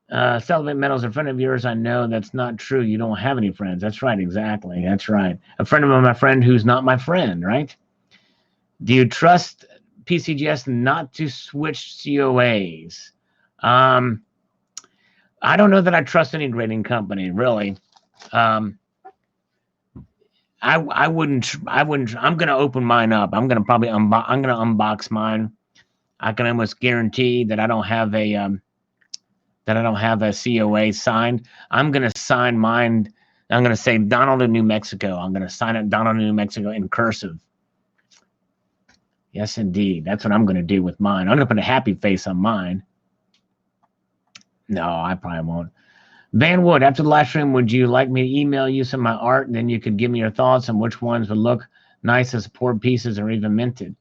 Salivate Metal is a friend of yours. I know that's not true. You don't have any friends. That's right, exactly. That's right. A friend of my friend who's not my friend, right? Do you trust PCGS not to switch COAs? I don't know that I trust any grading company, really. I wouldn't. I'm gonna open mine up. I'm gonna probably unbox mine. I can almost guarantee that I don't have a COA signed. I'm gonna sign mine. I'm gonna say Donald in New Mexico. I'm gonna sign it Donald in New Mexico in cursive. Yes, indeed. That's what I'm gonna do with mine. I'm gonna put a happy face on mine. No, I probably won't. Van Wood, after the live stream, would you like me to email you some of my art, and then you could give me your thoughts on which ones would look nice as poured pieces or even minted?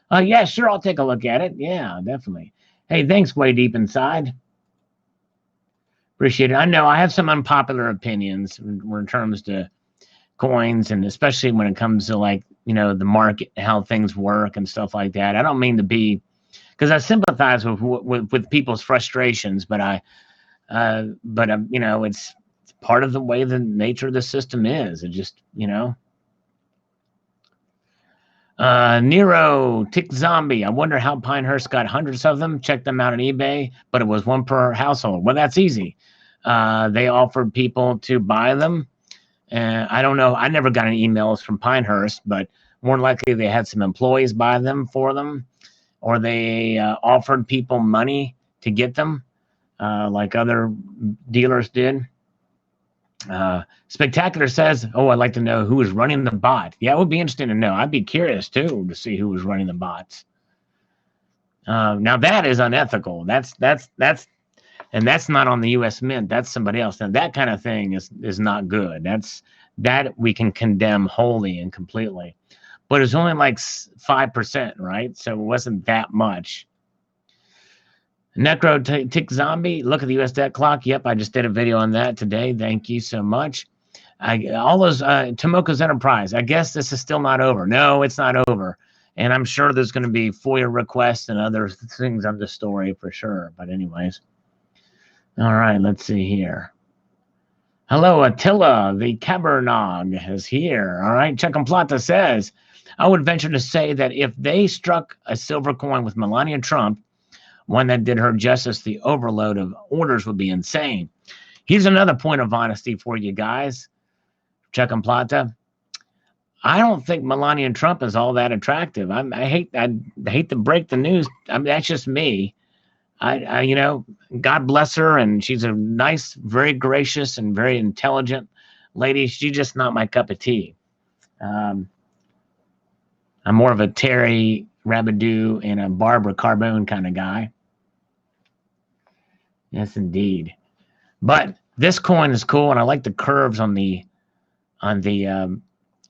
Yeah, sure, I'll take a look at it. Yeah, definitely. Hey, thanks, Way Deep Inside. Appreciate it. I know I have some unpopular opinions in terms to coins, and especially when it comes to, like, you know, the market, how things work and stuff like that. I don't mean to be, because I sympathize with people's frustrations, but you know, it's part of the way the nature of the system is. It just, you know. Nero, Tick Zombie. I wonder how Pinehurst got hundreds of them. Check them out on eBay, but it was one per household. Well, that's easy. They offered people to buy them. I don't know. I never got any emails from Pinehurst, but more likely they had some employees buy them for them, or they offered people money to get them, like other dealers did. Spectacular says, oh, I'd like to know who is running the bot. Yeah, it would be interesting to know. I'd be curious too to see who was running the bots. Now that is unethical. That's and that's not on the U.S. Mint. That's somebody else. Now that kind of thing is not good. That we can condemn wholly and completely. But it's only like 5%, right? So it wasn't that much. Necro Tick Zombie, look at the US debt clock. Yep, I just did a video on that today. Thank you so much. All those Tomoko's Enterprise. I guess this is still not over. No, it's not over. And I'm sure there's going to be FOIA requests and other things on the story for sure. But anyways. All right, let's see here. Hello, Attila, the Cabernog is here. All right, Chuck and Plata says, I would venture to say that if they struck a silver coin with Melania Trump, one that did her justice, the overload of orders would be insane. Here's another point of honesty for you guys, Chuck and Plata. I don't think Melania Trump is all that attractive. I hate to break the news. I mean, that's just me. I you know, God bless her, and she's a nice, very gracious, and very intelligent lady. She's just not my cup of tea. I'm more of a Terry Rabideau and a Barbara Carbone kind of guy. Yes, indeed. But this coin is cool, and I like the curves on the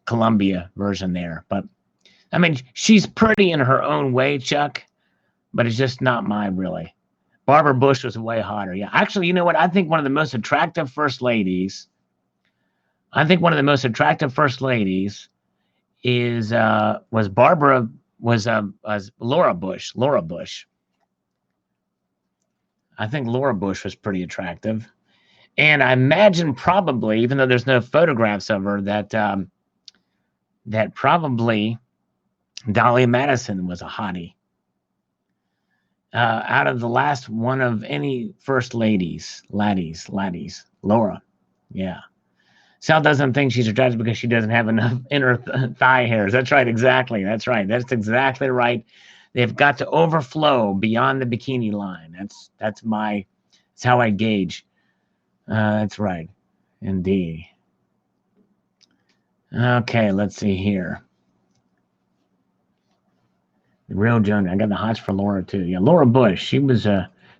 Columbia version there. But I mean, she's pretty in her own way, Chuck, but it's just not mine, really. Barbara Bush was way hotter. Yeah, actually, you know what? I think one of the most attractive first ladies. Is Laura Bush. I think Laura Bush was pretty attractive. And I imagine probably, even though there's no photographs of her, that that probably Dolly Madison was a hottie. Out of the last one of any first laddies, Laura. Yeah. Sal doesn't think she's attractive because she doesn't have enough inner thigh hairs. That's right. Exactly. That's right. That's exactly right. They've got to overflow beyond the bikini line. That's how I gauge. That's right. Indeed. Okay, let's see here. The real Joan. I got the hots for Laura too. Yeah, Laura Bush. She was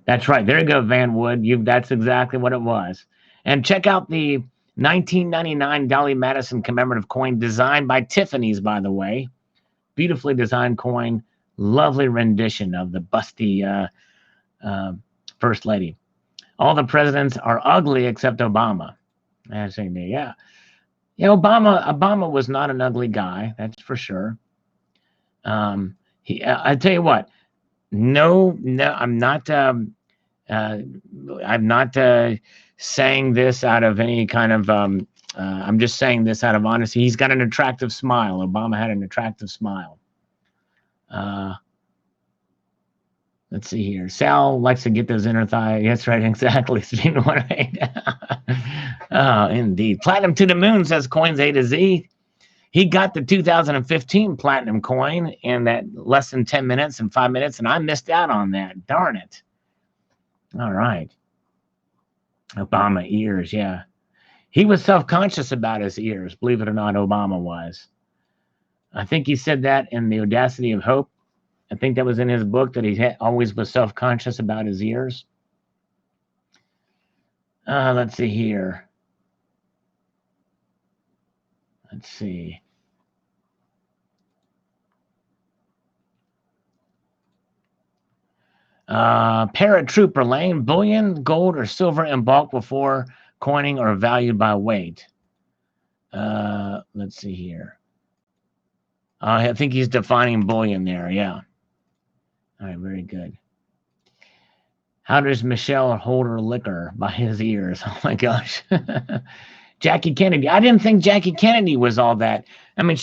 that's right. There you go, Van Wood. That's exactly what it was. And check out the 1999 Dolly Madison commemorative coin designed by Tiffany's, by the way. Beautifully designed coin. Lovely rendition of the busty First Lady. All the presidents are ugly except Obama. Yeah. Yeah, Obama was not an ugly guy, that's for sure. I tell you what, no, I'm not saying this out of any kind of I'm just saying this out of honesty. He's got an attractive smile. Obama had an attractive smile. Let's see here. Sal likes to get those inner thigh. That's right, exactly. Oh, indeed. Platinum to the moon, says Coins A to Z. He got the 2015 platinum coin in that less than 10 minutes and 5 minutes, and I missed out on that. Darn it. All right. Obama ears, yeah. He was self-conscious about his ears, believe it or not, Obama was. I think he said that in The Audacity of Hope. I think that was in his book, that he always was self-conscious about his ears. Let's see here. Let's see. Paratrooper Lane, bullion, gold, or silver in bulk before coining or valued by weight. Let's see here. I think he's defining bullion there. Yeah. All right, very good. How does Michelle hold her liquor? By his ears. Oh my gosh. Jackie Kennedy. I didn't think Jackie Kennedy was all that. I mean,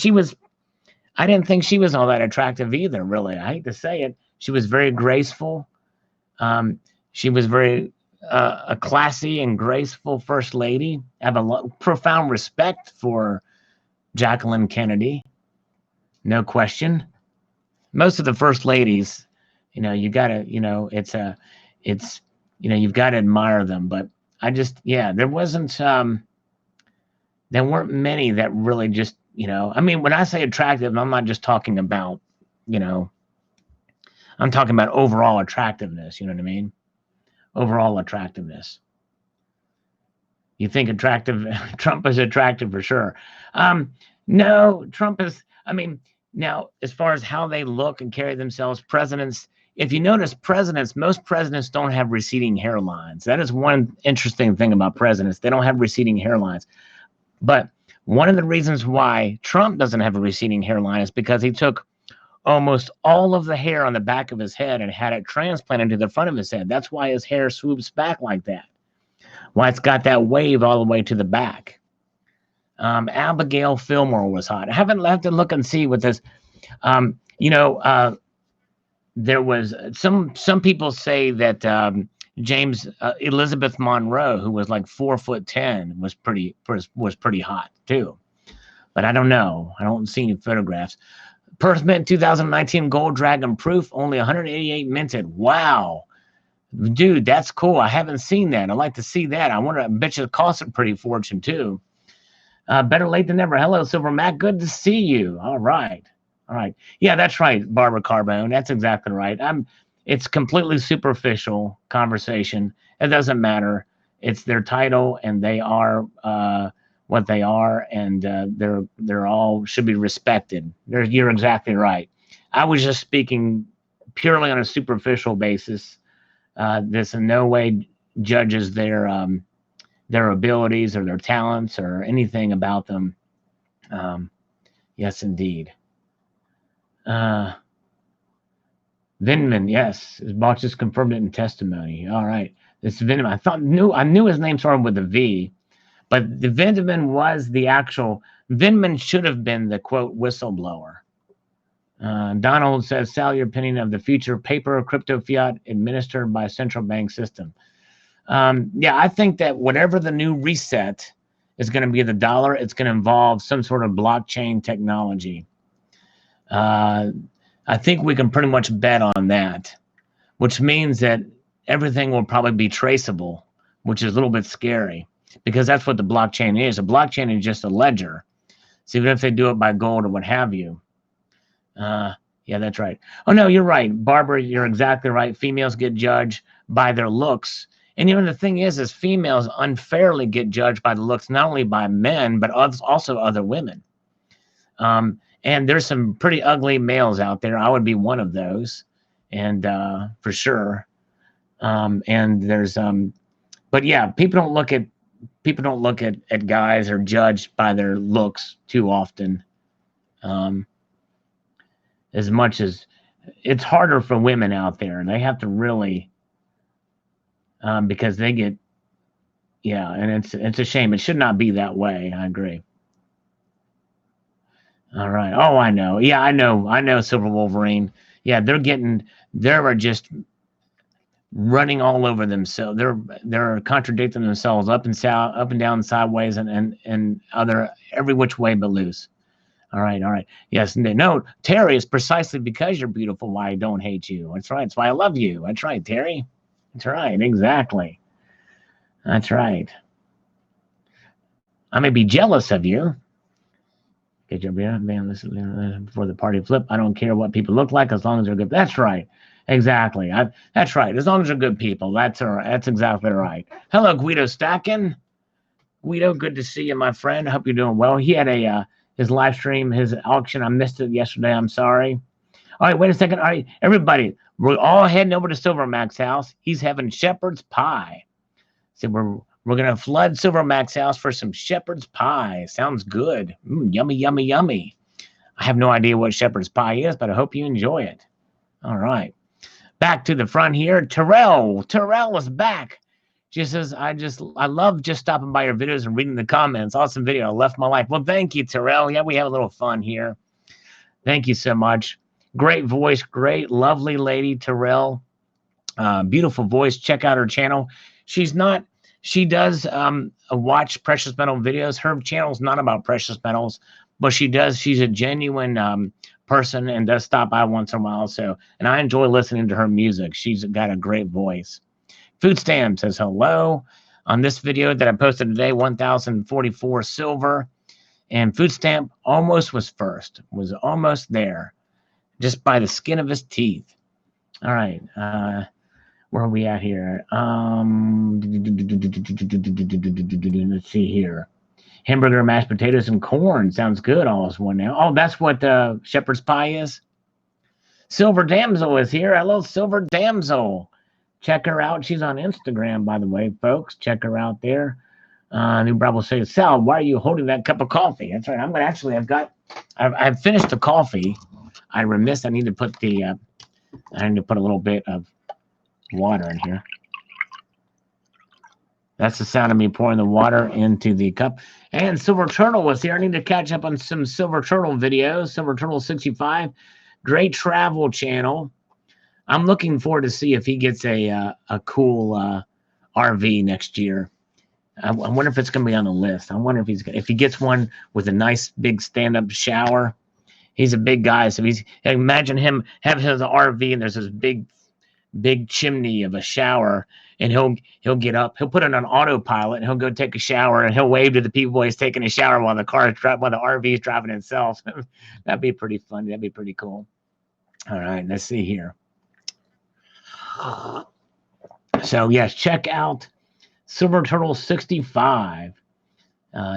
I didn't think she was all that attractive either, really. I hate to say it. She was very graceful. She was very a classy and graceful first lady. I have profound respect for Jacqueline Kennedy. No question. Most of the first ladies, you gotta, you've got to admire them. But there weren't many that really just, I mean, when I say attractive, I'm not just talking about, I'm talking about overall attractiveness. You know what I mean? Overall attractiveness. You think Trump is attractive for sure. No, Trump is, now, as far as how they look and carry themselves, presidents, if you notice, most presidents don't have receding hairlines. That is one interesting thing about presidents. They don't have receding hairlines. But one of the reasons why Trump doesn't have a receding hairline is because he took almost all of the hair on the back of his head and had it transplanted to the front of his head. That's why his hair swoops back like that. Why it's got that wave all the way to the back. Abigail Fillmore was hot. I haven't left to look and see what this, there was some people say that Elizabeth Monroe, who was like 4'10", was pretty hot too, but I don't know. I don't see any photographs. Perth Mint 2019 Gold Dragon Proof, only 188 minted. Wow, dude, that's cool. I haven't seen that. I'd like to see that. I bet you it costs a pretty fortune too. Better late than never. Hello, Silver Mac. Good to see you. All right. Yeah, that's right, Barbara Carbone. That's exactly right. It's completely superficial conversation. It doesn't matter. It's their title, and they are what they are, and they're all should be respected. You're exactly right. I was just speaking purely on a superficial basis. This in no way judges their abilities or their talents or anything about them. Yes, indeed. Vinman, yes. His boss just confirmed it in testimony. All right. This Vinman, I knew his name started with a V, but the Vinman was the actual, Vinman should have been the quote whistleblower. Donald says, Sal, your opinion of the future paper or crypto fiat administered by a central bank system. Yeah, I think that whatever the new reset is going to be the dollar, it's going to involve some sort of blockchain technology. I think we can pretty much bet on that, which means that everything will probably be traceable, which is a little bit scary because that's what the blockchain is. A blockchain is just a ledger. So even if they do it by gold or what have you. Yeah, that's right. Oh, no, you're right. Barbara, you're exactly right. Females get judged by their looks. And the thing is females unfairly get judged by the looks, not only by men, but also other women. And there's some pretty ugly males out there. I would be one of those, and for sure. And there's but yeah, people don't look at guys or judged by their looks too often. As much as it's harder for women out there, and they have to really because they get, yeah, and it's a shame. It should not be that way. I agree. All right. Oh, I know. Yeah, I know Silver Wolverine. Yeah, they're just running all over themselves. They're contradicting themselves up and down, sideways, and other every which way but loose. All right. Yes, no, Terry, it's precisely because you're beautiful why I don't hate you. That's right. That's why I love you. That's right, Terry. That's right. Exactly. That's right. I may be jealous of you. Get your man, listen before the party flip. I don't care what people look like as long as they're good. That's right. Exactly. That's right. As long as they're good people. That's all right. That's exactly right. Hello, Guido Stackin. Guido, good to see you, my friend. I hope you're doing well. He had his live stream, his auction. I missed it yesterday. I'm sorry. All right, wait a second. All right, everybody, we're all heading over to Silver Mac's house. He's having shepherd's pie. So we're going to flood Silver Mac's house for some shepherd's pie. Sounds good. Yummy, yummy, yummy. I have no idea what shepherd's pie is, but I hope you enjoy it. All right. Back to the front here. Terrell is back. She says, I love just stopping by your videos and reading the comments. Awesome video. I left my life. Well, thank you, Terrell. Yeah, we have a little fun here. Thank you so much. Great voice. Great, lovely lady, Terrell. Beautiful voice. Check out her channel. She does watch precious metal videos. Her channel's not about precious metals, but she's a genuine person and does stop by once in a while. And I enjoy listening to her music. She's got a great voice. Food Stamp says hello. On this video that I posted today, 1,044 silver. And Food Stamp almost was first. Was almost there. Just by the skin of his teeth. All right. Where are we at here? Let's see here. Hamburger, mashed potatoes, and corn. Sounds good. All is one now. Oh, that's what shepherd's pie is? Silver Damsel is here. Hello, Silver Damsel. Check her out. She's on Instagram, by the way, folks. Check her out there. New Bravo says, Sal, why are you holding that cup of coffee? That's right. I've finished the coffee. I remiss. I need to put a little bit of water in here. That's the sound of me pouring the water into the cup. And Silver Turtle was here. I need to catch up on some Silver Turtle videos. Silver Turtle 65. Great travel channel. I'm looking forward to see if he gets a cool RV next year. I wonder if it's going to be on the list. I wonder if he gets one with a nice big stand-up shower. He's a big guy, so imagine him having his RV and there's this big chimney of a shower, and he'll get up, he'll put it on autopilot, and he'll go take a shower, and he'll wave to the people he's taking a shower while the RV is driving itself. That'd be pretty fun. That'd be pretty cool. All right, let's see here. So yes, check out Silver Turtle 65,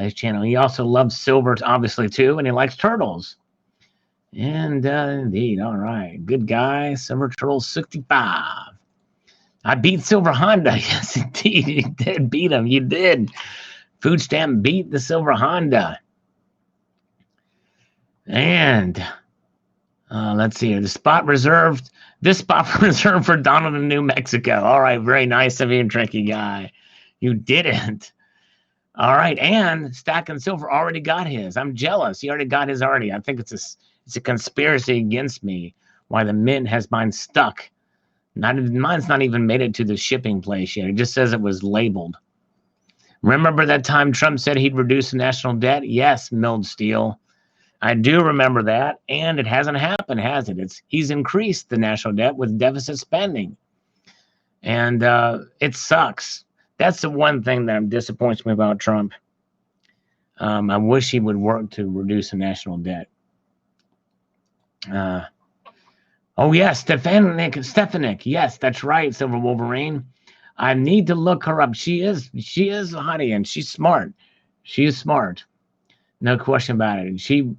his channel. He also loves silver, obviously, too, and he likes turtles. And indeed, all right, good guy, Silver Turtle 65. I beat Silver Honda. Yes, indeed, you did beat him. You did. Food Stamp beat the Silver Honda. And Let's see here. This spot reserved for Donald in New Mexico. All right, very nice of you, tricky guy. You didn't. All right, and Stack and Silver already got his. I'm jealous. He already got his already. I think it's a conspiracy against me. Why the mint has mine stuck? Mine's not even made it to the shipping place yet. It just says it was labeled. Remember that time Trump said he'd reduce the national debt? Yes, milled steel. I do remember that, and it hasn't happened, has it? He's increased the national debt with deficit spending, and it sucks. That's the one thing that disappoints me about Trump. I wish he would work to reduce the national debt. Oh, yes, Stefanik. Yes, that's right, Silver Wolverine. I need to look her up. She is a hottie, and she's smart. She is smart. No question about it.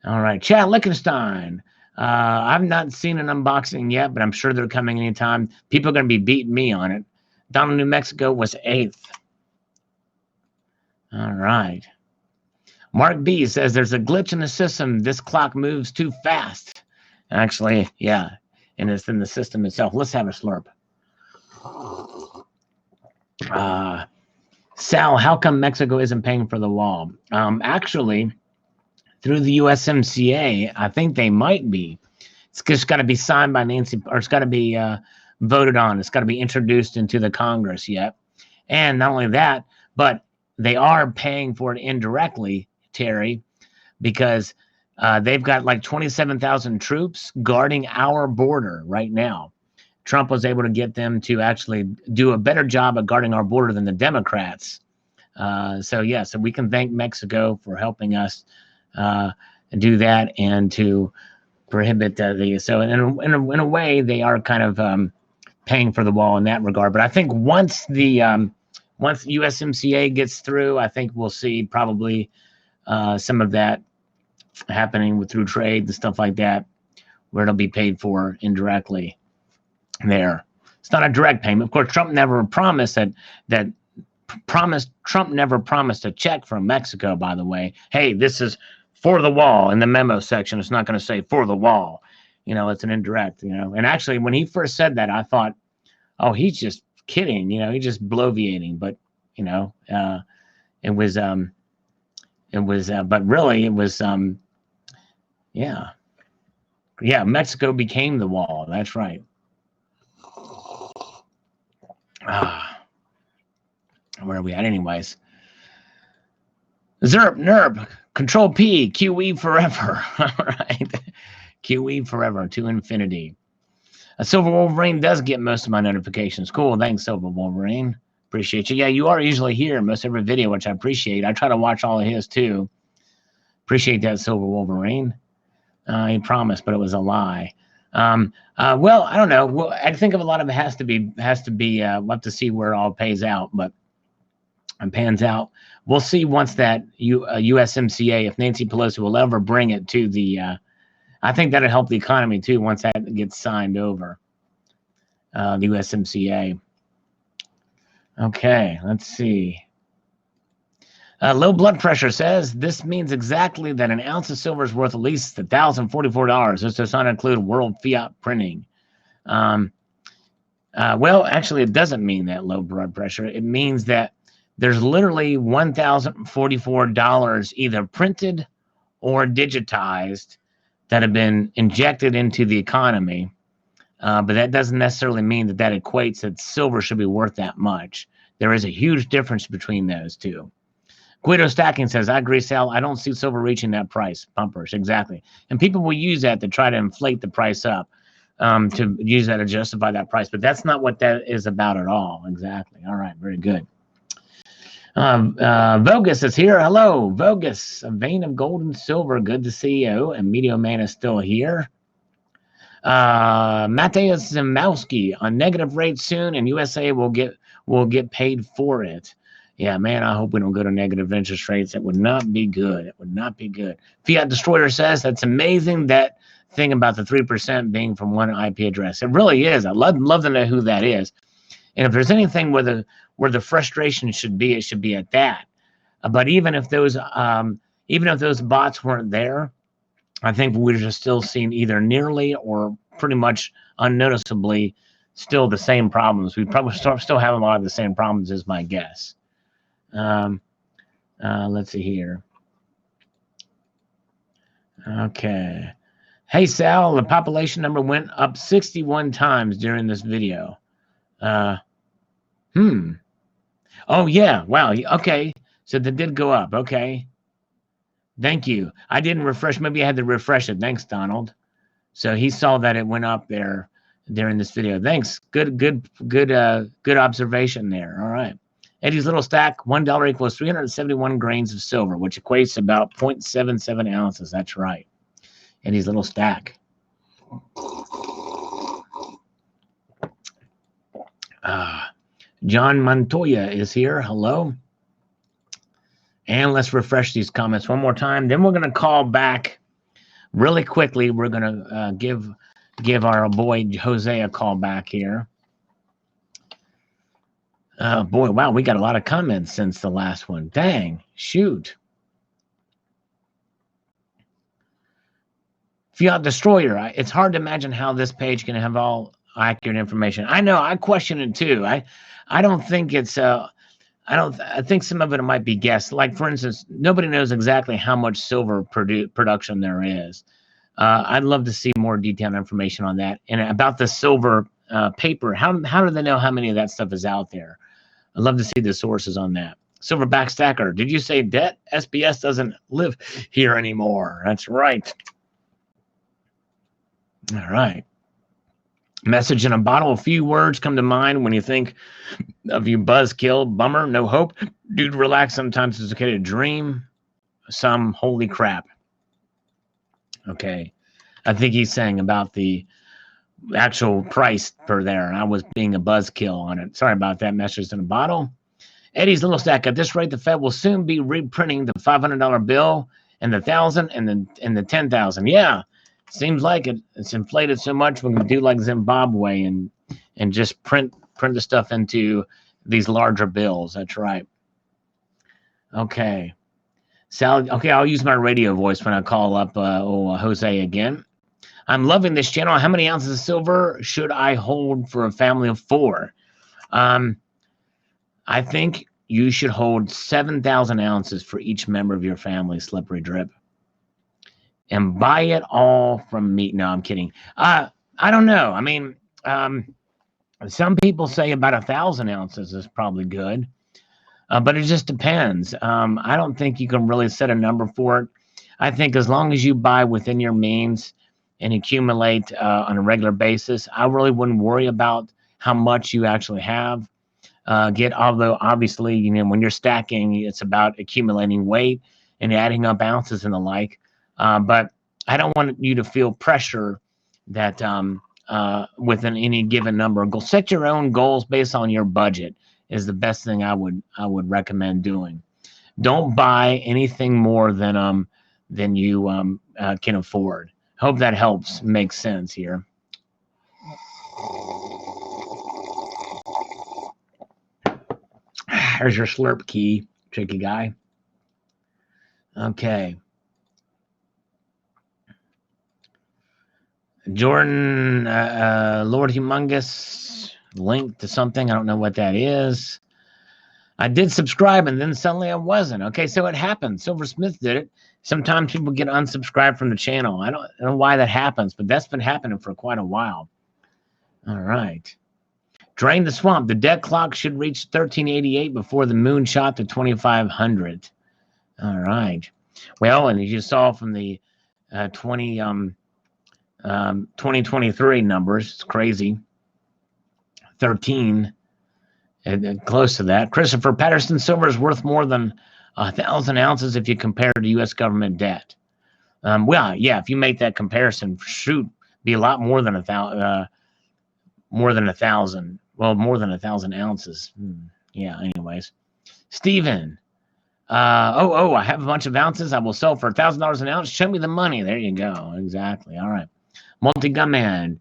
All right, Chad Lichtenstein. I've not seen an unboxing yet, but I'm sure they're coming anytime. People are going to be beating me on it. Donald, New Mexico was 8th. All right. Mark B says there's a glitch in the system. This clock moves too fast. Actually, yeah, and it's in the system itself. Let's have a slurp. Sal, how come Mexico isn't paying for the wall? Actually, through the USMCA, I think they might be. It's just got to be signed by Nancy, or it's got to be voted on. It's got to be introduced into the Congress yet. And not only that, but they are paying for it indirectly, Terry, because they've got like 27,000 troops guarding our border right now. Trump was able to get them to actually do a better job of guarding our border than the Democrats. So we can thank Mexico for helping us do that and to prohibit so in a way they are kind of paying for the wall in that regard. But I think once USMCA gets through, I think we'll see probably some of that happening through trade and stuff like that, where it'll be paid for indirectly there. It's not a direct payment. Of course, Trump never promised Trump never promised a check from Mexico, by the way. Hey, this is for the wall. In the memo section, it's not going to say for the wall. It's an indirect, And actually, when he first said that, I thought, oh, he's just kidding. He's just bloviating. But, but really it was, Mexico became the wall. That's right. Where are we at anyways? Zerp, NERP, Control P, QE forever. All right. QE forever to infinity. A Silver Wolverine does get most of my notifications. Cool. Thanks, Silver Wolverine. Appreciate you. Yeah, you are usually here in most every video, which I appreciate. I try to watch all of his too. Appreciate that, Silver Wolverine. He promised, but it was a lie. Well, I don't know. Well, I think of a lot of it has to be. We'll have to see where it all pays out, but and pans out. We'll see once that USMCA, if Nancy Pelosi will ever bring it to the. I think that'll help the economy too once that gets signed over. The USMCA. Okay, let's see. Low blood pressure says this means exactly that an ounce of silver is worth at least $1,044. This does not include world fiat printing. Well, actually, it doesn't mean that low blood pressure. It means that there's literally $1,044 either printed or digitized that have been injected into the economy. But that doesn't necessarily mean that equates that silver should be worth that much. There is a huge difference between those two. Guido Stacking says, I agree, Sal. I don't see silver reaching that price. Pumpers, exactly. And people will use that to try to inflate the price up, to use that to justify that price. But that's not what that is about at all. Exactly. All right, very good. Vogus is here. Hello, Vogus. A vein of gold and silver. Good to see you. And Meteor Man is still here. Mateusz Zimowski on negative rate soon, and USA will get paid for it. Yeah, man, I hope we don't go to negative interest rates. It would not be good. It would not be good. Fiat Destroyer says that's amazing, that thing about the 3% being from one IP address. It really is. I'd love to know who that is. And if there's anything where the frustration should be, it should be at that. But even if those bots weren't there, I think we're just still seeing either nearly or pretty much unnoticeably still the same problems. We probably still have a lot of the same problems, is my guess. Let's see here. Okay. Hey, Sal, the population number went up 61 times during this video. Oh, yeah. Wow. Okay. So that did go up. Okay. Thank you. I didn't refresh. Maybe I had to refresh it. Thanks, Donald. So he saw that it went up there during this video. Thanks. Good observation there. All right. Eddie's little stack, $1 equals 371 grains of silver, which equates to about 0.77 ounces. That's right. Eddie's little stack. John Montoya is here. Hello. And let's refresh these comments one more time. Then we're going to call back really quickly. We're going to give our boy Jose a call back here. Boy, wow, we got a lot of comments since the last one. Dang, shoot. Fiat Destroyer. It's hard to imagine how this page can have all accurate information. I know. I question it too. I don't think it's I think some of it might be guessed. Like, for instance, nobody knows exactly how much silver production there is. I'd love to see more detailed information on that. And about the silver paper, how do they know how many of that stuff is out there? I'd love to see the sources on that. Silverback Stacker, did you say debt? SBS doesn't live here anymore. That's right. All right. Message in a bottle. A few words come to mind when you think of you. Buzzkill, bummer, no hope. Dude, relax. Sometimes it's okay to dream. Some holy crap. Okay. I think he's saying about the actual price per there. And I was being a buzzkill on it. Sorry about that. Message in a bottle. Eddie's little stack. At this rate, the Fed will soon be reprinting the $500 bill and the 1,000 and the 10,000. Yeah. Seems like it's inflated so much. We're going to do like Zimbabwe and just print the stuff into these larger bills. That's right. Okay. Sal, okay, I'll use my radio voice when I call up Jose again. I'm loving this channel. How many ounces of silver should I hold for a family of 4? I think you should hold 7,000 ounces for each member of your family, Slippery Drip. And buy it all from me. No, I'm kidding. I don't know. I mean, some people say about 1,000 ounces is probably good, but it just depends. I don't think you can really set a number for it. I think as long as you buy within your means and accumulate on a regular basis, I really wouldn't worry about how much you actually have. Although obviously, you know, when you're stacking, it's about accumulating weight and adding up ounces and the like. But I don't want you to feel pressure that within any given number of goals. Set your own goals based on your budget is the best thing I would recommend doing. Don't buy anything more than you can afford. Hope that helps make sense here. There's your slurp key, tricky guy. Okay. Jordan, Lord Humongous, link to something. I don't know what that is. I did subscribe and then suddenly I wasn't. Okay, so it happened. Silversmith did it. Sometimes people get unsubscribed from the channel. I don't know why that happens, but that's been happening for quite a while. All right. Drain the swamp. The debt clock should reach 1388 before the moon shot to 2500. All right. Well, and as you saw from the 2023 numbers, it's crazy. 13, close to that. Christopher Patterson, silver is worth more than 1,000 ounces if you compare to U.S. government debt. Well, yeah, if you make that comparison, shoot, be a lot more than 1,000. More than 1,000. Well, more than 1,000 ounces. Yeah. Anyways, Stephen. I have a bunch of ounces. I will sell for $1,000 an ounce. Show me the money. There you go. Exactly. All right. Multi-Gun Man,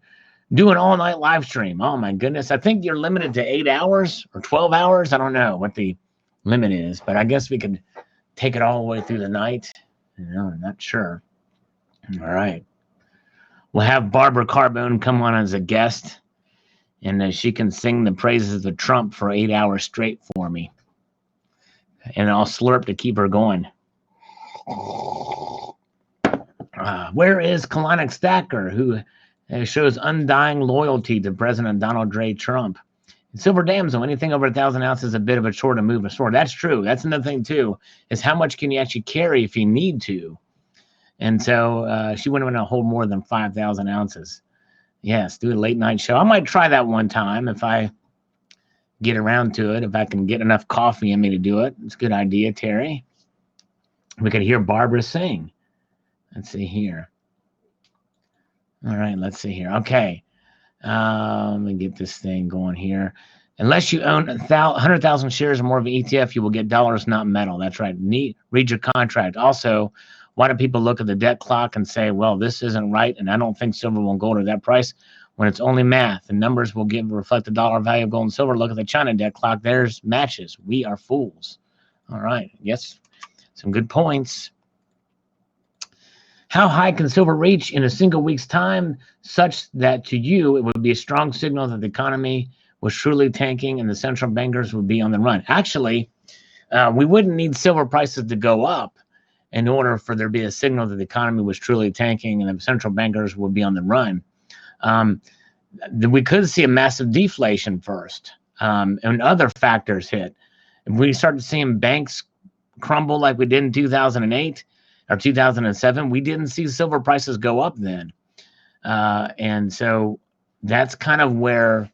do an all-night live stream. Oh, my goodness. I think you're limited to 8 hours or 12 hours. I don't know what the limit is, but I guess we could take it all the way through the night. You know, I'm not sure. All right. We'll have Barbara Carbone come on as a guest, and she can sing the praises of Trump for 8 hours straight for me. And I'll slurp to keep her going. Where is Kalanick Stacker, who shows undying loyalty to President Donald J. Trump? Silver Damsel, anything over 1,000 ounces is a bit of a chore to move a store. That's true. That's another thing, too, is how much can you actually carry if you need to? And so she wouldn't want to hold more than 5,000 ounces. Yes, do a late night show. I might try that one time if I get around to it, if I can get enough coffee in me to do it. It's a good idea, Terry. We could hear Barbara sing. Let's see here. All right, let's see here. Okay. Let me get this thing going here. Unless you own 100,000 shares or more of an ETF, you will get dollars, not metal. That's right. Read your contract. Also, why do people look at the debt clock and say, well, this isn't right, and I don't think silver will go to that price, when it's only math? The numbers will reflect the dollar value of gold and silver. Look at the China debt clock. There's matches. We are fools. All right. Yes, some good points. How high can silver reach in a single week's time, such that to you it would be a strong signal that the economy was truly tanking and the central bankers would be on the run? Actually, we wouldn't need silver prices to go up in order for there to be a signal that the economy was truly tanking and the central bankers would be on the run. We could see a massive deflation first, and other factors hit. If we started seeing banks crumble like we did in 2008 or 2007, we didn't see silver prices go up then. And so that's kind of where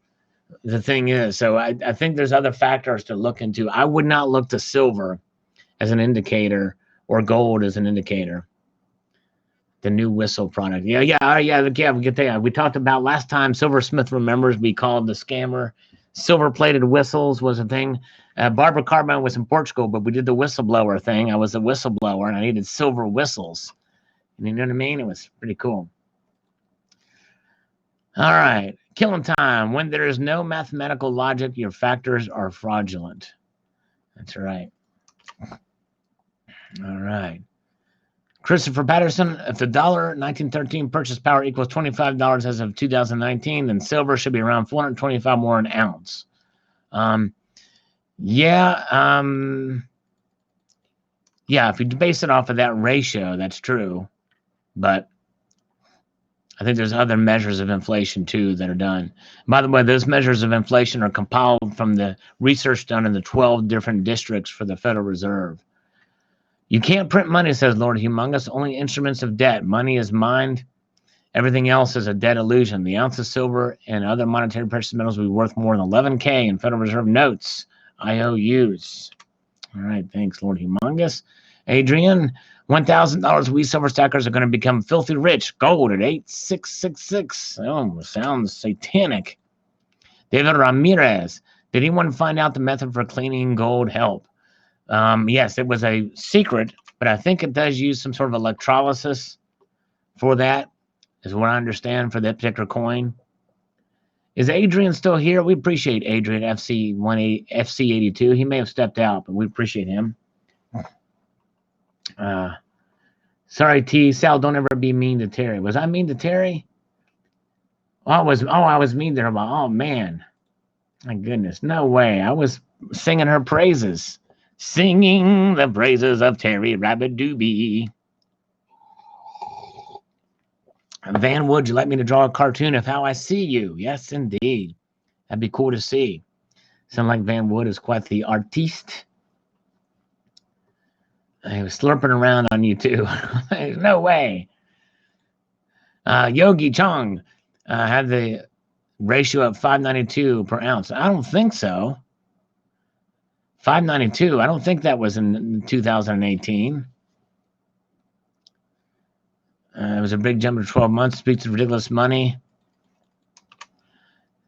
the thing is. So I think there's other factors to look into. I would not look to silver as an indicator or gold as an indicator. The new whistle product. Yeah. We get that. We talked about last time. Silversmith remembers we called the scammer. Silver-plated whistles was a thing. Barbara Carbone was in Portugal, but we did the whistleblower thing. I was a whistleblower, and I needed silver whistles. You know what I mean? It was pretty cool. All right. Killing time. When there is no mathematical logic, your factors are fraudulent. That's right. All right. Christopher Patterson, if the $1913 purchase power equals $25 as of 2019, then silver should be around $425 more an ounce. If you base it off of that ratio, that's true. But I think there's other measures of inflation, too, that are done. By the way, those measures of inflation are compiled from the research done in the 12 different districts for the Federal Reserve. You can't print money, says Lord Humongous, only instruments of debt. Money is mined. Everything else is a debt illusion. The ounce of silver and other monetary precious metals will be worth more than $11K in Federal Reserve notes, IOUs. All right, thanks, Lord Humongous. Adrian, $1,000 wheat silver stackers are going to become filthy rich. Gold at 8666. Oh, sounds satanic. David Ramirez, did anyone find out the method for cleaning gold help? Yes, it was a secret, but I think it does use some sort of electrolysis for that, is what I understand, for that particular coin. Is Adrian still here? We appreciate Adrian, FC82. He may have stepped out, but we appreciate him. Sorry, T. Sal, don't ever be mean to Terry. Was I mean to Terry? I was mean to her. Oh, man. My goodness. No way. I was singing her praises. Singing the praises of Terry Rabbit Doobie. Van, would you like me to draw a cartoon of how I see you? Yes, indeed. That'd be cool to see. Sound like Van Wood is quite the artiste. I was slurping around on you too. No way. Yogi Chong had the ratio of 592 per ounce. I don't think so. 592. I don't think that was in 2018. It was a big jump to 12 months. Speaks of ridiculous money.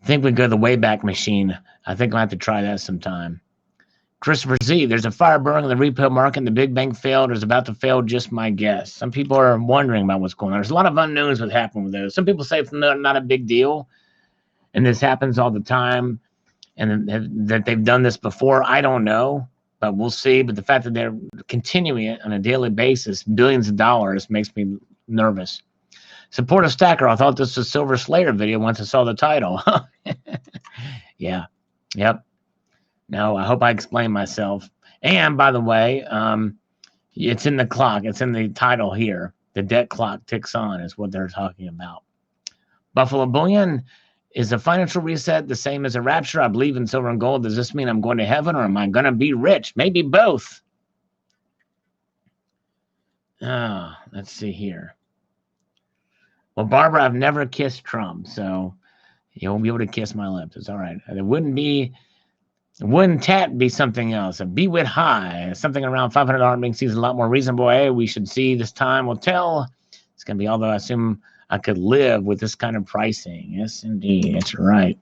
I think we go the Wayback Machine. I think I'll have to try that sometime. Christopher Z, there's a fire burning in the repo market, and the big bank failed or is about to fail, just my guess. Some people are wondering about what's going on. There's a lot of unknowns what happened with those. Some people say it's not a big deal, and this happens all the time, and that they've done this before. I don't know, but we'll see. But the fact that they're continuing it on a daily basis, billions of dollars, makes me nervous. Support a stacker. I thought this was Silver Slayer video once I saw the title. Yeah. Yep. No, I hope I explained myself. And by the way, it's in the clock. It's in the title here. The debt clock ticks on is what they're talking about. Buffalo Bullion, is a financial reset the same as a rapture? I believe in silver and gold. Does this mean I'm going to heaven or am I going to be rich? Maybe both. Let's see here. Well, Barbara, I've never kissed Trump, so you won't be able to kiss my lips. It's all right. Wouldn't tat be something else? A BWIT high, something around $500 being seems a lot more reasonable. Hey, we should see. This time will tell. It's going to be, although I assume I could live with this kind of pricing. Yes, indeed. That's right.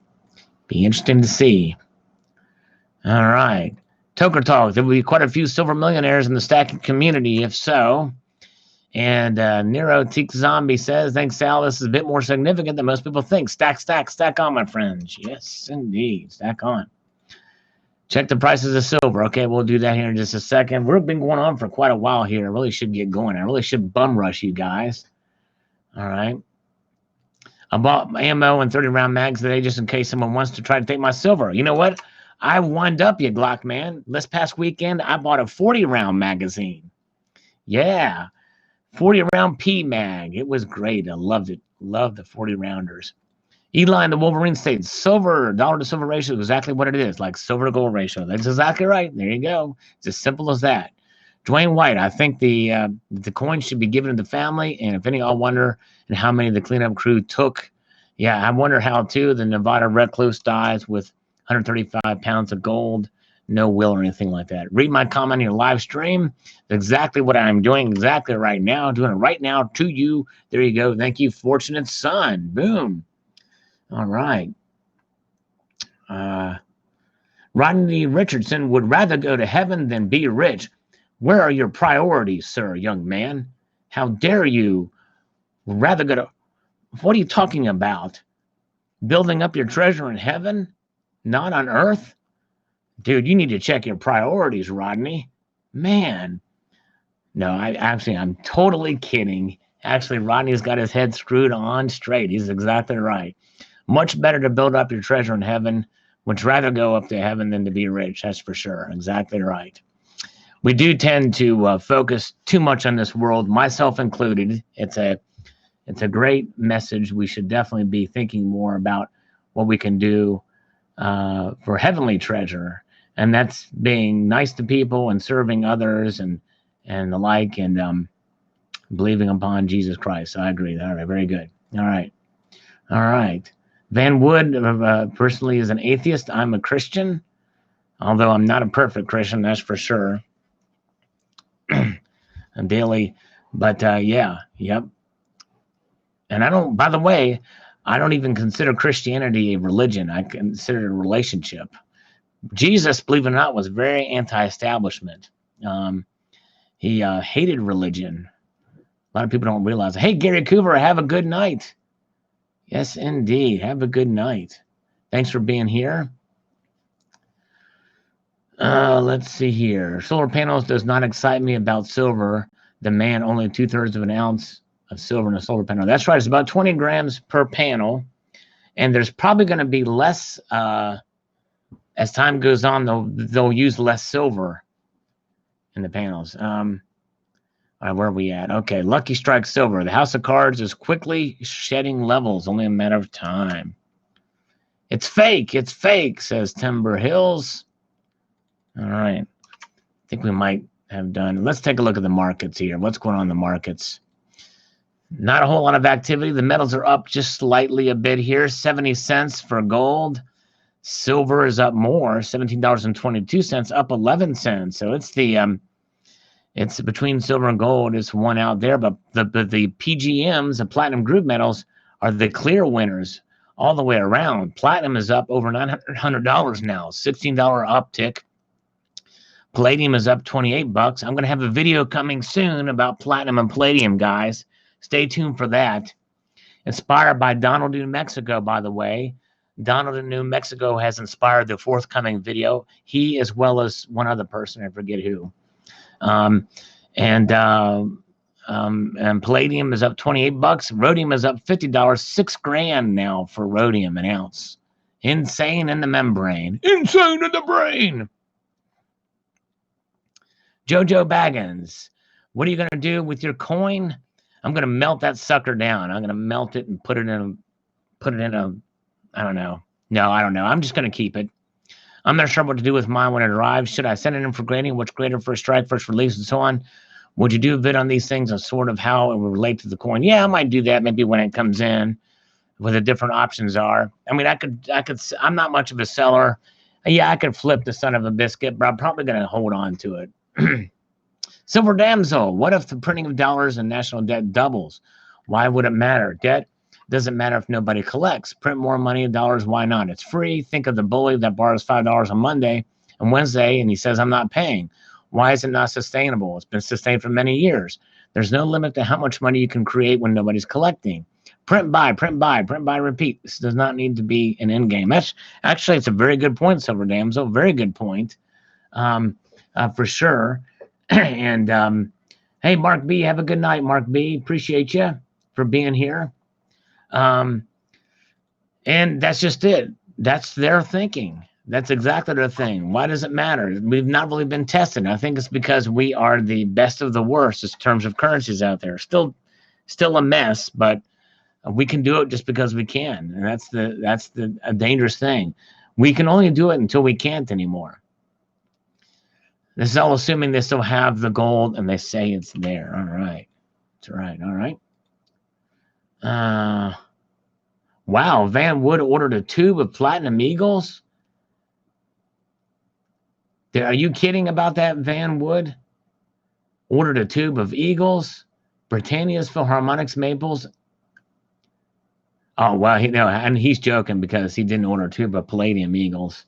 Be interesting to see. All right. Toker Talk. There will be quite a few silver millionaires in the stacking community, if so. And Nero Teak Zombie says, thanks, Sal. This is a bit more significant than most people think. Stack, stack, stack on, my friends. Yes, indeed. Stack on. Check the prices of silver. Okay, we'll do that here in just a second. We've been going on for quite a while here. I really should get going. I really should bum rush you guys. All right. I bought ammo and 30-round mags today just in case someone wants to try to take my silver. You know what? I wind up, you Glock man. This past weekend, I bought a 40-round magazine. Yeah. 40-round P mag. It was great. I loved it. Loved the 40-rounders. Eli and the Wolverine states, silver, dollar to silver ratio is exactly what it is, like silver to gold ratio. That's exactly right. There you go. It's as simple as that. Dwayne White, I think the coin should be given to the family, and if any, I'll wonder and how many the cleanup crew took. Yeah, I wonder how, too. The Nevada recluse dies with 135 pounds of gold. No will or anything like that. Read my comment in your live stream. That's exactly what I'm doing exactly right now. Doing it right now to you. There you go. Thank you, fortunate son. Boom. All right. Rodney Richardson would rather go to heaven than be rich. Where are your priorities, sir, young man? How dare you rather go to... What are you talking about? Building up your treasure in heaven? Not on earth? Dude, you need to check your priorities, Rodney. Man. No, I'm totally kidding. Actually, Rodney's got his head screwed on straight. He's exactly right. Much better to build up your treasure in heaven. Would rather go up to heaven than to be rich. That's for sure. Exactly right. We do tend to focus too much on this world, myself included. It's a great message. We should definitely be thinking more about what we can do for heavenly treasure. And that's being nice to people and serving others and the like, and believing upon Jesus Christ. I agree. All right, very good. All right. Van Wood personally is an atheist. I'm a Christian, although I'm not a perfect Christian, that's for sure. Daily, but yeah, yep. And I don't, by the way, I don't even consider Christianity a religion. I consider it a relationship. Jesus, believe it or not, was very anti-establishment. He hated religion. A lot of people don't realize. Hey, Gary Coover, have a good night. Yes, indeed. Have a good night. Thanks for being here. Let's see here. Solar panels does not excite me about silver. Demand only 2/3 of an ounce of silver in a solar panel. That's right. It's about 20 grams per panel. And there's probably going to be less, as time goes on, they'll use less silver in the panels. All right, where are we at? Okay, Lucky Strike Silver. The House of Cards is quickly shedding levels, only a matter of time. It's fake, says Timber Hills. All right. I think we might have done. Let's take a look at the markets here. What's going on in the markets? Not a whole lot of activity. The metals are up just slightly a bit here. 70 cents for gold. Silver is up more, $17.22, up 11 cents. So it's the it's between silver and gold. It's one out there, but the PGMs, the platinum group metals, are the clear winners all the way around. Platinum is up over $900 now, $16 uptick. Palladium is up $28. I'm going to have a video coming soon about platinum and palladium, guys. Stay tuned for that. Inspired by Donald in New Mexico, by the way. Donald in New Mexico has inspired the forthcoming video. He, as well as one other person, I forget who. And palladium is up 28 bucks. Rhodium is up $50. $6,000 now for rhodium an ounce. Insane in the membrane. Insane in the brain. Jojo Baggins, what are you going to do with your coin? I'm going to melt that sucker down. I'm going to melt it and put it in a, I don't know. No, I don't know. I'm just going to keep it. I'm not sure what to do with mine when it arrives. Should I send it in for grading? What's greater, first strike, first release, and so on? Would you do a vid on these things and sort of how it will relate to the coin? Yeah, I might do that maybe when it comes in, what the different options are. I mean, I'm not much of a seller. Yeah, I could flip the son of a biscuit, but I'm probably going to hold on to it. Silver Damsel, what if the printing of dollars and national debt doubles? Why would it matter? Debt doesn't matter if nobody collects. Print more money in dollars, why not? It's free. Think of the bully that borrows $5 on Monday and Wednesday, and he says, I'm not paying. Why is it not sustainable? It's been sustained for many years. There's no limit to how much money you can create when nobody's collecting. Print, buy, repeat. This does not need to be an end game. That's actually, it's a very good point, Silver Damsel. Very good point, for sure. And hey, Mark B, have a good night, Mark B. Appreciate you for being here. And that's just it. That's their thinking. That's exactly the thing. Why does it matter? We've not really been tested. I think it's because we are the best of the worst in terms of currencies out there. Still a mess, but we can do it just because we can. And that's a dangerous thing. We can only do it until we can't anymore. This is all assuming they still have the gold and they say it's there. All right. That's right. All right. Wow. Van Wood ordered a tube of Platinum Eagles. Are you kidding about that, Van Wood? Ordered a tube of Eagles, Britannia's Philharmonics Maples. Oh, well, and he's joking because he didn't order a tube of Palladium Eagles.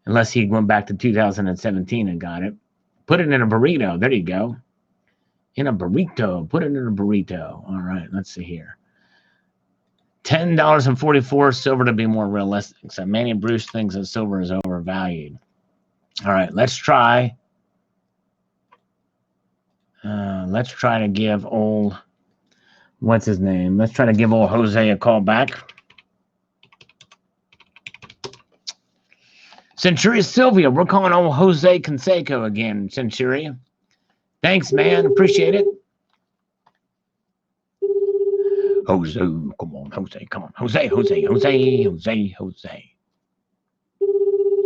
Unless he went back to 2017 and got it. Put it in a burrito. There you go. In a burrito. Put it in a burrito. All right, let's see here. $10.44, silver to be more realistic. So Manny Bruce thinks that silver is overvalued. All right, let's try. Let's try to give old, what's his name? Let's try to give old Jose a call back. Centuria Sylvia, we're calling old Jose Canseco again, Centuria. Thanks, man. Appreciate it. Jose, come on, Jose, come on. Jose.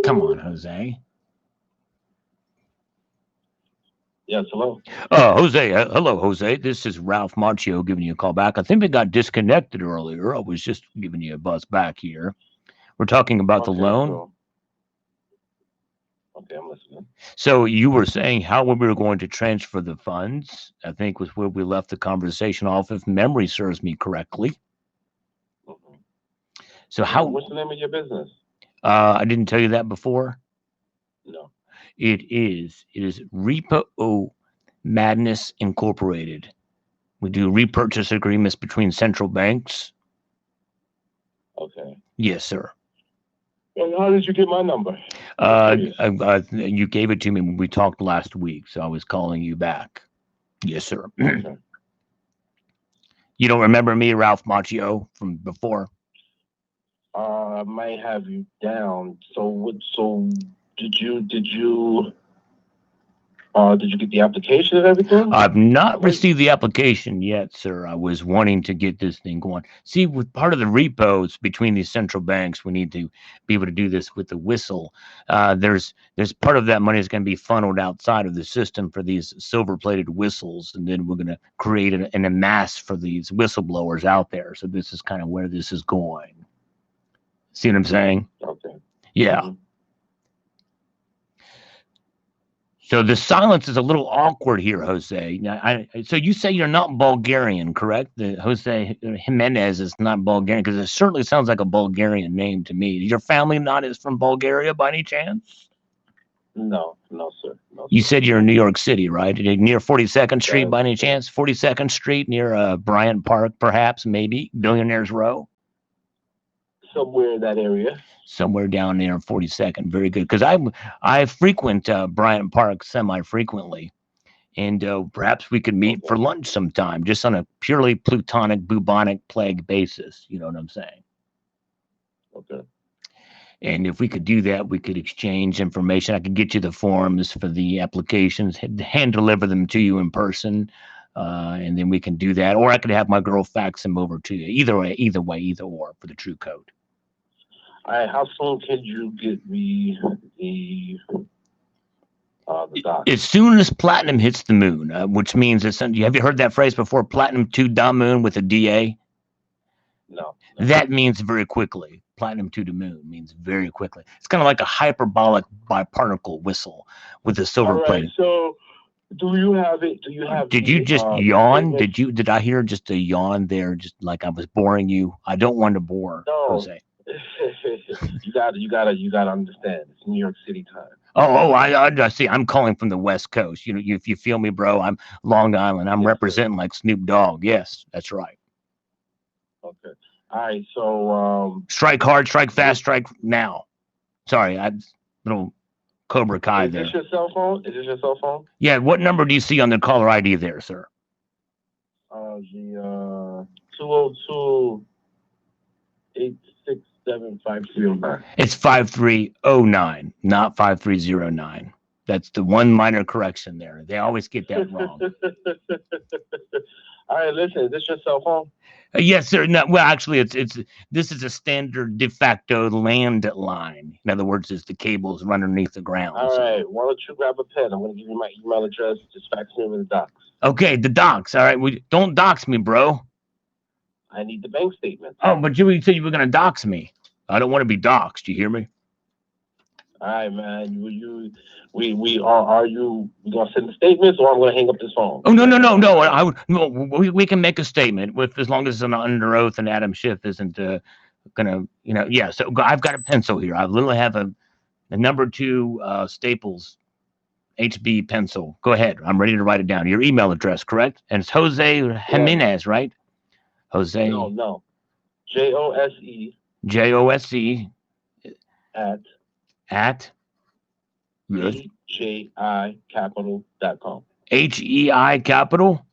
Come on, Jose. Yes, hello. Jose. Hello, Jose. This is Ralph Macchio giving you a call back. I think we got disconnected earlier. I was just giving you a buzz back here. We're talking about the loan. So, okay, I'm listening. So you were saying how we were going to transfer the funds, I think was where we left the conversation off, if memory serves me correctly. Mm-hmm. So how... What's the name of your business? I didn't tell you that before? No. It is Repo Madness Incorporated. We do repurchase agreements between central banks. Okay. Yes, sir. And how did you get my number? You gave it to me when we talked last week, so I was calling you back. Yes, sir. Okay. You don't remember me, Ralph Macchio, from before? I might have you down. So did you get the application and everything? I've not received the application yet, sir. I was wanting to get this thing going. See, with part of the repos between these central banks, we need to be able to do this with the whistle. There's part of that money is going to be funneled outside of the system for these silver-plated whistles, and then we're going to create an amass for these whistleblowers out there. So this is kind of where this is going. See what I'm saying? Okay. Yeah. Mm-hmm. So the silence is a little awkward here, Jose. Now, so you say you're not Bulgarian, correct? Jose Jimenez is not Bulgarian, because it certainly sounds like a Bulgarian name to me. Your family not is from Bulgaria by any chance? No, sir. No, You sir. said you're in New York City, right? Near 42nd Street by any chance? 42nd Street near Bryant Park, perhaps, maybe? Billionaires Row? Somewhere in that area. Somewhere down there, 42nd. Very good. Because I frequent Bryant Park semi-frequently. And perhaps we could meet for lunch sometime, just on a purely plutonic, bubonic plague basis. You know what I'm saying? Okay. And if we could do that, we could exchange information. I could get you the forms for the applications, hand deliver them to you in person, and then we can do that. Or I could have my girl fax them over to you. Either way, either or for the true code. All right. How soon can you get me the doc? As soon as platinum hits the moon, which means have you heard that phrase before? Platinum to the moon with a DA. No. That means very quickly. Platinum to the moon means very quickly. It's kind of like a hyperbolic biparticle whistle with a silver plating. So, do you have it? Did you just yawn? Did I hear just a yawn there? Just like I was boring you. I don't want to bore. No. Jose. you gotta understand. It's New York City time. I see. I'm calling from the West Coast. You know, if you feel me, bro, I'm Long Island. I'm representing like Snoop Dogg. Yes, that's right. Okay. All right. So strike hard, strike fast, strike now. Sorry, I little Cobra Kai there. Is this your cell phone? Is this your cell phone? Yeah. What number do you see on the caller ID there, sir? The 202-867-5309. It's 5309, not 5309. That's the one minor correction there. They always get that wrong. All right, listen, is this your cell phone? Yes, sir. No, well, actually, this is a standard de facto land line. In other words, it's the cables run underneath the ground. All right, why don't you grab a pen? I'm going to give you my email address. Just fax me over the docs. Okay, the docs. All right, don't dox me, bro. I need the bank statement. Oh, but you said you were going to dox me. I don't want to be doxed. You hear me? All right, man. Are you gonna send the statements, or I'm gonna hang up this phone? Oh no. We can make a statement with as long as it's under oath and Adam Schiff isn't gonna, you know. Yeah. So I've got a pencil here. I literally have a number 2 Staples HB pencil. Go ahead. I'm ready to write it down. Your email address, correct? And it's Jose Jimenez, right? Jose. No. JOSE. JOSE. At DJIcapital.com. HEI Capital?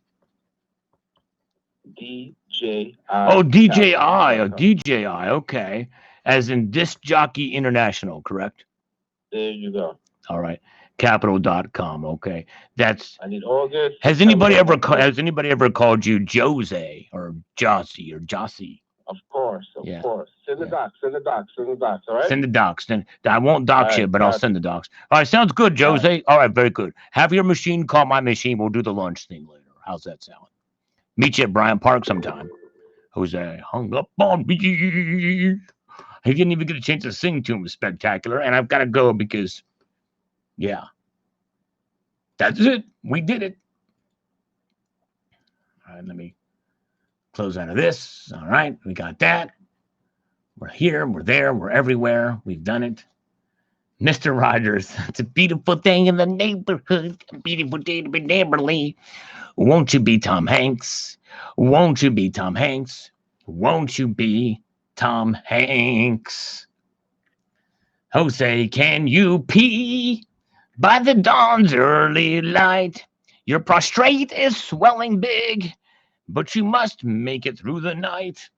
DJI. Oh, DJI. Oh, DJI. Okay. As in Disc Jockey International, correct? There you go. All right. Capital.com. Okay. I need August. Has anybody ever called you Jose or Jossie or Jossie? Of course. Send the docs. All right. Send the docs. Then I won't dox you, but I'll send the docs. All right. Sounds good, Jose. All right. Very good. Have your machine call my machine. We'll do the lunch thing later. How's that sound? Meet you at Bryant Park sometime. Jose hung up on me. He didn't even get a chance to sing to him. It was spectacular. And I've got to go because, yeah, that's it. We did it. All right. Let me close out of this. All right, we got that. We're here, we're there, we're everywhere. We've done it. Mr. Rogers, it's a beautiful thing in the neighborhood. A beautiful day to be neighborly. Won't you be Tom Hanks? Won't you be Tom Hanks? Won't you be Tom Hanks? Jose, can you pee? By the dawn's early light, your prostrate is swelling big, but you must make it through the night.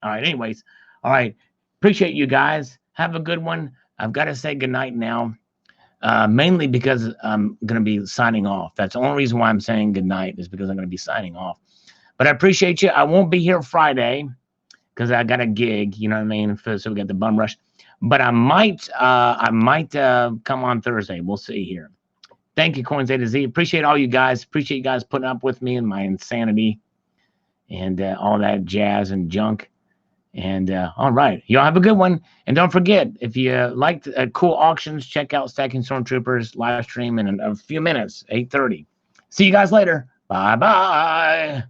All right, anyways. All right. Appreciate you guys. Have a good one. I've got to say goodnight now, mainly because I'm going to be signing off. That's the only reason why I'm saying goodnight is because I'm going to be signing off. But I appreciate you. I won't be here Friday because I got a gig, you know what I mean? So we got the bum rush. But I might come on Thursday. We'll see here. Thank you, Coins A to Z. Appreciate all you guys. Appreciate you guys putting up with me and my insanity and all that jazz and junk. And all right, y'all have a good one. And don't forget, if you liked cool auctions, check out Stacking Stormtroopers live stream in a few minutes, 8:30. See you guys later. Bye-bye.